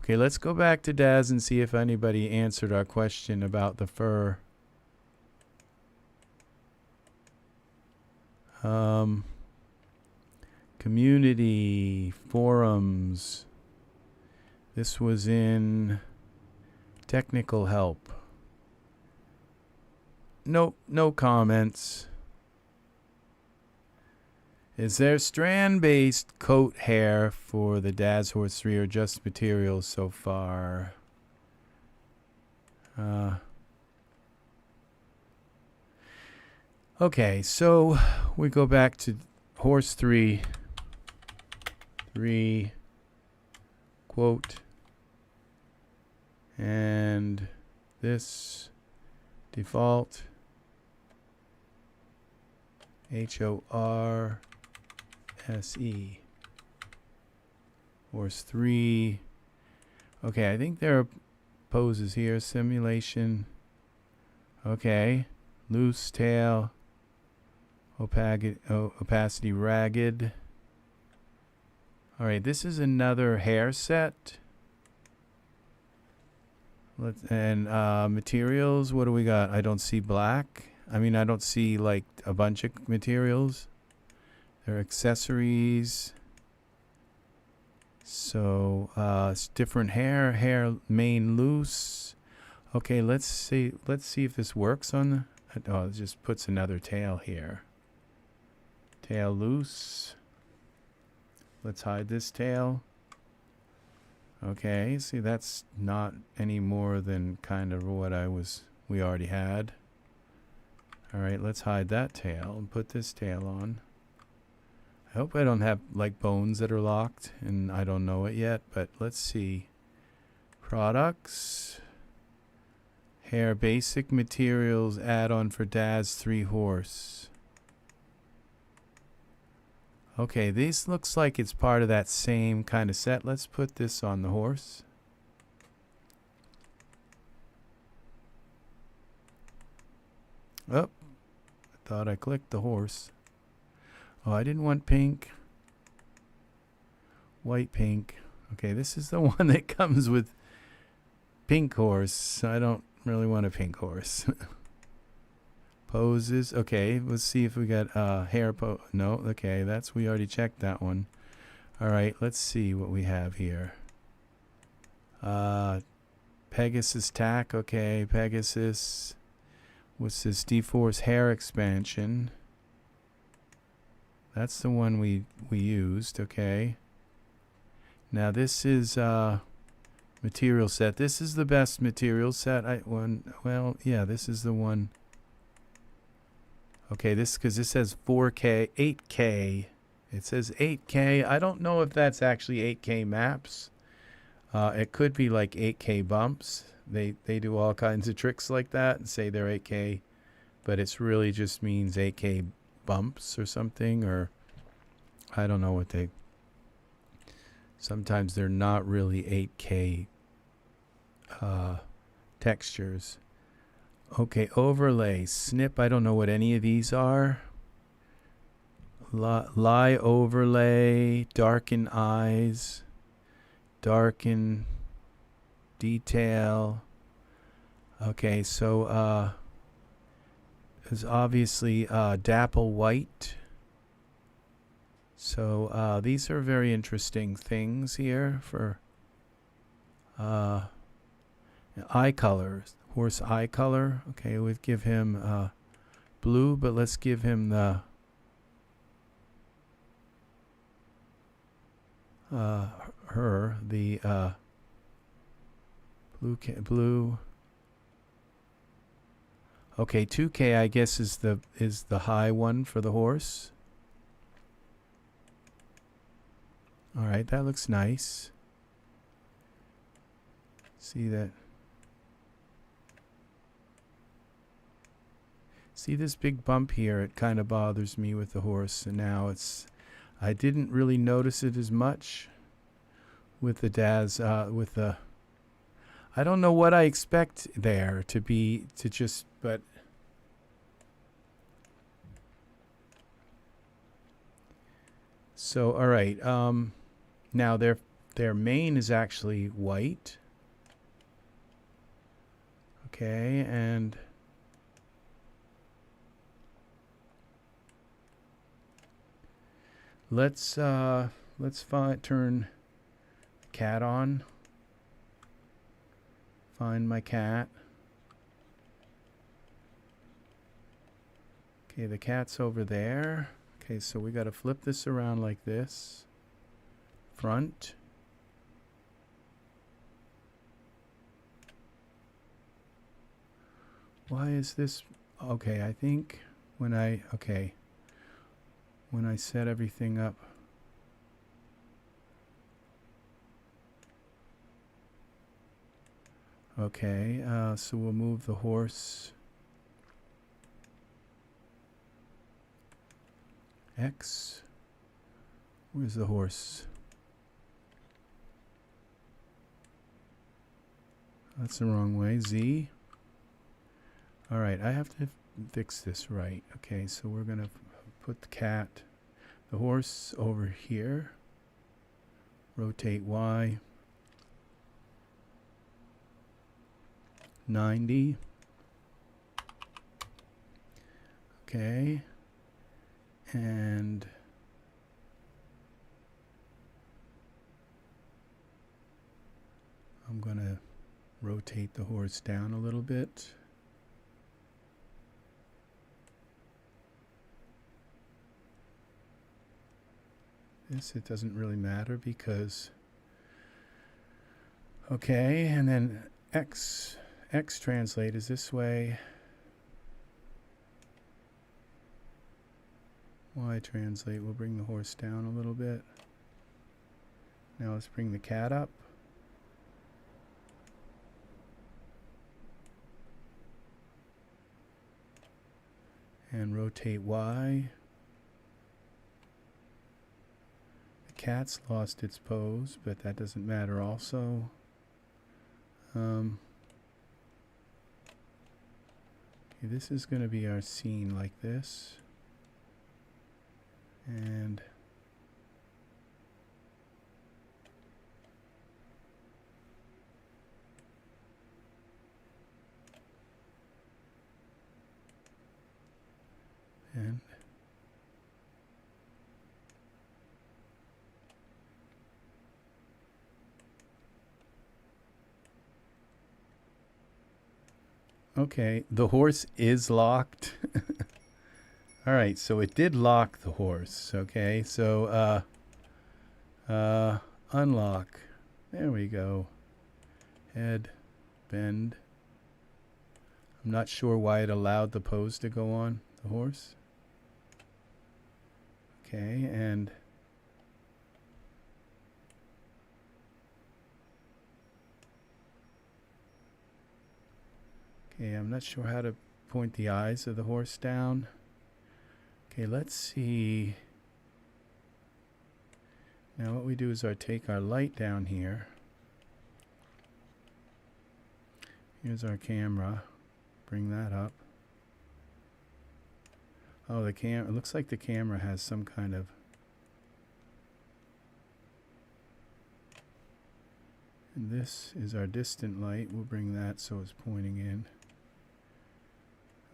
Okay, let's go back to Daz and see if anybody answered our question about the fur. Community forums. This was in technical help. Nope, no comments. Is there strand-based coat hair for the Daz Horse 3 or just materials so far? Okay, so we go back to Horse 3. 3 quote. And this default. HORSE. Horse 3. Okay, I think there are poses here. Simulation. Okay. Loose tail. Opacity ragged. Alright, this is another hair set. Materials, what do we got? I don't see black. I mean, I don't see like a bunch of materials. There are accessories. So, it's different hair mane loose. Okay, let's see if this works on the, oh, it just puts another tail here. Tail loose. Let's hide this tail. Okay, see, that's not any more than kind of what we already had. Alright, let's hide that tail and put this tail on. I hope I don't have like bones that are locked and I don't know it yet, but let's see. Products. Hair basic materials add-on for Daz 3 horse. Okay, this looks like it's part of that same kind of set. Let's put this on the horse. Oh, I thought I clicked the horse. Oh, I didn't want pink. White pink. Okay, this is the one that comes with pink horse. I don't really want a pink horse. Poses. Okay, let's see if we got hair no, okay, we already checked that one. All right, let's see what we have here. Pegasus tack, okay, Pegasus. What's this? dForce hair expansion. That's the one we used, okay. Now this is material set. This is the best material set. Well, yeah, this is the one. Okay, this because this says 4K, 8K. It says 8K. I don't know if that's actually 8K maps. It could be like 8K bumps. They do all kinds of tricks like that and say they're 8K, but it's really just means 8K bumps or something, or I don't know what they. Sometimes they're not really 8K textures. Okay, overlay, snip. I don't know what any of these are. Lie overlay, darken eyes, darken detail. Okay, so there's obviously dapple white. So these are very interesting things here for eye colors. Horse eye color. Okay, we'd give him blue, but let's give him the blue. Okay, 2K I guess is the high one for the horse. All right, that looks nice. See that? See this big bump here? It kind of bothers me with the horse, and now I didn't really notice it as much with the Daz, with the. I don't know what I expect there but. So all right, now their mane is actually white. Okay, and let's turn cat on. Find my cat. Okay, the cat's over there. Okay, so we got to flip this around like this. Front. Why is this? Okay, I think when I set everything up. Okay, so we'll move the horse X. Where's the horse? That's the wrong way. Z. All right, I have to fix this right. Okay, so we're gonna put the horse over here. Rotate Y. 90. Okay. And I'm going to rotate the horse down a little bit. It doesn't really matter because, okay, and then X translate is this way. Y translate, we'll bring the horse down a little bit. Now let's bring the cat up. And rotate Y. The cat's lost its pose, but that doesn't matter also. Okay, this is going to be our scene like this. And Okay, the horse is locked. All right, so it did lock the horse. Okay, so unlock. There we go. Head, bend. I'm not sure why it allowed the pose to go on the horse. Okay, and okay, I'm not sure how to point the eyes of the horse down. Okay, let's see. Now what we do is take our light down here. Here's our camera. Bring that up. Oh, it looks like the camera has some kind of... And this is our distant light. We'll bring that so it's pointing in.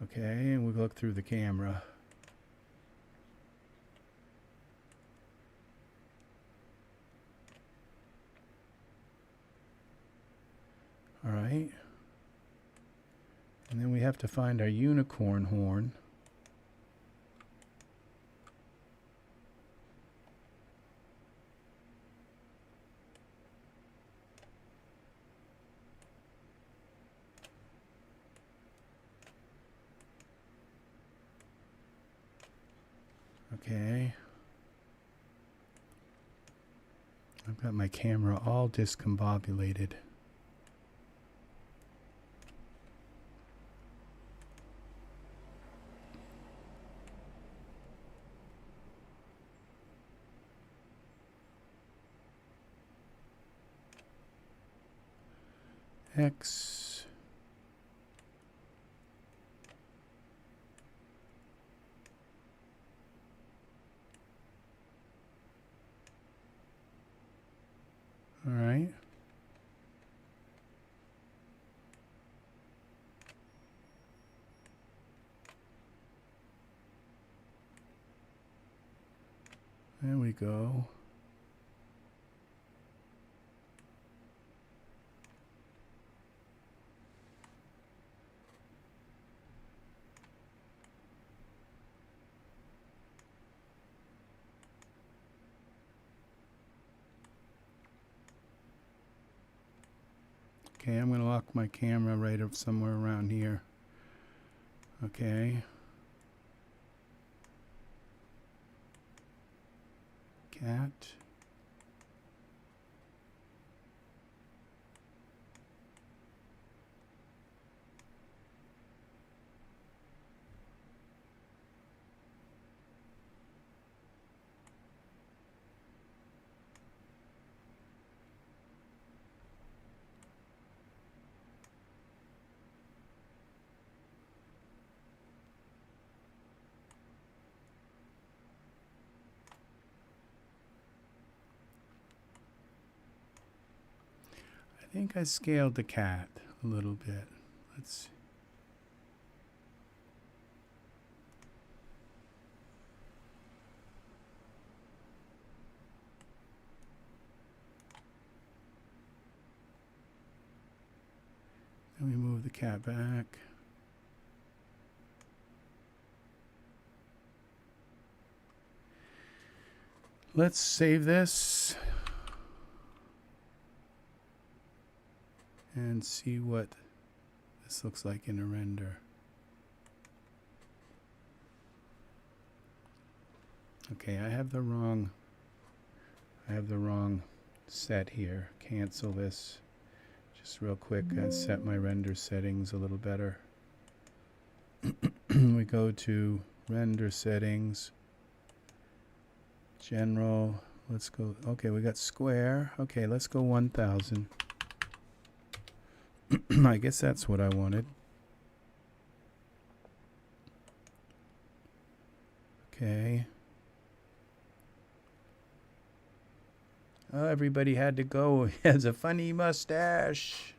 Okay, and we'll look through the camera. All right. And then we have to find our unicorn horn. Okay. I've got my camera all discombobulated. X. All right. There we go. Okay, I'm going to lock my camera right up somewhere around here. Okay. Cat. I think I scaled the cat a little bit. Let's see. Then we move the cat back. Let's save this and see what this looks like in a render. Okay, I have the wrong set here. Cancel this just real quick and set my render settings a little better. We go to render settings, general. Let's go. Okay, we got square. Okay, let's go 1000. I guess that's what I wanted. Okay. Oh, everybody had to go. He has a funny mustache.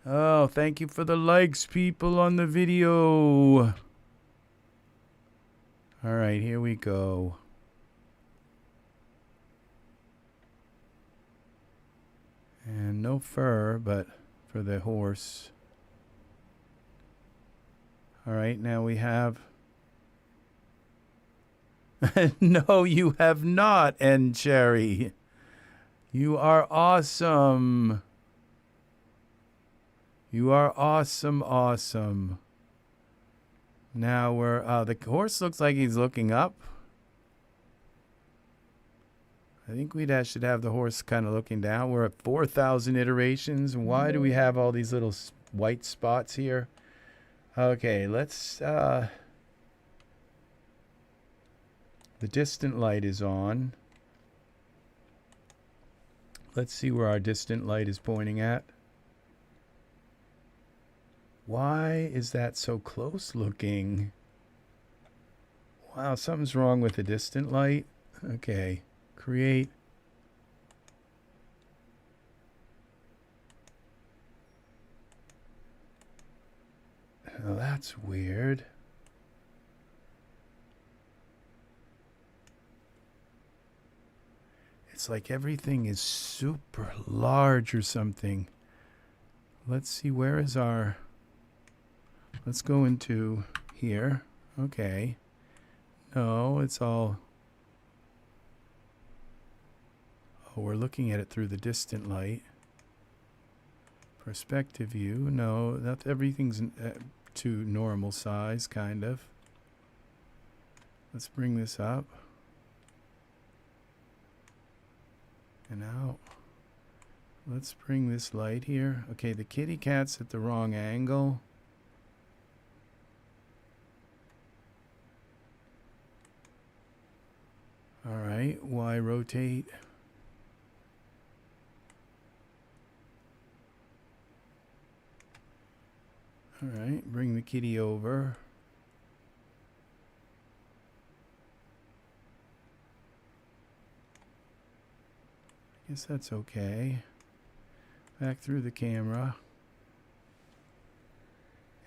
Oh, thank you for the likes, people, on the video. All right, here we go. And no fur, but for the horse. All right, now we have... No, you have not, N Cherry. You are awesome. You are awesome, awesome. Now we're... the horse looks like he's looking up. I think we should have the horse kind of looking down. We're at 4,000 iterations. Why do we have all these little white spots here? Okay, let's... the distant light is on. Let's see where our distant light is pointing at. Why is that so close looking? Wow, something's wrong with the distant light. Okay, create. Oh, that's weird. It's like everything is super large or something. Let's see, where is our... Let's go into here. Okay. No, it's all... Oh, we're looking at it through the distant light. Perspective view. No, not everything's to normal size, kind of. Let's bring this up. And out. Let's bring this light here. Okay, the kitty cat's at the wrong angle. All right, Y rotate. All right, bring the kitty over. I guess that's okay. Back through the camera.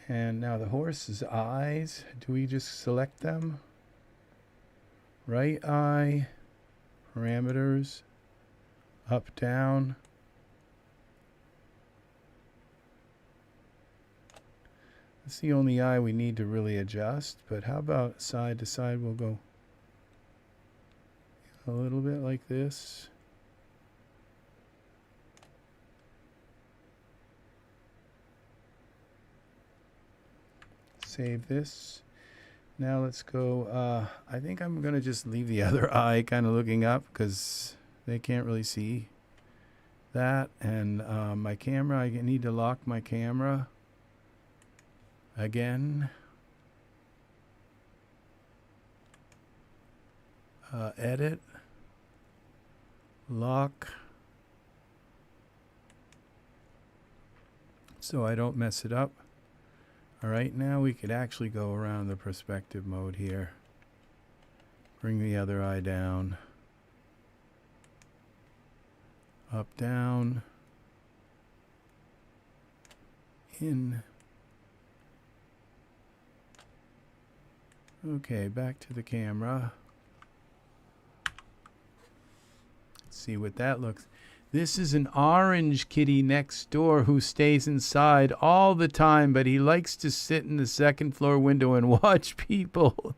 And now the horse's eyes. Do we just select them? Right eye, parameters, up, down. That's the only eye we need to really adjust, but how about side to side? We'll go a little bit like this. Save this. Now let's go, I think I'm going to just leave the other eye kind of looking up because they can't really see that. And my camera, I need to lock my camera again. Edit, lock, so I don't mess it up. All right, now we could actually go around the perspective mode here. Bring the other eye down. Up, down. In. Okay, back to the camera. Let's see what that looks. This is an orange kitty next door who stays inside all the time, but he likes to sit in the second floor window and watch people.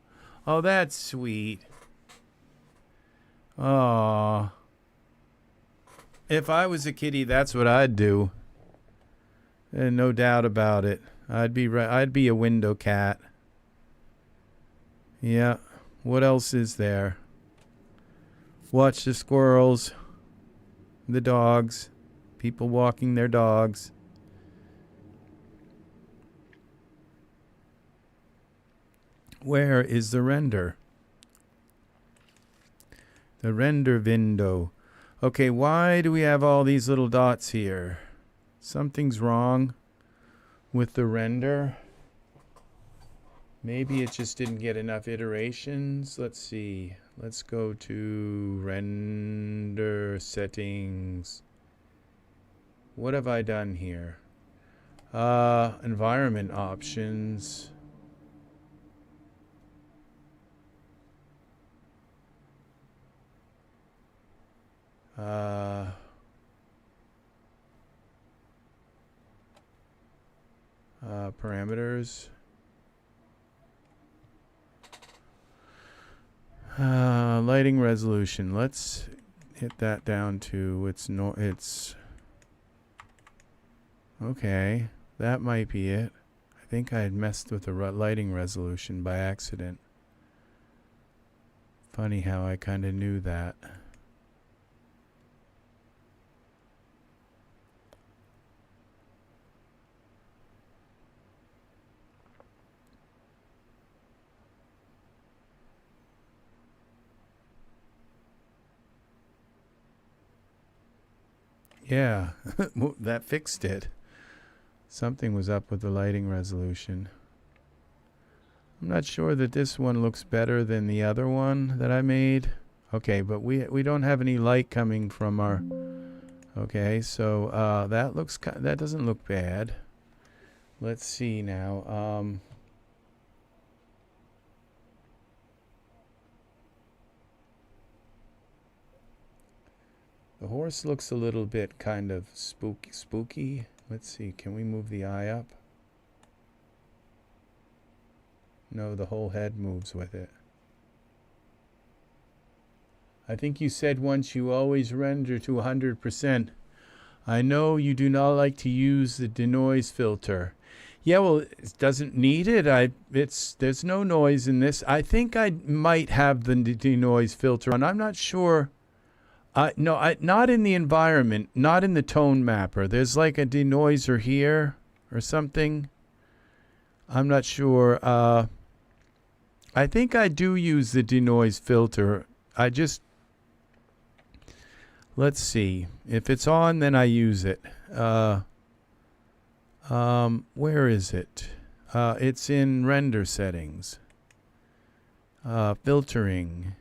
Oh, that's sweet. Aww. If I was a kitty, that's what I'd do. And no doubt about it. I'd be a window cat. Yeah. What else is there? Watch the squirrels. The dogs, people walking their dogs. Where is the render? The render window. Okay, why do we have all these little dots here? Something's wrong with the render. Maybe it just didn't get enough iterations. Let's see. Let's go to render settings. What have I done here? Environment options. Parameters. Lighting resolution. Let's hit that down to it's okay. That might be it. I think I had messed with the lighting resolution by accident. Funny how I kind of knew that. Yeah, that fixed it. Something was up with the lighting resolution. I'm not sure that this one looks better than the other one that I made. Okay, but we don't have any light coming from our... Okay, so that doesn't look bad. Let's see now. The horse looks a little bit kind of spooky. Let's see, can we move the eye up? No, the whole head moves with it. I think you said once you always render to 100%. I know you do not like to use the denoise filter. Yeah, well, it doesn't need it. There's no noise in this. I think I might have the denoise filter on. I'm not sure. No, not in the environment, not in the tone mapper. There's like a denoiser here or something. I'm not sure. I think I do use the denoise filter. Let's see. If it's on, then I use it. Where is it? It's in render settings. Filtering.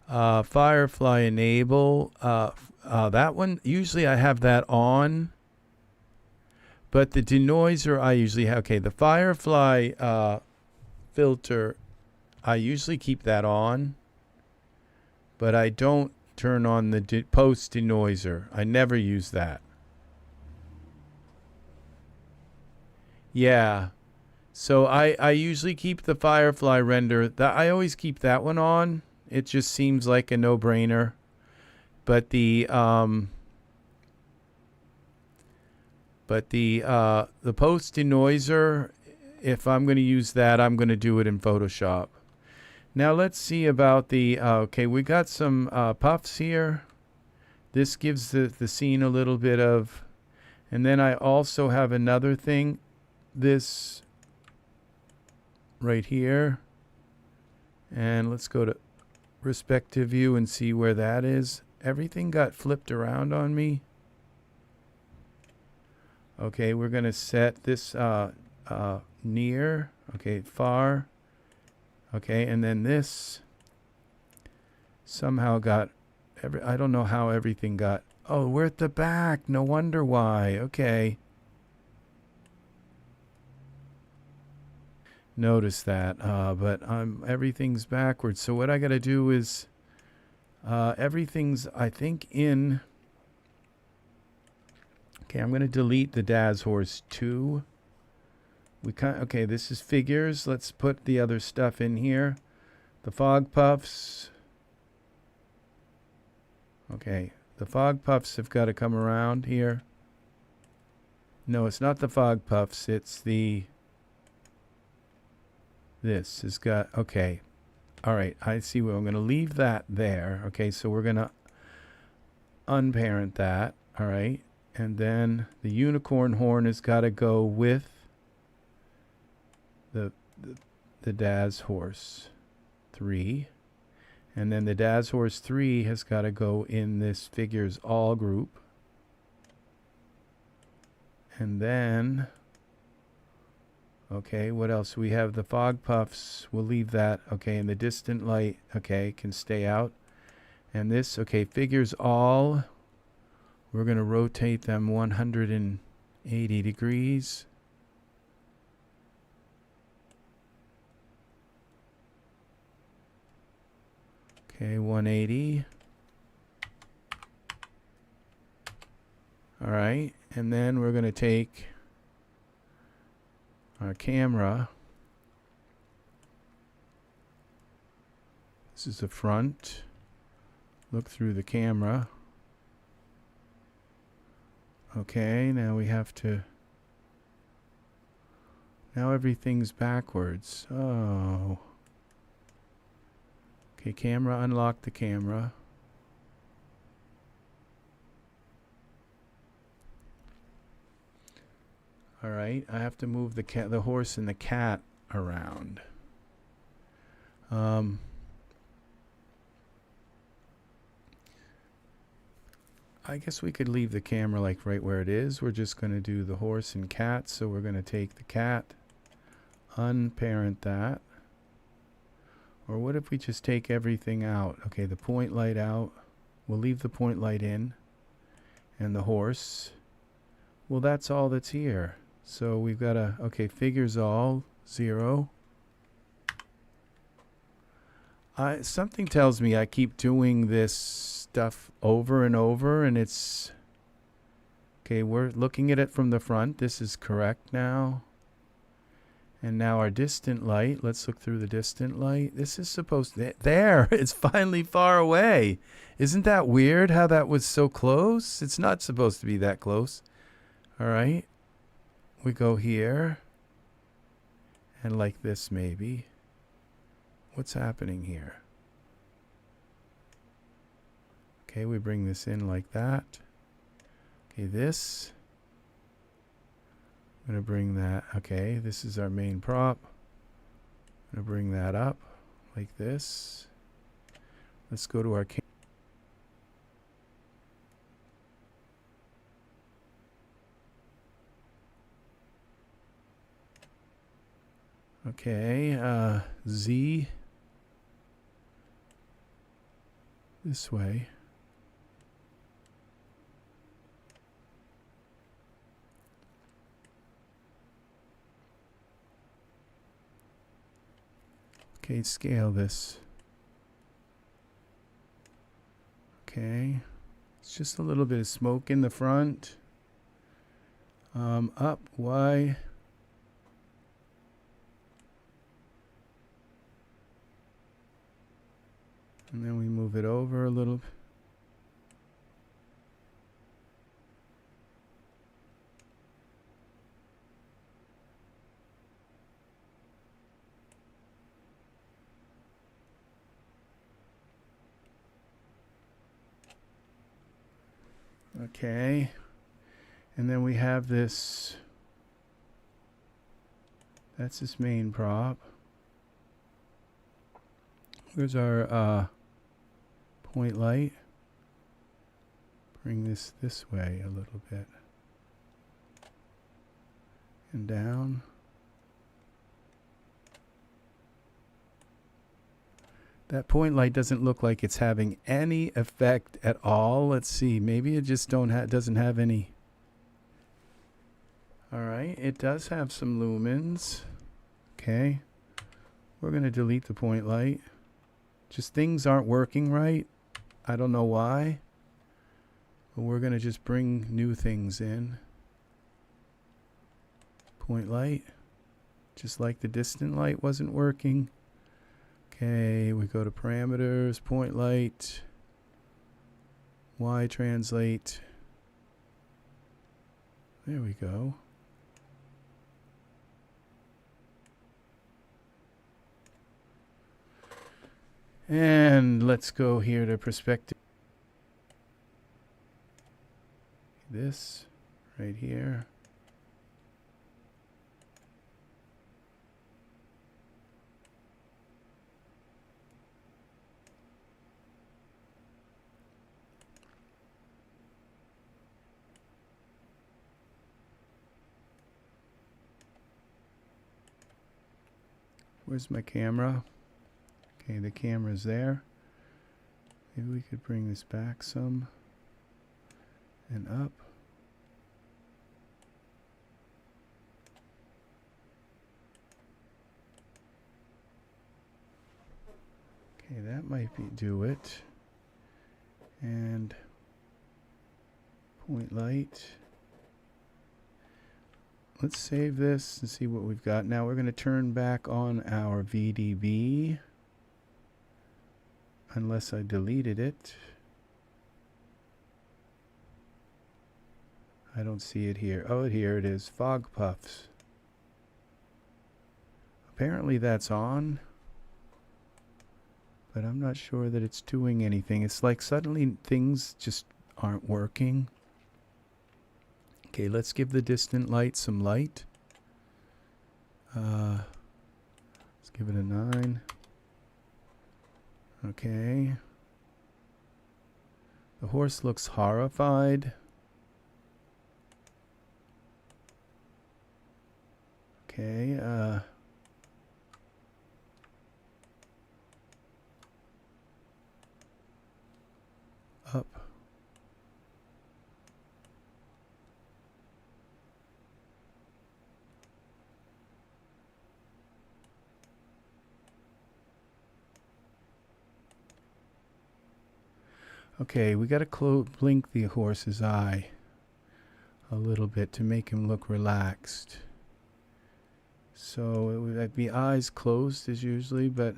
Firefly enable. That one, usually I have that on. But the denoiser I usually have. Okay, the Firefly filter, I usually keep that on. But I don't turn on the post denoiser. I never use that. Yeah. So I usually keep the Firefly render. I always keep that one on. It just seems like a no-brainer. But the post denoiser, if I'm going to use that, I'm going to do it in Photoshop. Now let's see about the, okay, we got some puffs here. This gives the scene a little bit of, and then I also have another thing, this right here. And let's go to perspective view and see where that is. Everything got flipped around on me. Okay, we're going to set this near, okay, far. Okay, and then this somehow got, I don't know how everything got, oh, we're at the back, no wonder why, okay. Notice that, but everything's backwards. So what I got to do is, everything's, I think, in, okay, I'm going to delete the Daz Horse 2. Okay, this is figures. Let's put the other stuff in here. The fog puffs. Okay, the fog puffs have got to come around here. No, it's not the fog puffs. It's the... This has got... Okay. All right, I see. Well, I'm going to leave that there. Okay, so we're going to unparent that. All right. And then the unicorn horn has got to go with the Daz Horse 3, and then the Daz Horse 3 has got to go in this figures all group, and then okay, what else? We have the fog puffs, we'll leave that. Okay, and the distant light, okay, can stay out. And this, okay, figures all, we're going to rotate them 180 degrees. Okay, 180. All right, and then we're going to take our camera. This is the front. Look through the camera. Okay, now we have to... Now everything's backwards. Oh. Okay, camera, unlock the camera. All right, I have to move the horse and the cat around. I guess we could leave the camera like right where it is. We're just going to do the horse and cat. So we're going to take the cat, unparent that. Or what if we just take everything out? Okay, the point light out. We'll leave the point light in. And the horse. Well, that's all that's here. So we've got a, okay, figures all, 0. Something tells me I keep doing this stuff over and over, and it's... Okay, we're looking at it from the front. This is correct now. And now our distant light. Let's look through the distant light. This is supposed to... There! It's finally far away. Isn't that weird how that was so close? It's not supposed to be that close. All right. We go here. And like this maybe. What's happening here? Okay, we bring this in like that. Okay, this. I'm going to bring that. Okay, this is our main prop. I'm going to bring that up like this. Let's go to our camera. Okay, Z. This way. Okay, scale this. Okay, it's just a little bit of smoke in the front. Up, Y. And then we move it over a little. Okay. And then we have this. That's this main prop. Here's our point light. Bring this way a little bit. And down. That point light doesn't look like it's having any effect at all. Let's see. Maybe it just doesn't have any. All right. It does have some lumens. Okay. We're going to delete the point light. Just things aren't working right. I don't know why. But we're going to just bring new things in. Point light. Just like the distant light wasn't working. Okay, we go to parameters, point light, Y translate. There we go. And let's go here to perspective. This right here. Where's my camera? Okay, the camera's there. Maybe we could bring this back some and up. Okay, that might do it. And point light. Let's save this and see what we've got. Now we're going to turn back on our VDB. unless I deleted it. I don't see it here. Oh, here it is. Fog puffs. Apparently that's on, but I'm not sure that it's doing anything. It's like suddenly things just aren't working. Okay, let's give the distant light some light. Let's give it a 9. Okay. The horse looks horrified. Okay, up. Okay, we got to blink the horse's eye a little bit to make him look relaxed. So it would be eyes closed as usually, but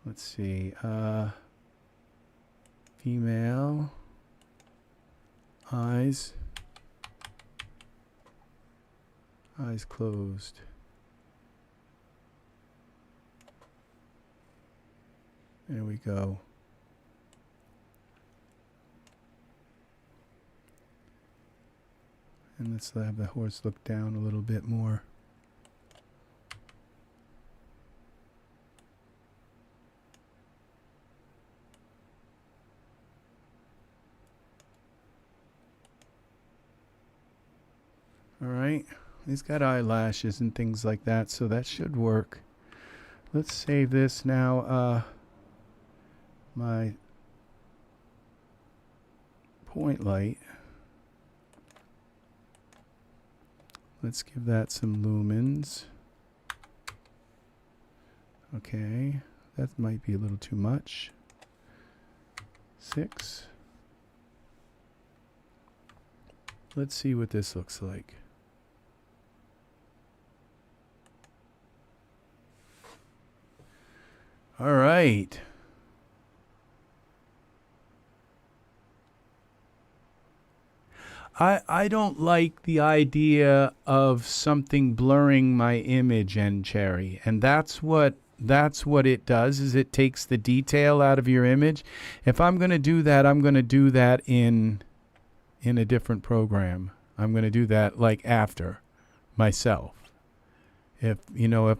let's see. Female eyes closed. There we go. And let's have the horse look down a little bit more. All right, he's got eyelashes and things like that, so that should work. Let's save this now. My point light. Let's give that some lumens. Okay, that might be a little too much. 6. Let's see what this looks like. All right. I don't like the idea of something blurring my image, Cherry, and that's what it does, is it takes the detail out of your image. If I'm going to do that, I'm going to do that in a different program. I'm going to do that like after myself. If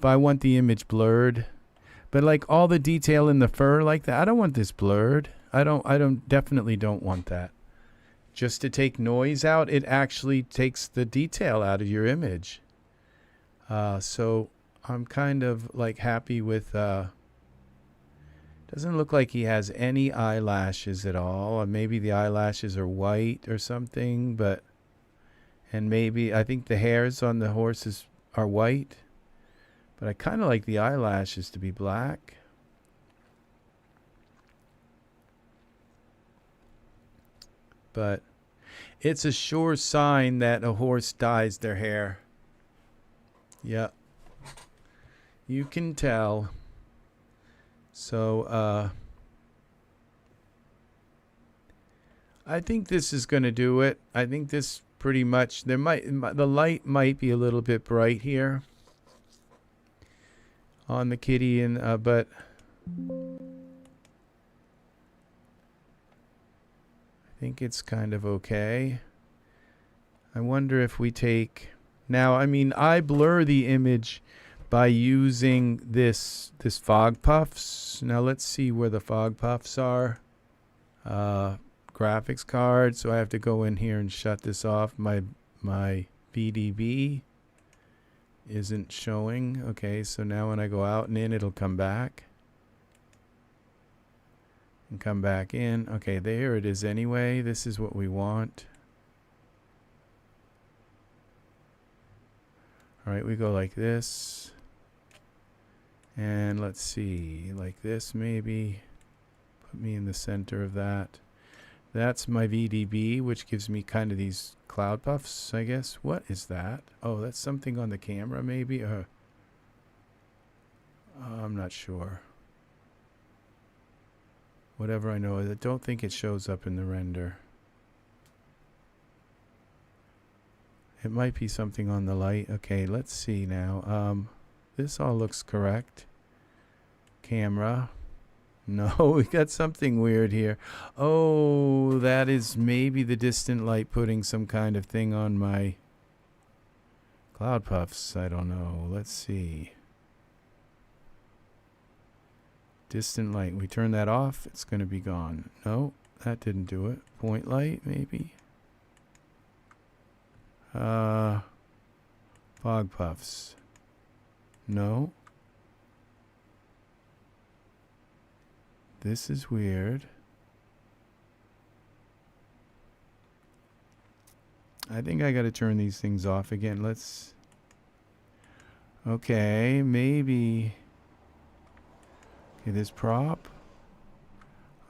I want the image blurred, but like all the detail in the fur like that, I don't want this blurred. I definitely don't want that. Just to take noise out, it actually takes the detail out of your image. So I'm kind of like happy with, doesn't look like he has any eyelashes at all. Or maybe the eyelashes are white or something, and maybe, I think the hairs on the horses are white, but I kind of like the eyelashes to be black. But it's a sure sign that a horse dyes their hair. Yep. You can tell. So, I think this is going to do it. I think this pretty much, the light might be a little bit bright here on the kitty, and but I think it's kind of okay. I wonder if we take, now, I mean, I blur the image by using this fog puffs. Now let's see where the fog puffs are. Graphics card, so I have to go in here and shut this off. My VDB isn't showing. Okay, so now when I go out and in, it'll come back. And come back in. Okay, there it is anyway. This is what we want. All right, we go like this. And let's see, like this maybe. Put me in the center of that. That's my VDB, which gives me kind of these cloud puffs, I guess. What is that? Oh, that's something on the camera maybe? I'm not sure. Whatever I know, I don't think it shows up in the render. It might be something on the light. Okay, let's see now. This all looks correct. Camera. No, we got something weird here. Oh, that is maybe the distant light putting some kind of thing on my cloud puffs. I don't know. Let's see. Distant light. We turn that off. It's going to be gone. No, that didn't do it. Point light, maybe. Fog puffs. No. This is weird. I think I got to turn these things off again. Let's... Okay, maybe... Okay, this prop.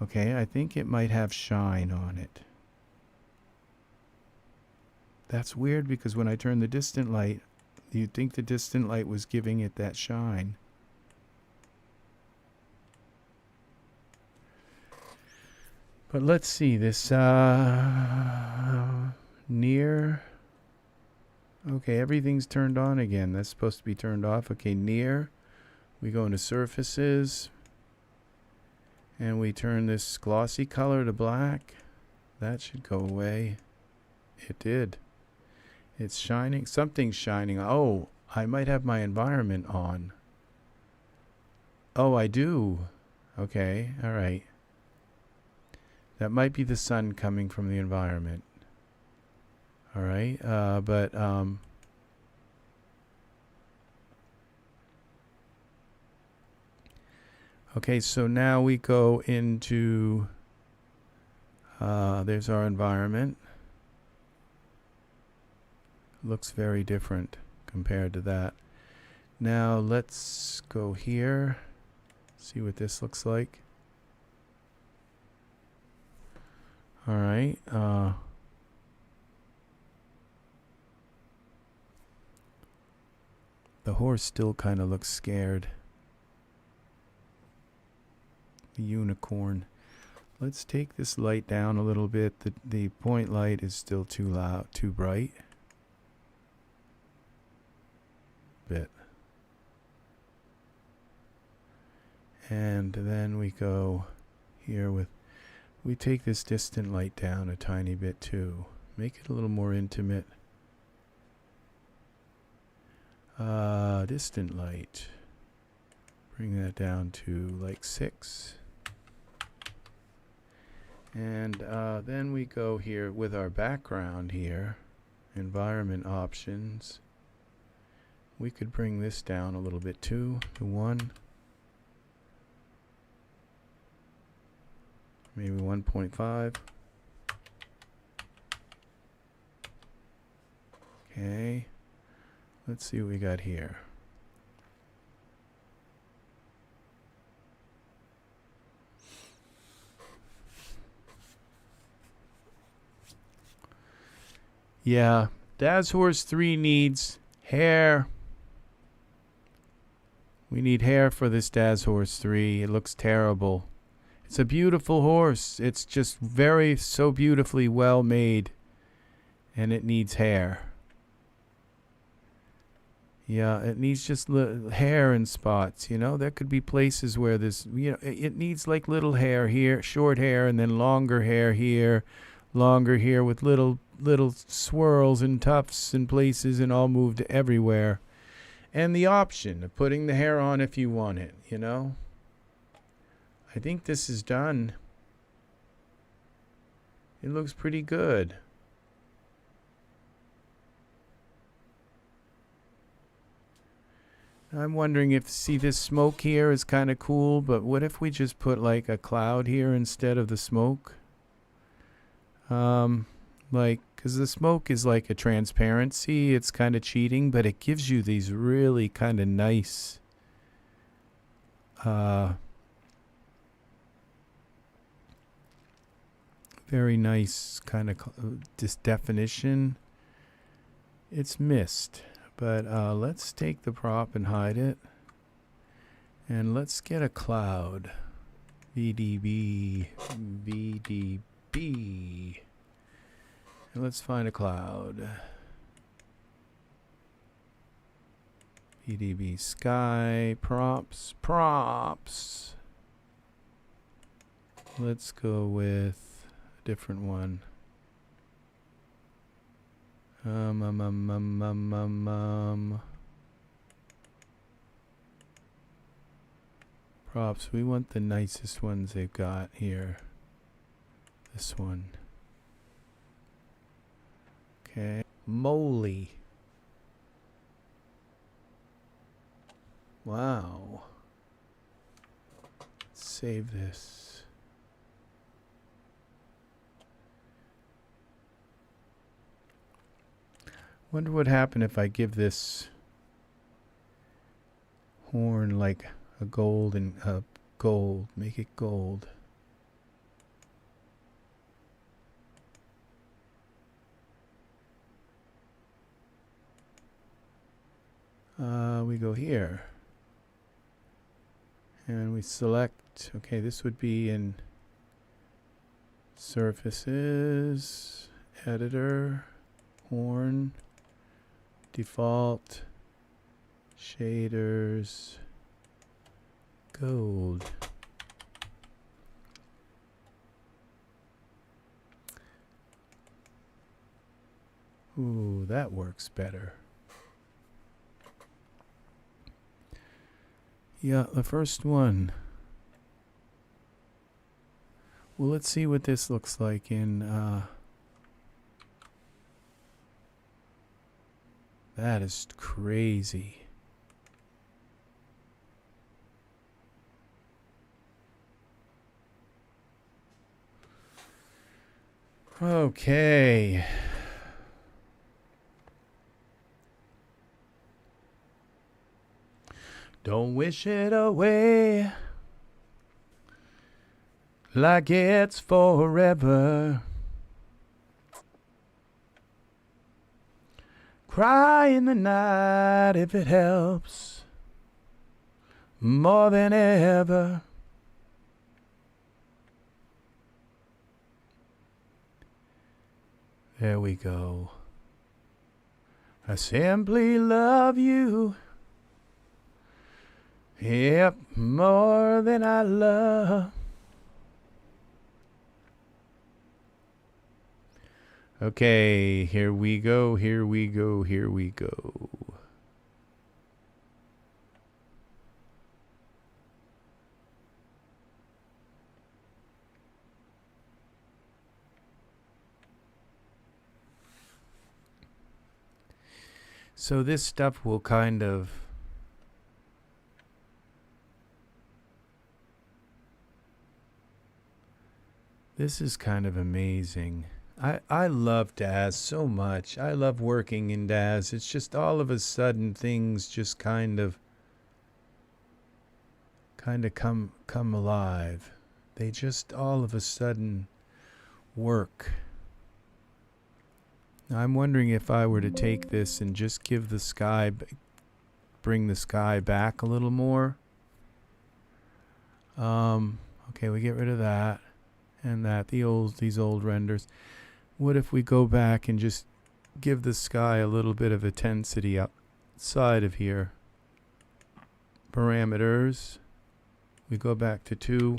Okay, I think it might have shine on it. That's weird because when I turn the distant light, you'd think the distant light was giving it that shine. But let's see this near. Okay, everything's turned on again. That's supposed to be turned off. Okay, near. We go into surfaces. And we turn this glossy color to black. That should go away. It did. It's shining. Something's shining. Oh, I might have my environment on. Oh, I do. Okay, all right. That might be the sun coming from the environment. All right, okay, so now we go into, there's our environment. Looks very different compared to that. Now let's go here, see what this looks like. All right. The horse still kind of looks scared. The unicorn. Let's take this light down a little bit. The point light is still too loud, too bright. Bit. And then we go here with, we take this distant light down a tiny bit too. Make it a little more intimate. Distant light. Bring that down to like 6. And then we go here with our background here. Environment options. We could bring this down a little bit too, to 1. Maybe 1.5. Okay. Let's see what we got here. Yeah, Daz Horse 3 needs hair. We need hair for this Daz Horse 3. It looks terrible. It's a beautiful horse. It's just so beautifully well made. And it needs hair. Yeah, it needs just hair in spots, you know. There could be places where this, you know, it needs like little hair here, short hair, and then longer hair here, longer here with little swirls and tufts in places and all moved everywhere. And the option of putting the hair on if you want it, you know. I think this is done. It looks pretty good. I'm wondering if, see, this smoke here is kind of cool, but what if we just put like a cloud here instead of the smoke? Like, because the smoke is like a transparency, it's kind of cheating, but it gives you these really kind of nice, very nice kind of this definition. It's mist. But let's take the prop and hide it. And let's get a cloud. VDB, VDB. And let's find a cloud. VDB sky, props. Let's go with a different one. Props, we want the nicest ones they've got here. This one. Okay. Moly. Wow. Let's save this. Wonder what happened if I give this horn like a gold and gold. Make it gold. We go here. And we select, okay, this would be in surfaces, editor, horn, default, shaders, gold. Ooh, that works better. Yeah, the first one. Well, let's see what this looks like in that is crazy. Okay. Don't wish it away like it's forever. Cry in the night if it helps more than ever. There we go. I simply love you. Yep, more than I love. Okay, here we go, here we go, here we go. So this stuff will kind of this is kind of amazing. I love Daz so much. I love working in Daz. It's just all of a sudden things just kind of come alive. They just all of a sudden work. Now, I'm wondering if I were to take this and just give the sky, bring the sky back a little more. Okay, we get rid of that and that. These old renders. What if we go back and just give the sky a little bit of intensity outside of here? Parameters. We go back to 2.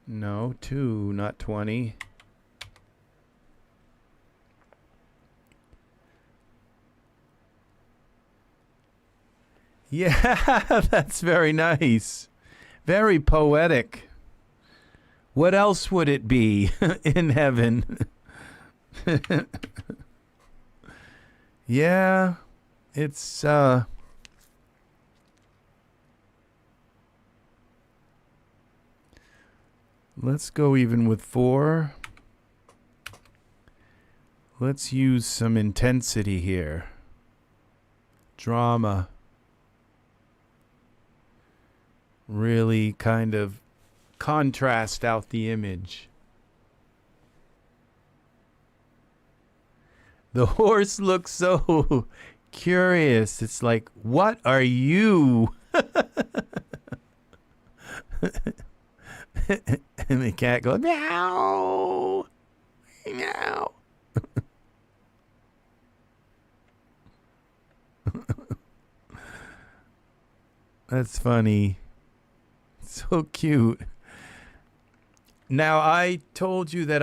No, 2, not 20. Yeah, that's very nice. Very poetic. What else would it be in heaven? Yeah, it's let's go even with 4. Let's use some intensity here. Drama. Really kind of contrast out the image. The horse looks so curious. It's like, what are you? And the cat goes, meow, meow. That's funny. So cute. Now, I told you that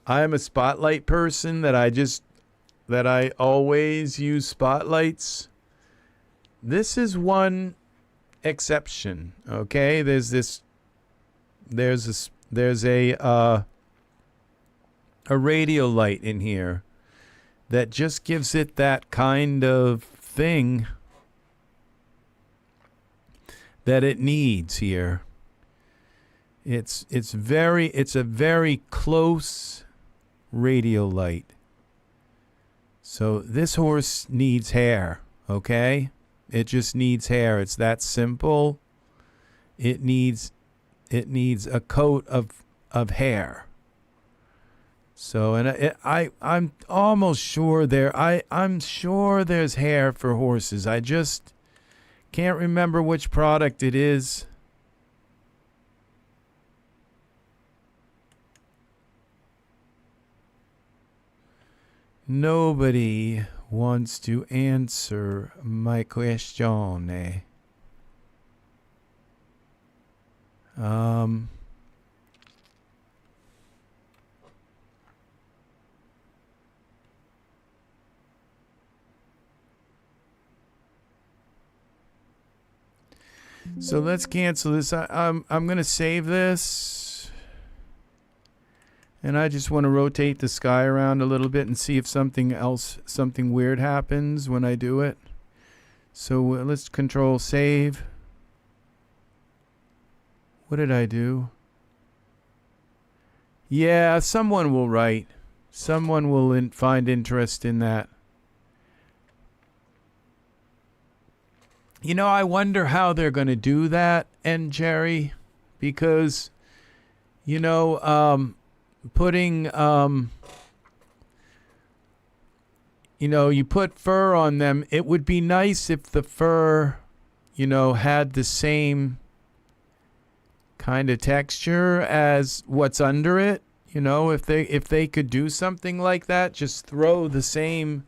I'm a spotlight person, that I always use spotlights. This is one exception, okay? There's a radial light in here that just gives it that kind of thing that it needs here. It's a very close radial light. So this horse needs hair, okay? It just needs hair. It's that simple. It needs a coat of hair. So, and I'm almost sure I'm sure there's hair for horses. I just can't remember which product it is. Nobody wants to answer my question. So let's cancel this. I'm going to save this. And I just want to rotate the sky around a little bit and see if something weird happens when I do it. So let's control save. What did I do? Yeah, someone will write. Someone will find interest in that. You know, I wonder how they're going to do that, and Jerry, because, you know, putting, you know, you put fur on them. It would be nice if the fur, you know, had the same kind of texture as what's under it. You know, if they could do something like that, just throw the same,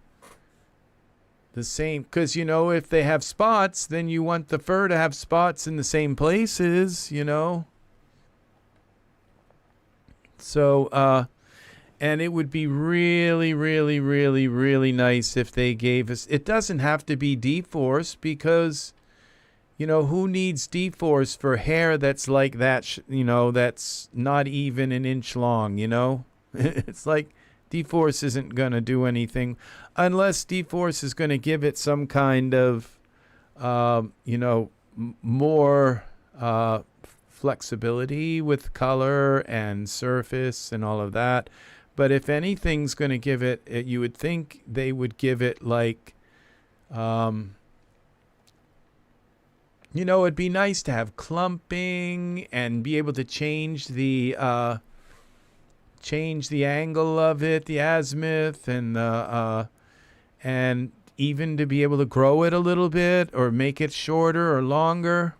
because, you know, if they have spots, then you want the fur to have spots in the same places, you know. So, and it would be really, really, really, really nice if they gave us, it doesn't have to be dForce, because, you know, who needs dForce for hair that's like that, you know, that's not even an inch long, you know? It's like dForce isn't going to do anything unless dForce is going to give it some kind of, you know, more flexibility with color and surface and all of that. But if anything's going to give it, you would think they would give it like, you know, it'd be nice to have clumping and be able to change the angle of it, the azimuth, and even to be able to grow it a little bit or make it shorter or longer.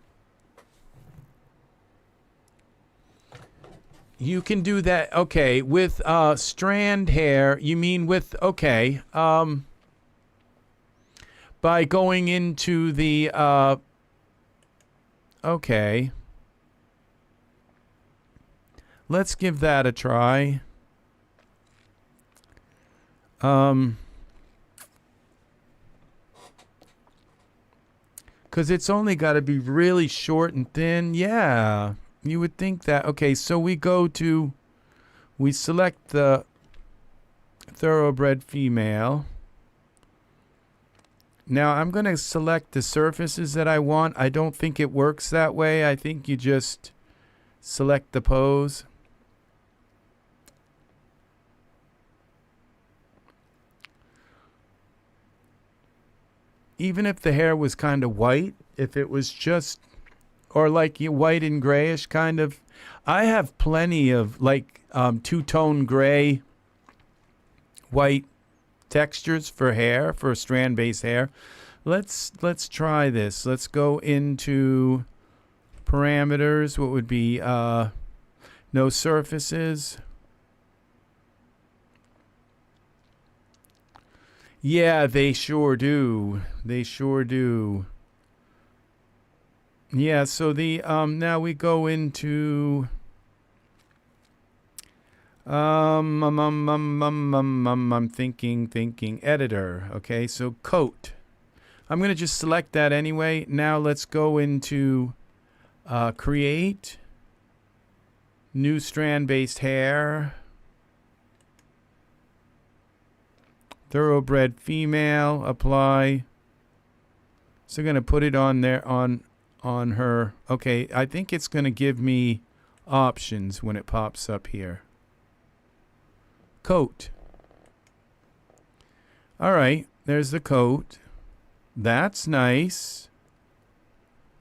You can do that. Okay, with strand hair, you mean with, okay, by going into the, okay. Let's give that a try. Because it's only got to be really short and thin. Yeah, you would think that. Okay, so we select the Thoroughbred female. Now I'm going to select the surfaces that I want. I don't think it works that way. I think you just select the pose. Even if the hair was kind of white, if it was just, or like white and grayish kind of, I have plenty of like two-tone gray, white textures for hair, for strand-based hair. let's try this. Let's go into parameters. What would be no surfaces? Yeah, they sure do. They sure do. Yeah, so the now we go into I'm thinking editor. Okay, so coat. I'm going to just select that anyway. Now let's go into create new strand-based hair. Thoroughbred female, apply. So I'm going to put it on there on her. Okay, I think it's going to give me options when it pops up here. Coat. All right, there's the coat. That's nice.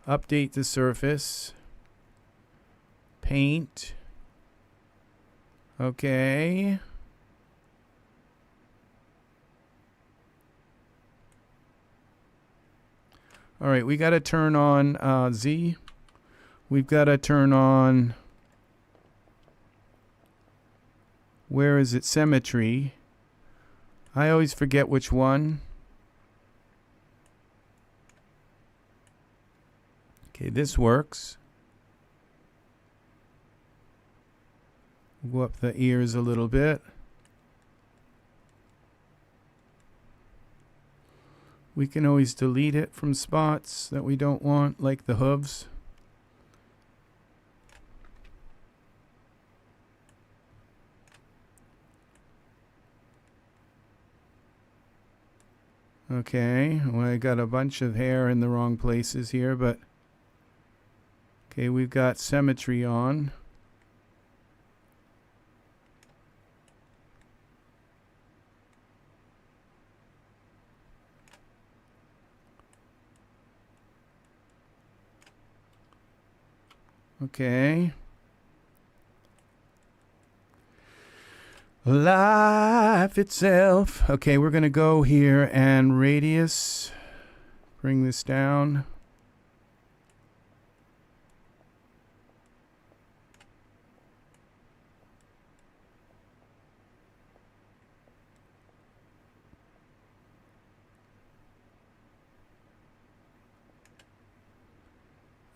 Update the surface. Paint. Okay. All right, we got to turn on Z. We've got to turn on, where is it? Symmetry. I always forget which one. Okay, this works. Go up the ears a little bit. We can always delete it from spots that we don't want, like the hooves. Okay, well, I got a bunch of hair in the wrong places here, but okay, we've got symmetry on. Okay. Life itself. Okay, we're going to go here and radius. Bring this down.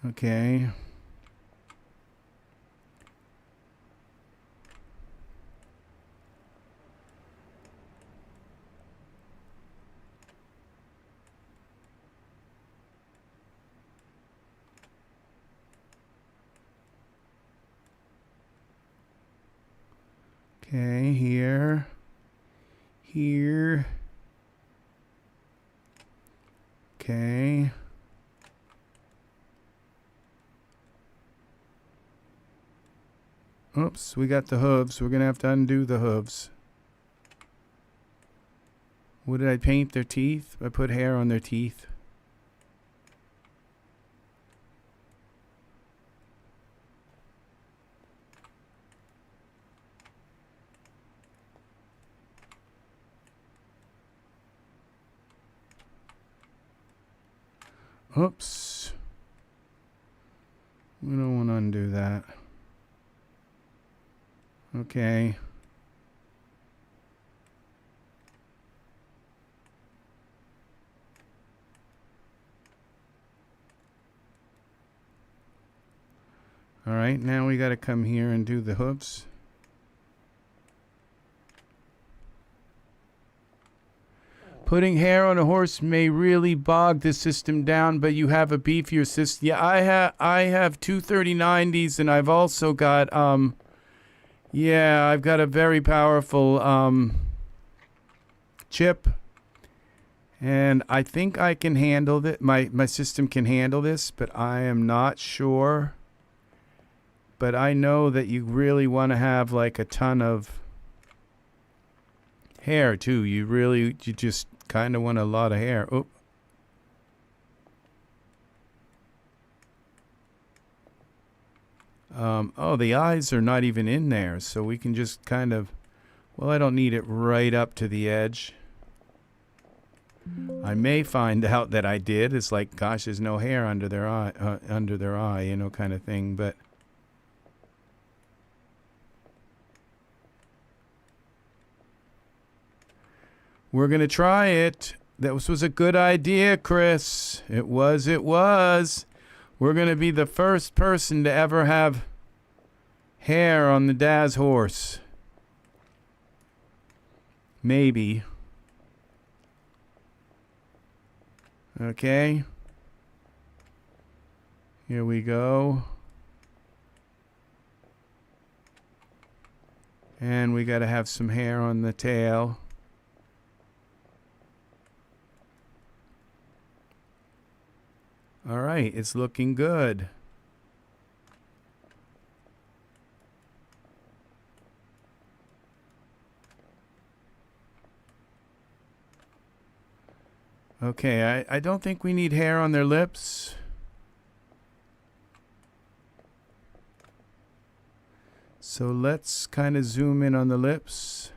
Okay. Okay, here. Okay. Oops, we got the hooves. We're going to have to undo the hooves. What did I paint? Their teeth? I put hair on their teeth. Oops. We don't want to undo that. Okay. All right, now we got to come here and do the hooves. Putting hair on a horse may really bog the system down, but you have a beefier system. Yeah, I have two 3090s, and I've also got yeah, I've got a very powerful chip, and I think I can handle it. My system can handle this, but I am not sure. But I know that you really want to have like a ton of hair too. You just kind of want a lot of hair. Oh. Oh, the eyes are not even in there, so we can just kind of, well, I don't need it right up to the edge. I may find out that I did. It's like, gosh, there's no hair under their eye, you know, kind of thing. But we're gonna try it. That was a good idea, Chris. It was. We're gonna be the first person to ever have hair on the Daz Horse. Maybe. Okay. Here we go. And we got to have some hair on the tail. All right, it's looking good. Okay, I don't think we need hair on their lips. So let's kind of zoom in on the lips.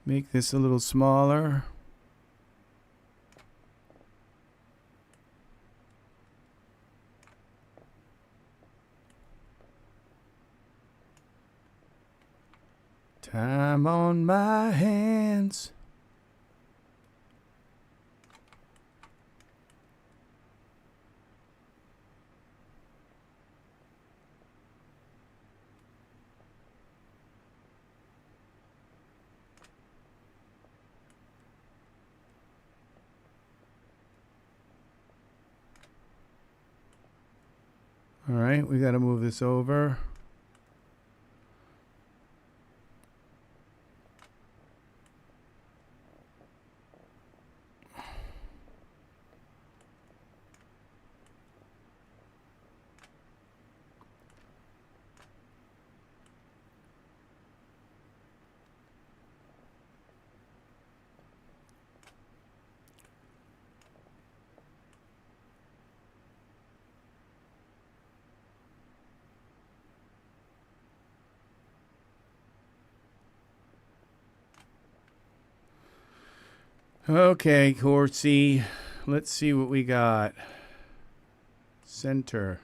Make this a little smaller. Time on my hands. All right, we got to move this over. Okay, Horsey. Let's see what we got. Center.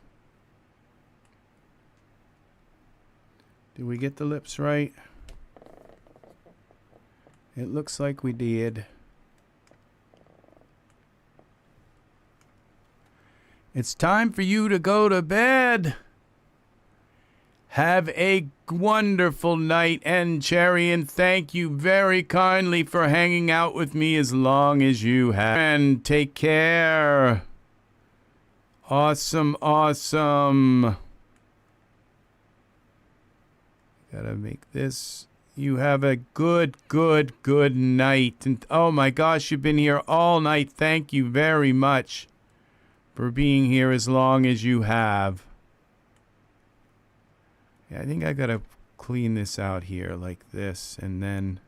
Did we get the lips right? It looks like we did. It's time for you to go to bed. Have a wonderful night, and Cherry, and thank you very kindly for hanging out with me as long as you have. And take care. Awesome, awesome. Gotta make this. You have a good night. And oh my gosh, you've been here all night. Thank you very much for being here as long as you have. Yeah, I think I gotta clean this out here like this and then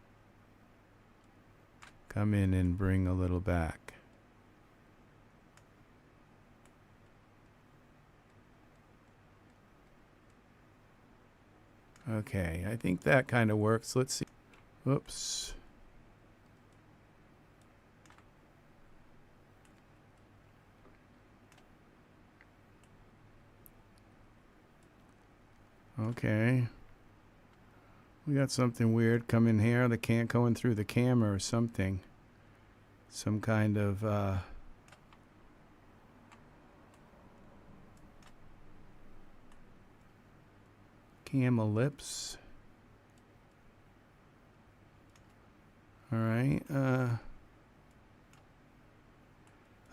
come in and bring a little back. Okay, I think that kind of works. Let's see. Whoops. Okay. We got something weird coming here that can't go in through the camera or something. Some kind of camel lips. All right.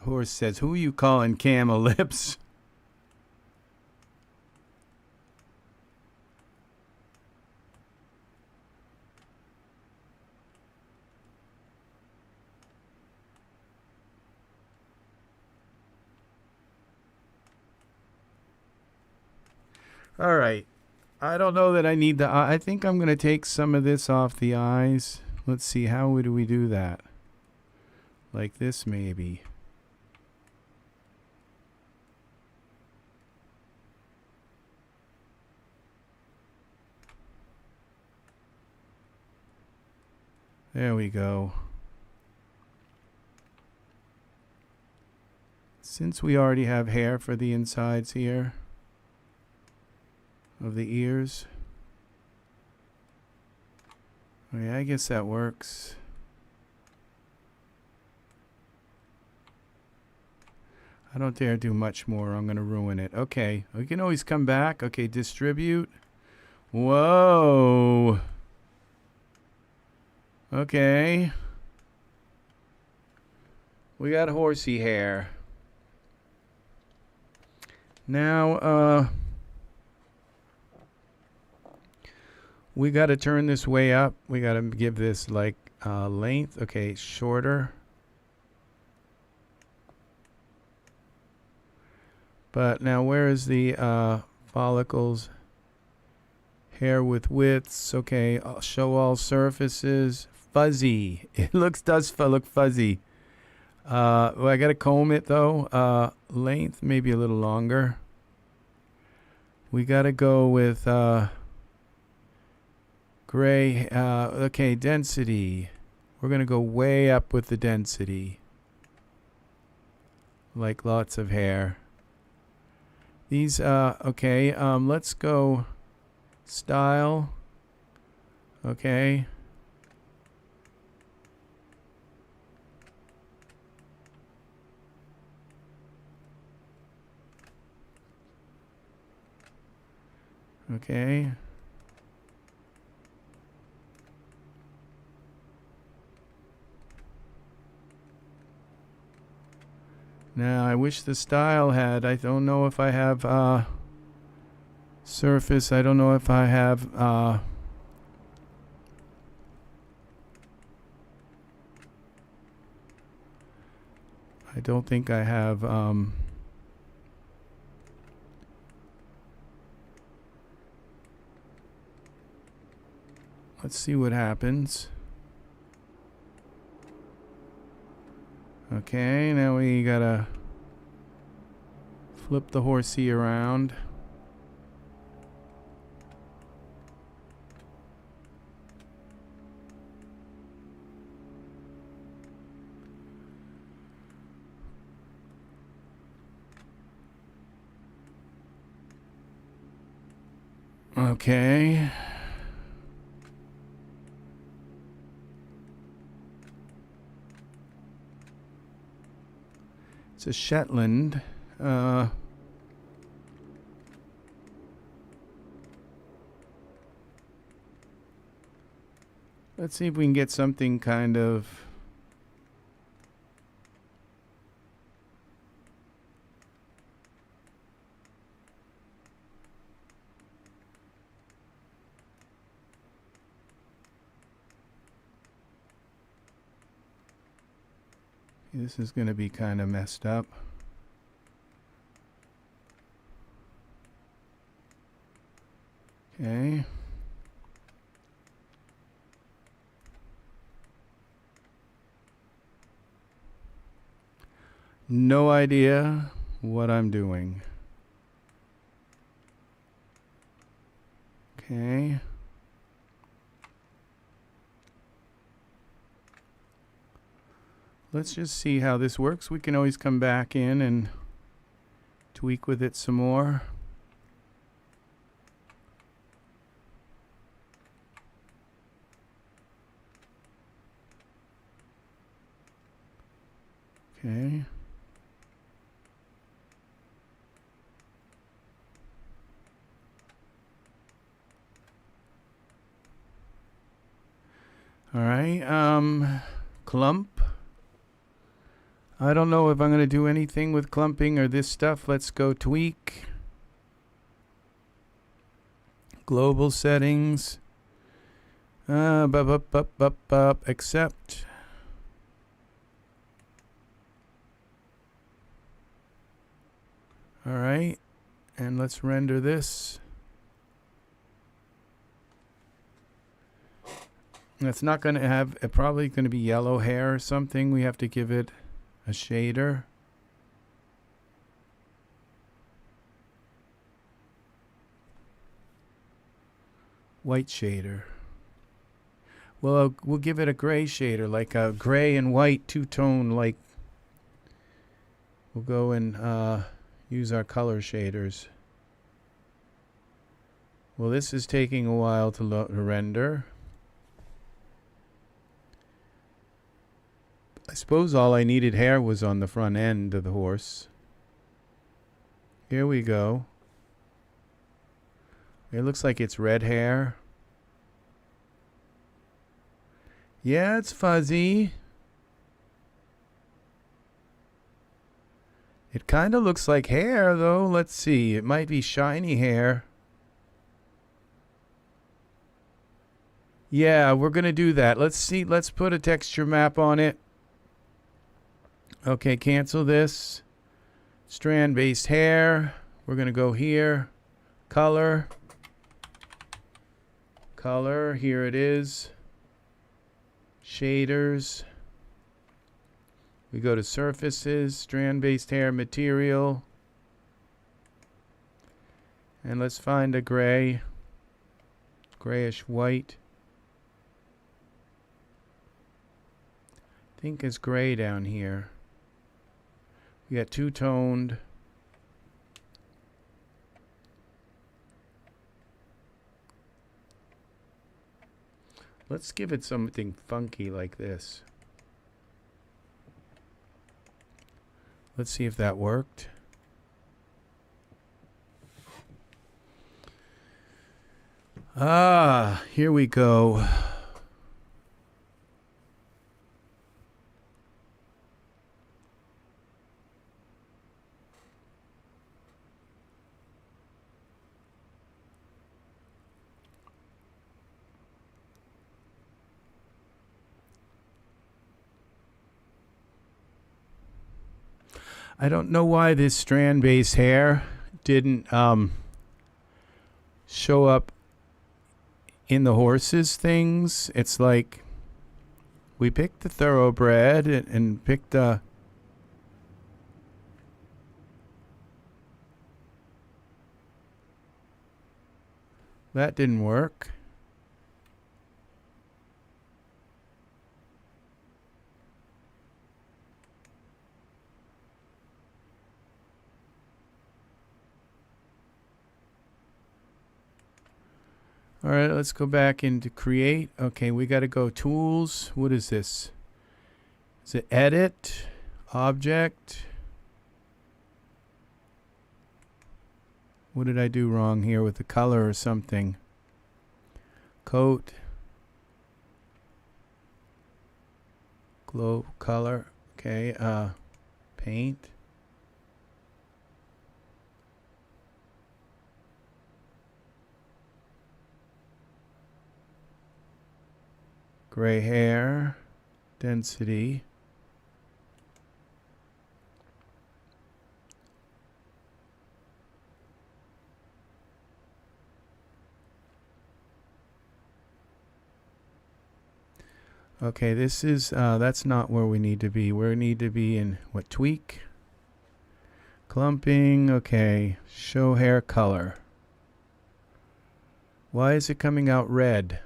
Horse says, "Who are you calling camel lips?" All right. I don't know that I need the I think I'm going to take some of this off the eyes. Let's see, how do we do that? Like this, maybe. There we go. Since we already have hair for the insides here of the ears, oh yeah, I guess that works. I don't dare do much more. I'm going to ruin it. Okay, we can always come back. Okay, distribute. Whoa. Okay. We got horsey hair. Now, we got to turn this way up. We got to give this like length. Okay, shorter. But now where is the follicles? Hair with widths. Okay, I'll show all surfaces. Fuzzy. It does look fuzzy. Well, I got to comb it though. Length maybe a little longer. We got to go with gray. Okay, density. We're going to go way up with the density. Like lots of hair. These, okay, let's go style. Okay. Okay. Now, I wish the style had, I don't know if I have surface, I don't know if I have I don't think I have let's see what happens. Okay, now we gotta flip the horsey around. Okay. It's a Shetland. Let's see if we can get something kind of this is going to be kind of messed up. Okay. No idea what I'm doing. Okay. Let's just see how this works. We can always come back in and tweak with it some more. Okay. All right, clump. I don't know if I'm going to do anything with clumping or this stuff. Let's go tweak. Global settings. Accept. All right, and let's render this. It's not going to have, probably going to be yellow hair or something. We have to give it a shader. White shader. Well, we'll give it a gray shader, like a gray and white two-tone, like. We'll go and use our color shaders. Well, this is taking a while to render. I suppose all I needed hair was on the front end of the horse. Here we go. It looks like it's red hair. Yeah, it's fuzzy. It kind of looks like hair, though. Let's see. It might be shiny hair. Yeah, we're going to do that. Let's see. Let's put a texture map on it. Okay, cancel this. Strand-based hair. We're going to go here. Color. Color. Here it is. Shaders. We go to surfaces, strand-based hair material. And let's find a gray. Grayish white. I think it's gray down here. We got two-toned. Let's give it something funky like this. Let's see if that worked. Ah, here we go. I don't know why this strand-based hair didn't show up in the horses things. It's like we picked the Thoroughbred and picked the that didn't work. All right, let's go back into create. Okay, we got to go tools. What is this? Is it edit? Object? What did I do wrong here with the color or something? Coat. Glow color. Okay, paint. Gray hair, density. Okay, this is, that's not where we need to be. We need to be in, what, tweak? Clumping, okay. Show hair color. Why is it coming out red?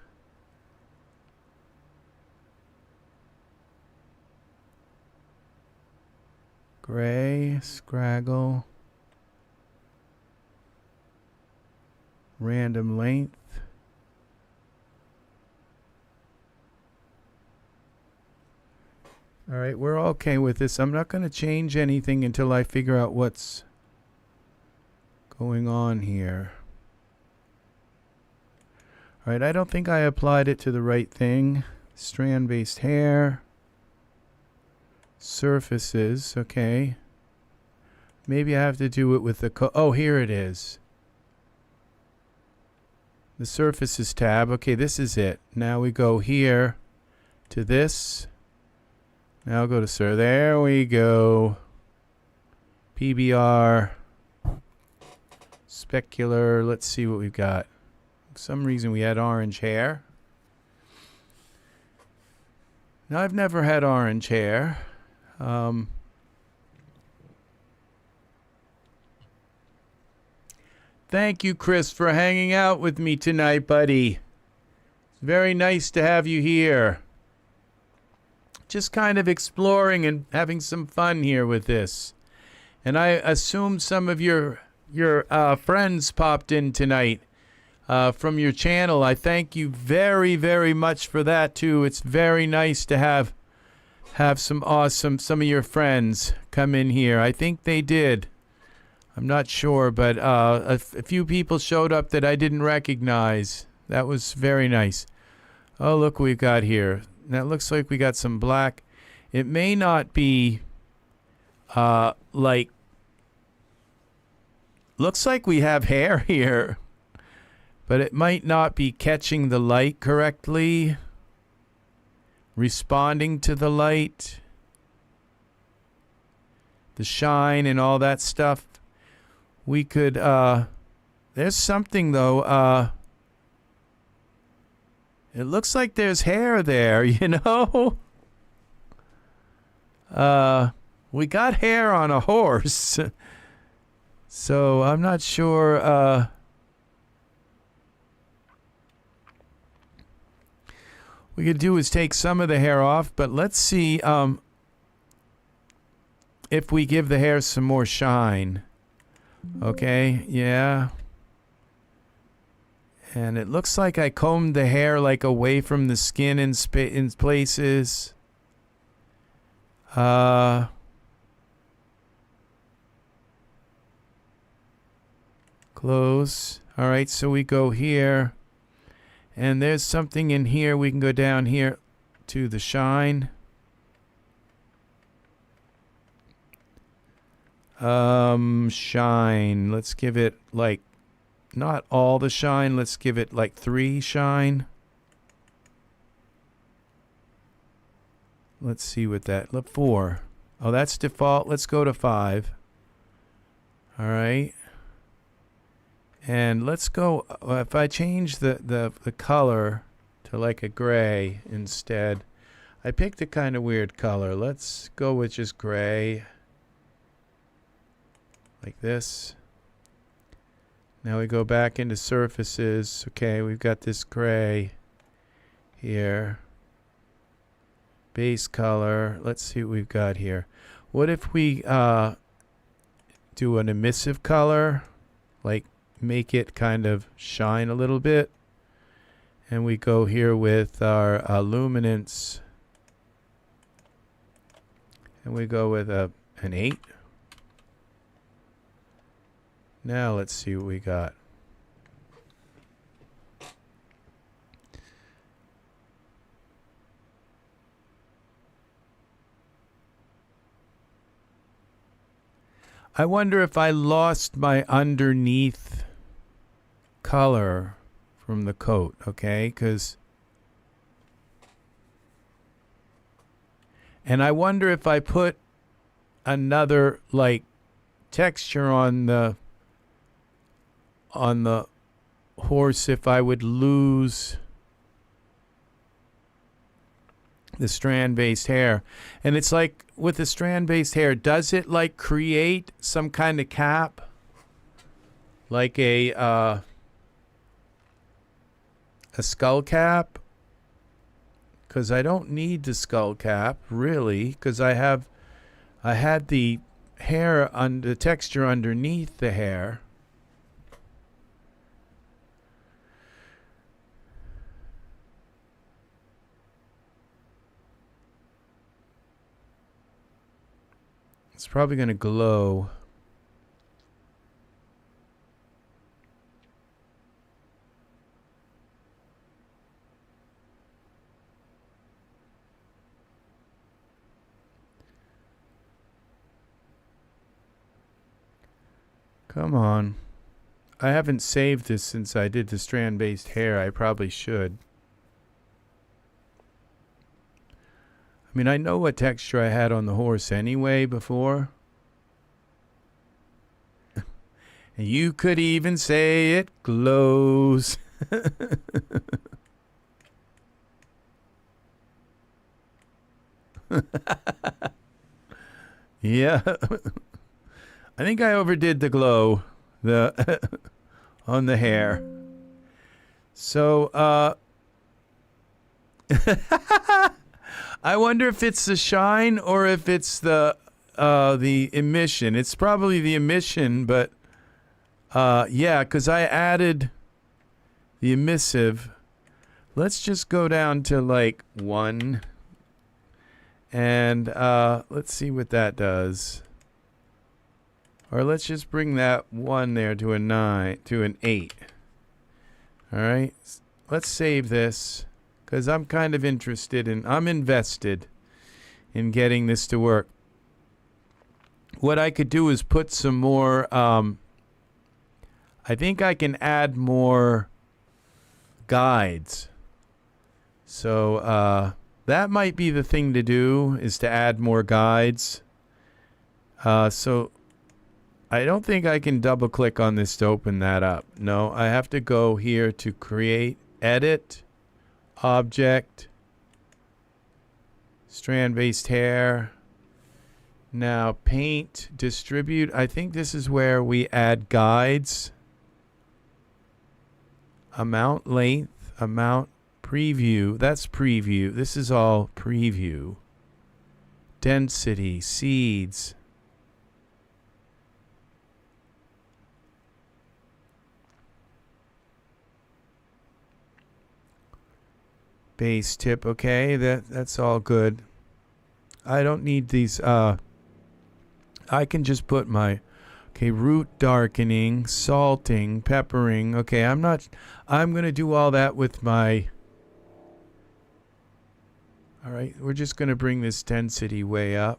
Gray, scraggle, random length. All right, we're okay with this. I'm not going to change anything until I figure out what's going on here. All right, I don't think I applied it to the right thing. Strand-based hair. Surfaces, okay. Maybe I have to do it with the oh, here it is. The surfaces tab. Okay, this is it. Now we go here to this. Now go to sir. There we go. PBR. Specular. Let's see what we've got. For some reason we had orange hair. Now I've never had orange hair. Thank you, Chris, for hanging out with me tonight, buddy. Very nice to have you here. Just kind of exploring and having some fun here with this. And I assume some of your friends popped in tonight from your channel. I thank you very, very much for that too. It's very nice to have some of your friends come in here. I think they did. I'm not sure, but a few people showed up that I didn't recognize. That was very nice. Oh, look what we've got here. Now it looks like we got some black. It may not be like, looks like we have hair here, but it might not be catching the light correctly, responding to the light, the shine and all that stuff. We could, there's something though, it looks like there's hair there, you know? We got hair on a horse. So I'm not sure, we could do is take some of the hair off, but let's see, if we give the hair some more shine. Okay, yeah. And it looks like I combed the hair like away from the skin in places. Close. All right, so we go here. And there's something in here. We can go down here to the shine. Shine. Let's give it like, not all the shine. Let's give it like 3 shine. Let's see what that, look, 4. Oh, that's default. Let's go to 5. All right. And let's go, if I change the color to like a gray instead. I picked a kind of weird color. Let's go with just gray. Like this. Now we go back into surfaces. Okay, we've got this gray here. Base color. Let's see what we've got here. What if we do an emissive color? Like make it kind of shine a little bit. And we go here with our luminance. And we go with an 8. Now let's see what we got. I wonder if I lost my underneath color from the coat, okay? And I wonder if I put another like texture on the horse, if I would lose the strand-based hair. And it's like with the strand-based hair, does it like create some kind of cap, like a skull cap? Because I don't need the skull cap really, because I had the hair on the texture underneath the hair. It's probably going to glow. Come on. I haven't saved this since I did the strand-based hair. I probably should. I mean, I know what texture I had on the horse anyway before. And you could even say it glows. Yeah. I think I overdid the glow on the hair. So, I wonder if it's the shine or if it's the emission. It's probably the emission, but yeah, because I added the emissive. Let's just go down to like 1. And let's see what that does. Or let's just bring that 1 there to a 9, to an 8. All right. Let's save this because I'm kind of interested in, I'm invested in getting this to work. What I could do is put some more, I think I can add more guides. So that might be the thing to do, is to add more guides. So I don't think I can double click on this to open that up. No, I have to go here to create, edit, object, strand-based hair. Now paint, distribute. I think this is where we add guides. Amount, length, amount, preview. That's preview. This is all preview. Density, seeds. Base tip, okay, that's all good. I don't need these, I can just put my, okay, root darkening, salting, peppering. Okay, I'm going to do all that with my, all right, we're just going to bring this density way up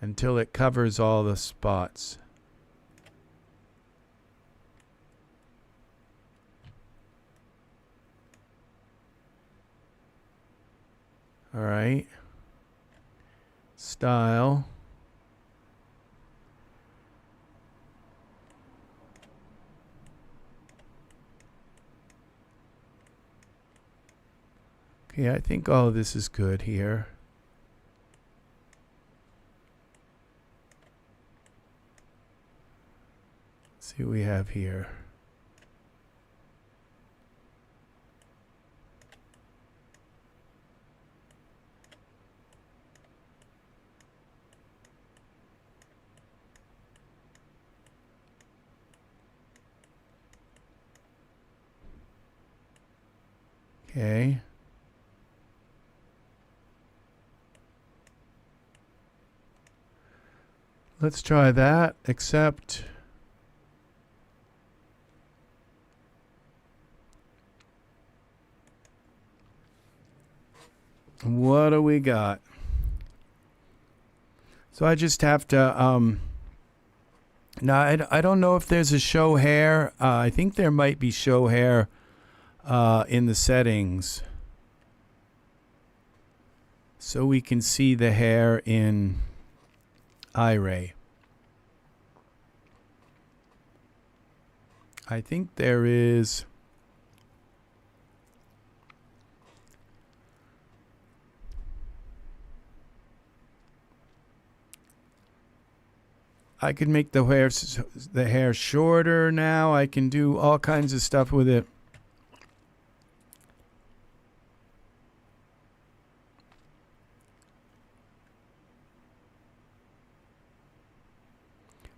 until it covers all the spots. All right. Style. Okay, I think all of this is good here. Let's see what we have here. Okay. Let's try that, except what do we got? So I just have to now I don't know if there's a show hair. I think there might be show hair in the settings, so we can see the hair in Iray. I think there is. I could make the hair shorter now. I can do all kinds of stuff with it.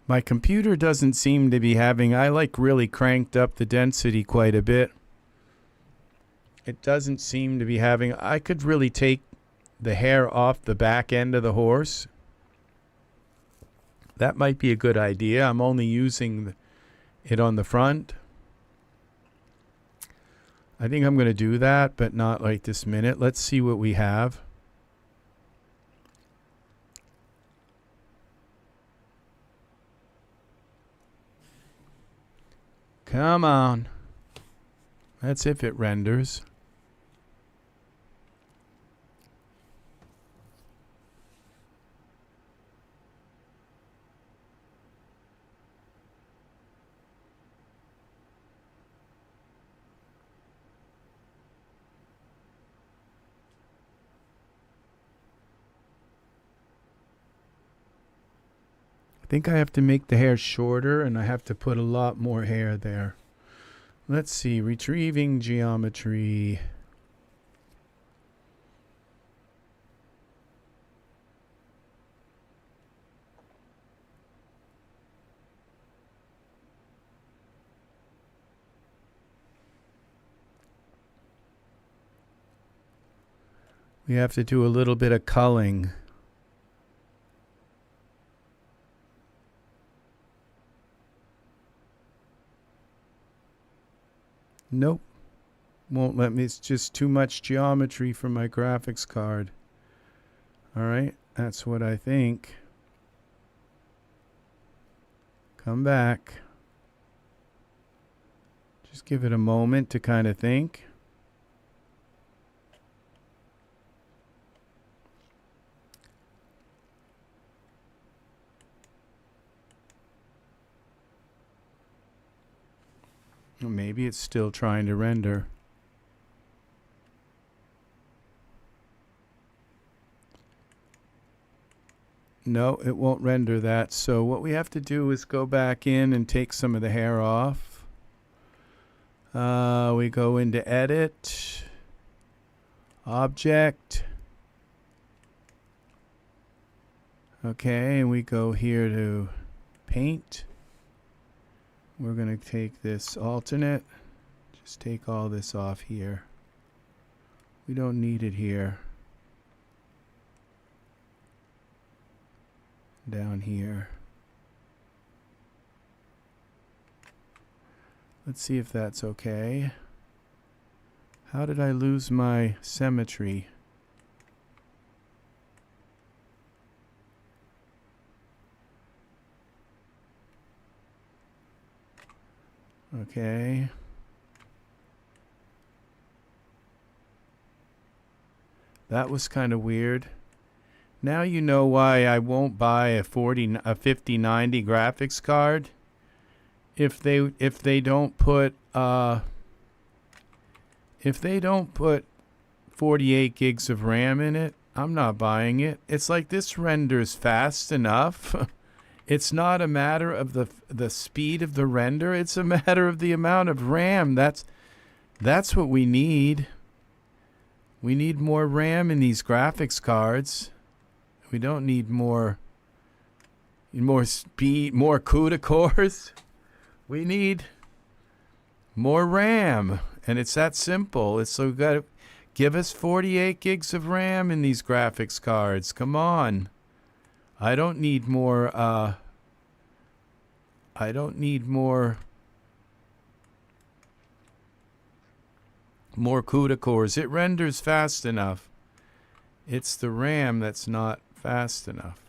My computer doesn't seem to be having, I like really cranked up the density quite a bit. It doesn't seem to be having, I could really take the hair off the back end of the horse. That might be a good idea. I'm only using it on the front. I think I'm going to do that, but not right this minute. Let's see what we have. Come on. That's if it renders. I think I have to make the hair shorter, and I have to put a lot more hair there. Let's see, retrieving geometry. We have to do a little bit of culling. Nope. Won't let me. It's just too much geometry for my graphics card. All right. That's what I think. Come back. Just give it a moment to kind of think. Maybe it's still trying to render. No, it won't render that. So what we have to do is go back in and take some of the hair off. We go into Edit, Object. Okay, and we go here to Paint. We're going to take this alternate. Just take all this off here. We don't need it here. Down here. Let's see if that's okay. How did I lose my symmetry? Okay. That was kind of weird. Now you know why I won't buy a 5090 graphics card. If they don't put 48 gigs of RAM in it, I'm not buying it. It's like this renders fast enough. It's not a matter of the speed of the render. It's a matter of the amount of RAM. That's what we need. We need more RAM in these graphics cards. We don't need more speed, more CUDA cores. We need more RAM, and it's that simple. It's so got to give us 48 gigs of RAM in these graphics cards. Come on. I don't need more more CUDA cores. It renders fast enough. It's the RAM that's not fast enough.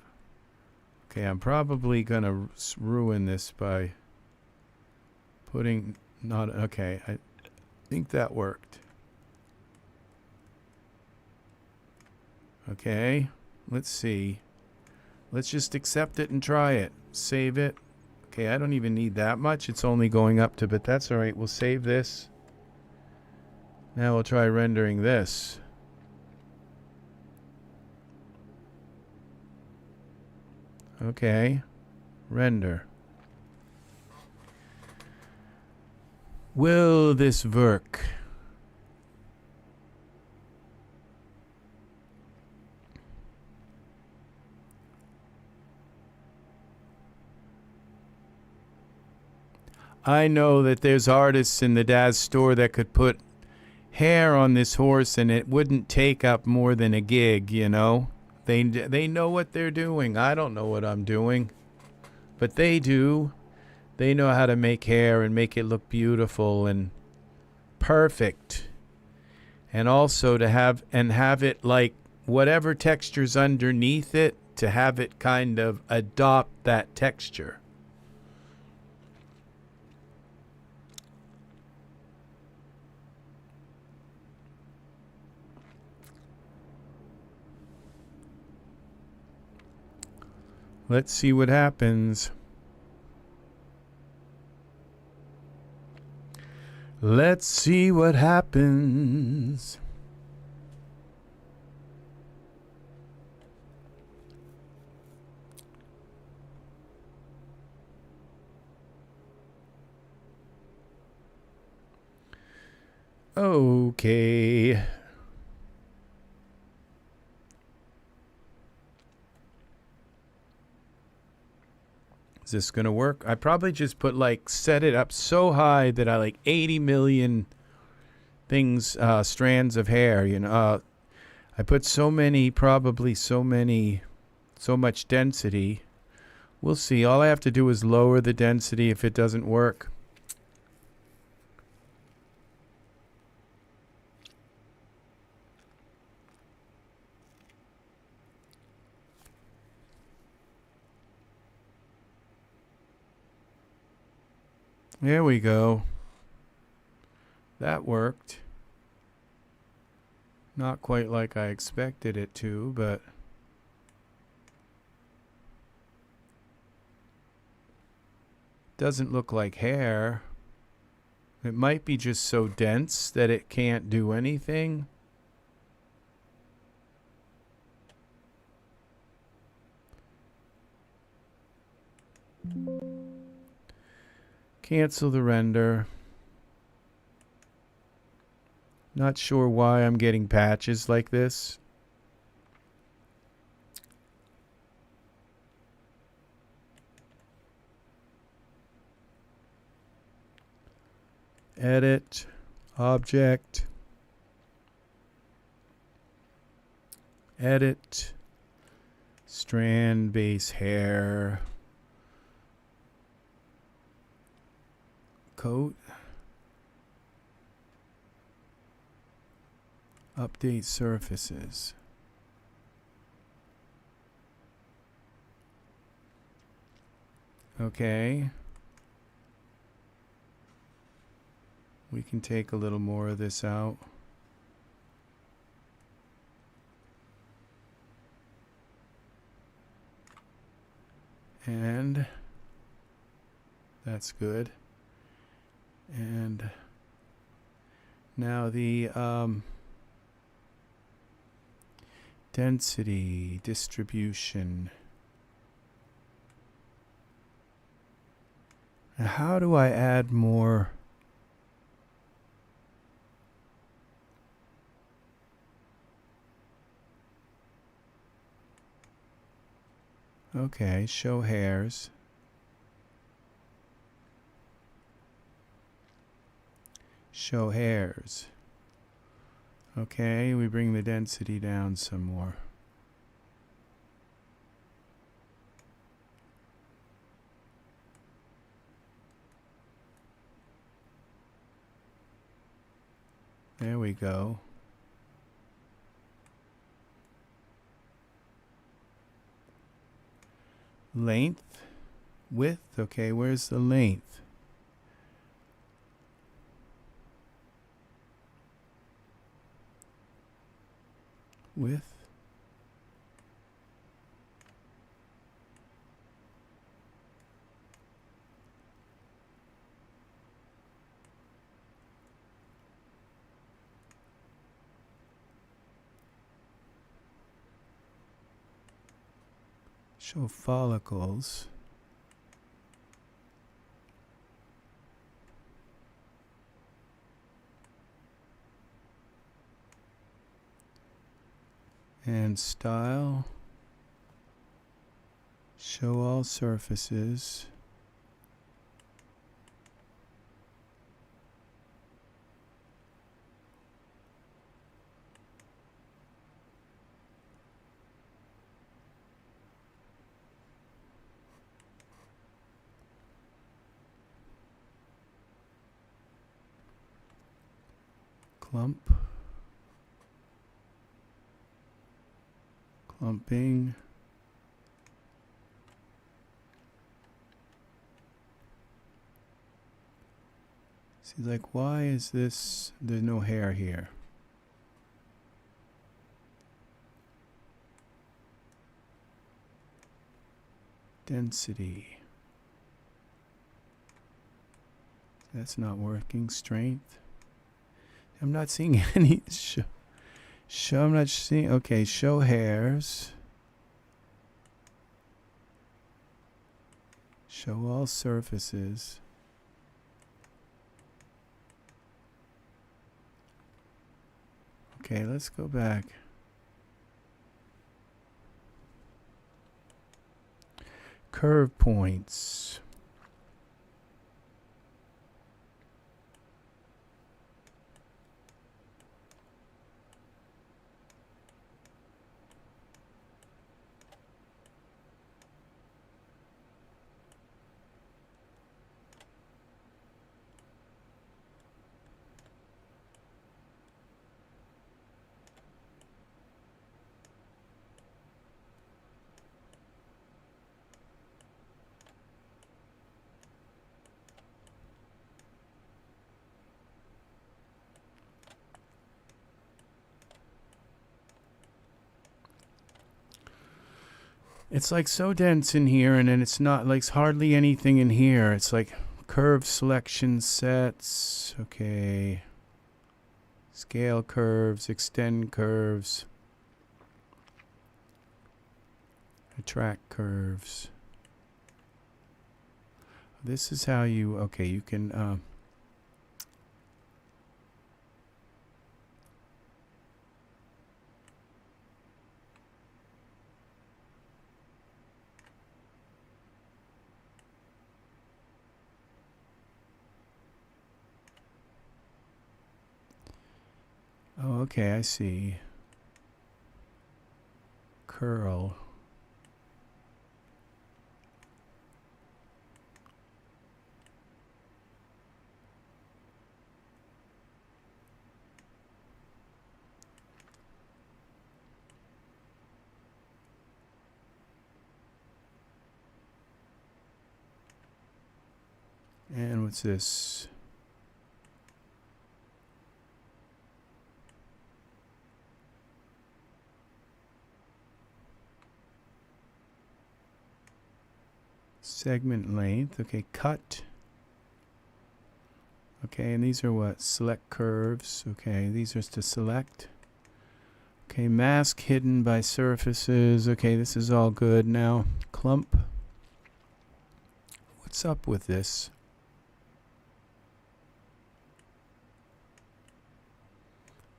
Okay, I'm probably going to ruin this by putting not okay. I think that worked. Okay, let's see. Let's just accept it and try it. Save it. Okay, I don't even need that much. It's only going up to, but that's all right. We'll save this. Now we'll try rendering this. Okay, render. Will this work? I know that there's artists in the Daz store that could put hair on this horse and it wouldn't take up more than a gig, you know? They know what they're doing. I don't know what I'm doing. But they do. They know how to make hair and make it look beautiful and perfect. And also to have it like whatever texture's underneath it, to have it kind of adopt that texture. Let's see what happens. Let's see what happens. Okay. Is this going to work? I probably just put set it up so high that I 80 million things, strands of hair, you know. I put so much density. We'll see. All I have to do is lower the density if it doesn't work. There we go. That worked. Not quite like I expected it to, but doesn't look like hair. It might be just so dense that it can't do anything. Cancel the render. Not sure why I'm getting patches like this. Edit, object, edit, strand-based hair, coat, update surfaces. Okay. We can take a little more of this out. And that's good. And now the density distribution. Now how do I add more? Okay, show hairs. Show hairs. Okay, we bring the density down some more. There we go. Length, width, okay, where's the length? Width. Show follicles. And style. Show all surfaces. Clump. Clumping. See, like, why is this? There's no hair here. Density. That's not working. Strength. I'm not seeing any. Show. I'm not seeing. Okay, show hairs. Show all surfaces. Okay, let's go back. Curve points. It's like so dense in here, and then it's not like hardly anything in here. It's like curve selection sets. Okay. Scale curves, extend curves, attract curves. This is how you, okay, you can, oh, okay, I see. Curl. And what's this? Segment length. Okay, cut. Okay, and these are what? Select curves. Okay, these are to select. Okay, mask hidden by surfaces. Okay, this is all good now. Clump. What's up with this?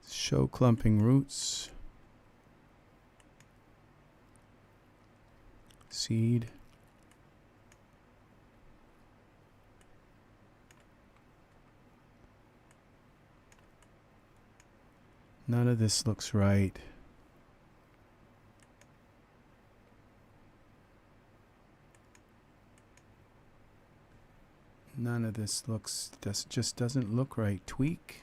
Show clumping roots. Seed. None of this looks right. None of this looks, just doesn't look right. Tweak.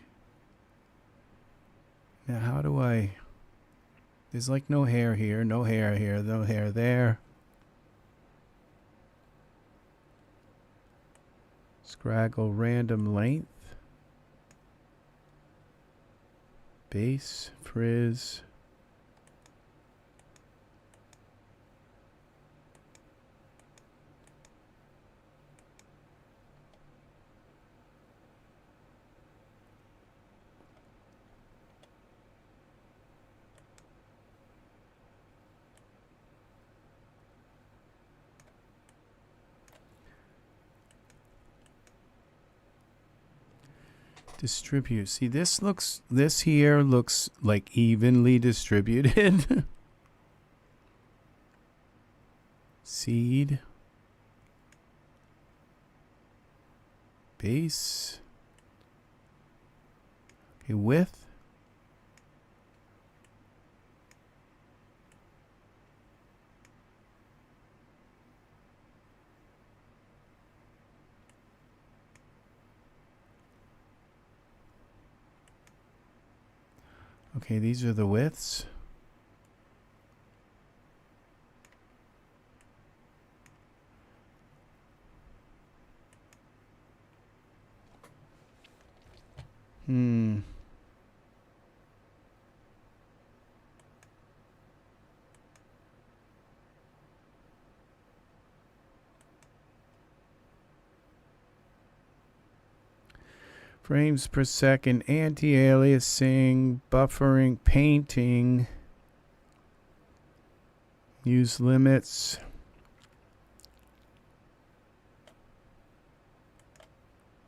Now how do I, there's like no hair here, no hair here, no hair there. Scraggle random length. Base, frizz. Distribute. See, this here looks like evenly distributed. Seed. Base. Okay, width. Okay, these are the widths. Frames per second, anti-aliasing, buffering, painting, use limits.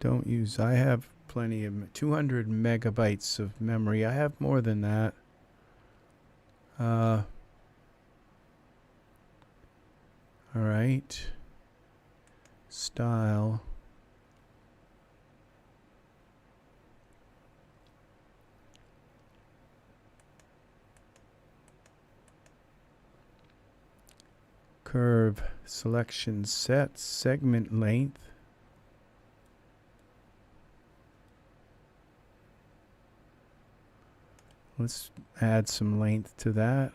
Don't use, I have plenty of 200 megabytes of memory. I have more than that. All right. Style. Curve selection set, segment length. Let's add some length to that.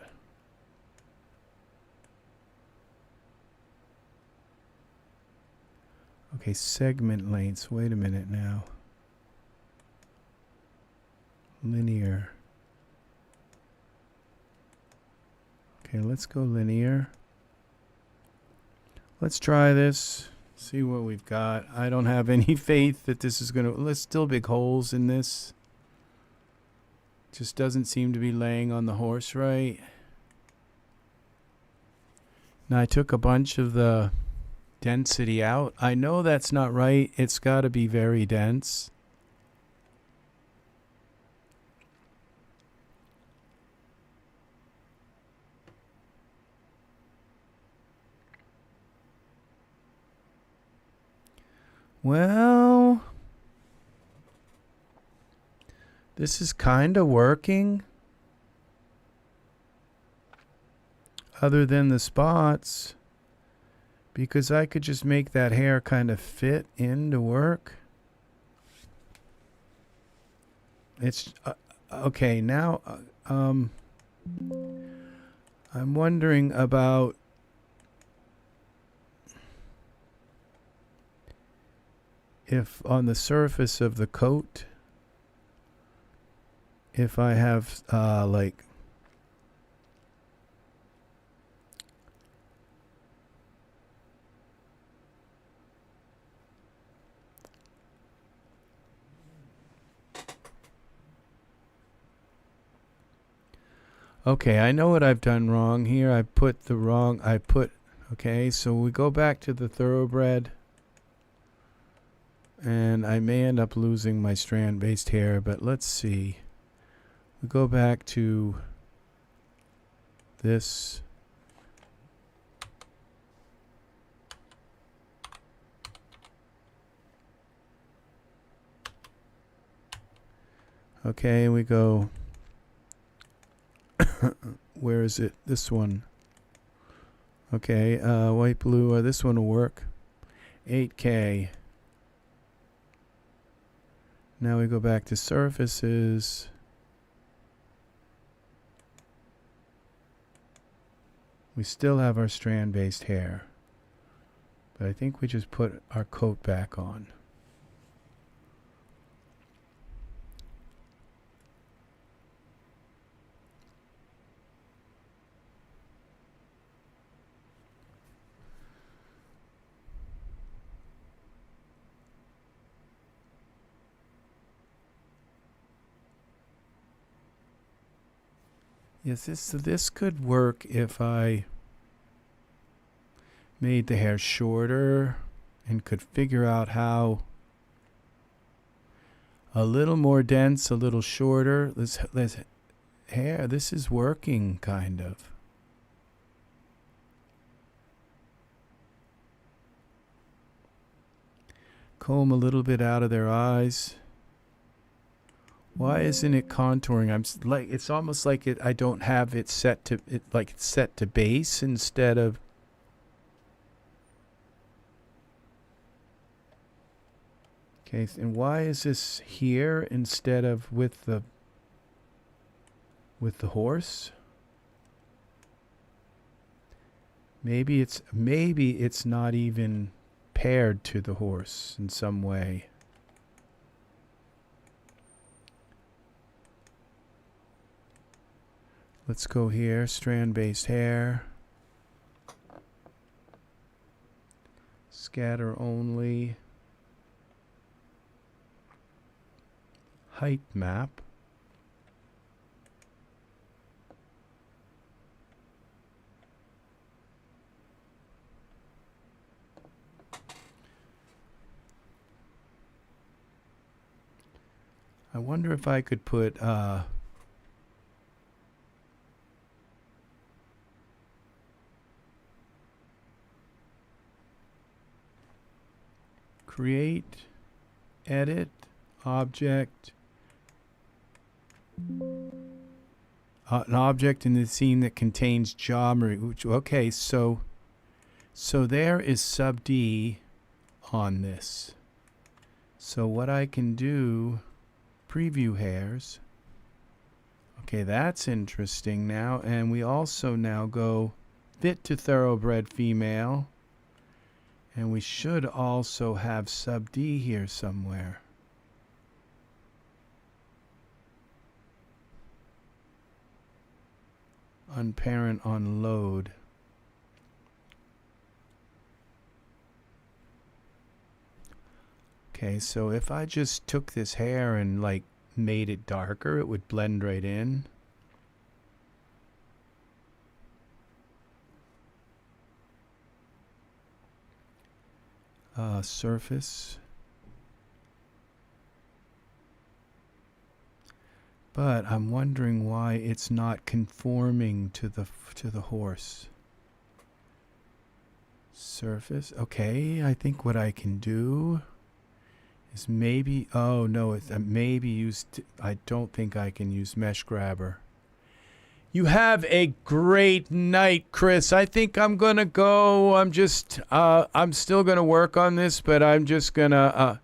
Okay, segment lengths. Wait a minute now. Linear. Okay, let's go linear. Let's try this. See what we've got. I don't have any faith that this is going to... There's still big holes in this. Just doesn't seem to be laying on the horse right. Now I took a bunch of the density out. I know that's not right. It's got to be very dense. Well, this is kind of working. Other than the spots. Because I could just make that hair kind of fit into work. It's okay now. I'm wondering about if on the surface of the coat, if I have like okay, I know what I've done wrong here. Okay, so we go back to the Thoroughbred. And I may end up losing my strand-based hair, but let's see. We go back to this. Okay, we go. Where is it? This one. Okay, white, blue. This one will work. 8K. Now we go back to surfaces. We still have our strand-based hair. But I think we just put our coat back on. Yes, this could work if I made the hair shorter and could figure out how a little more dense, a little shorter. This hair, this is working kind of. Comb a little bit out of their eyes. Why isn't it contouring? It's almost like I don't have it set to it's set to base instead of. Okay, and why is this here instead of with the horse? Maybe it's not even paired to the horse in some way. Let's go here, strand-based hair. Scatter only. Height map. I wonder if I could put create, edit, object, an object in the scene that contains geometry. Okay, so there is sub D on this. So what I can do, preview hairs. Okay, that's interesting now. And we also now go fit to Thoroughbred female. And we should also have sub D here somewhere. Unparent on load. Okay, so if I just took this hair and like made it darker, it would blend right in. Surface. But I'm wondering why it's not conforming to the horse. Surface. Okay, I think what I can do is maybe, oh no, it's maybe used, I don't think I can use mesh grabber. You have a great night, Chris. I think I'm gonna go. I'm still gonna work on this, but I'm just gonna,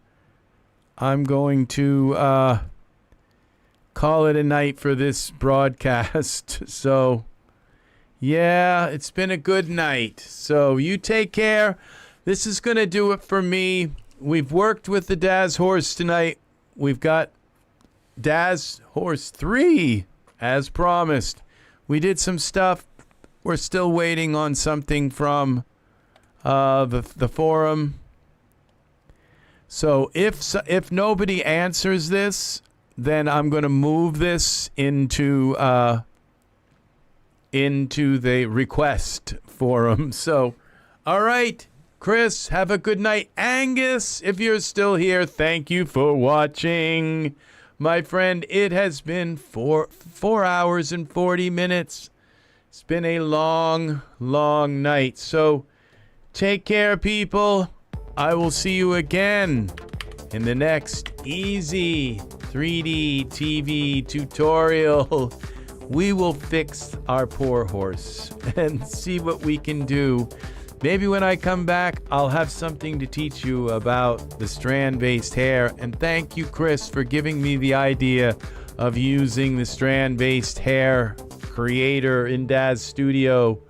I'm going to call it a night for this broadcast. So, yeah, it's been a good night. So you take care. This is gonna do it for me. We've worked with the Daz Horse tonight. We've got Daz Horse 3, as promised. We did some stuff. We're still waiting on something from the forum. So if nobody answers this, then I'm going to move this into the request forum. So, all right, Chris, have a good night. Angus, if you're still here, thank you for watching. My friend, it has been 4 hours and 40 minutes. It's been a long, long night. So take care, people. I will see you again in the next EZ3DTV tutorial. We will fix our poor horse and see what we can do. Maybe when I come back, I'll have something to teach you about the strand-based hair. And thank you, Chris, for giving me the idea of using the strand-based hair creator in Daz Studio.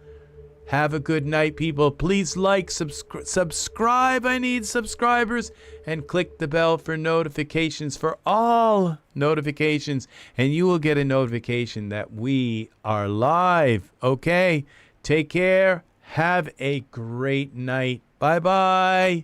Have a good night, people. Please like, subscribe. I need subscribers. And click the bell for notifications, for all notifications. And you will get a notification that we are live. Okay? Take care. Have a great night. Bye-bye.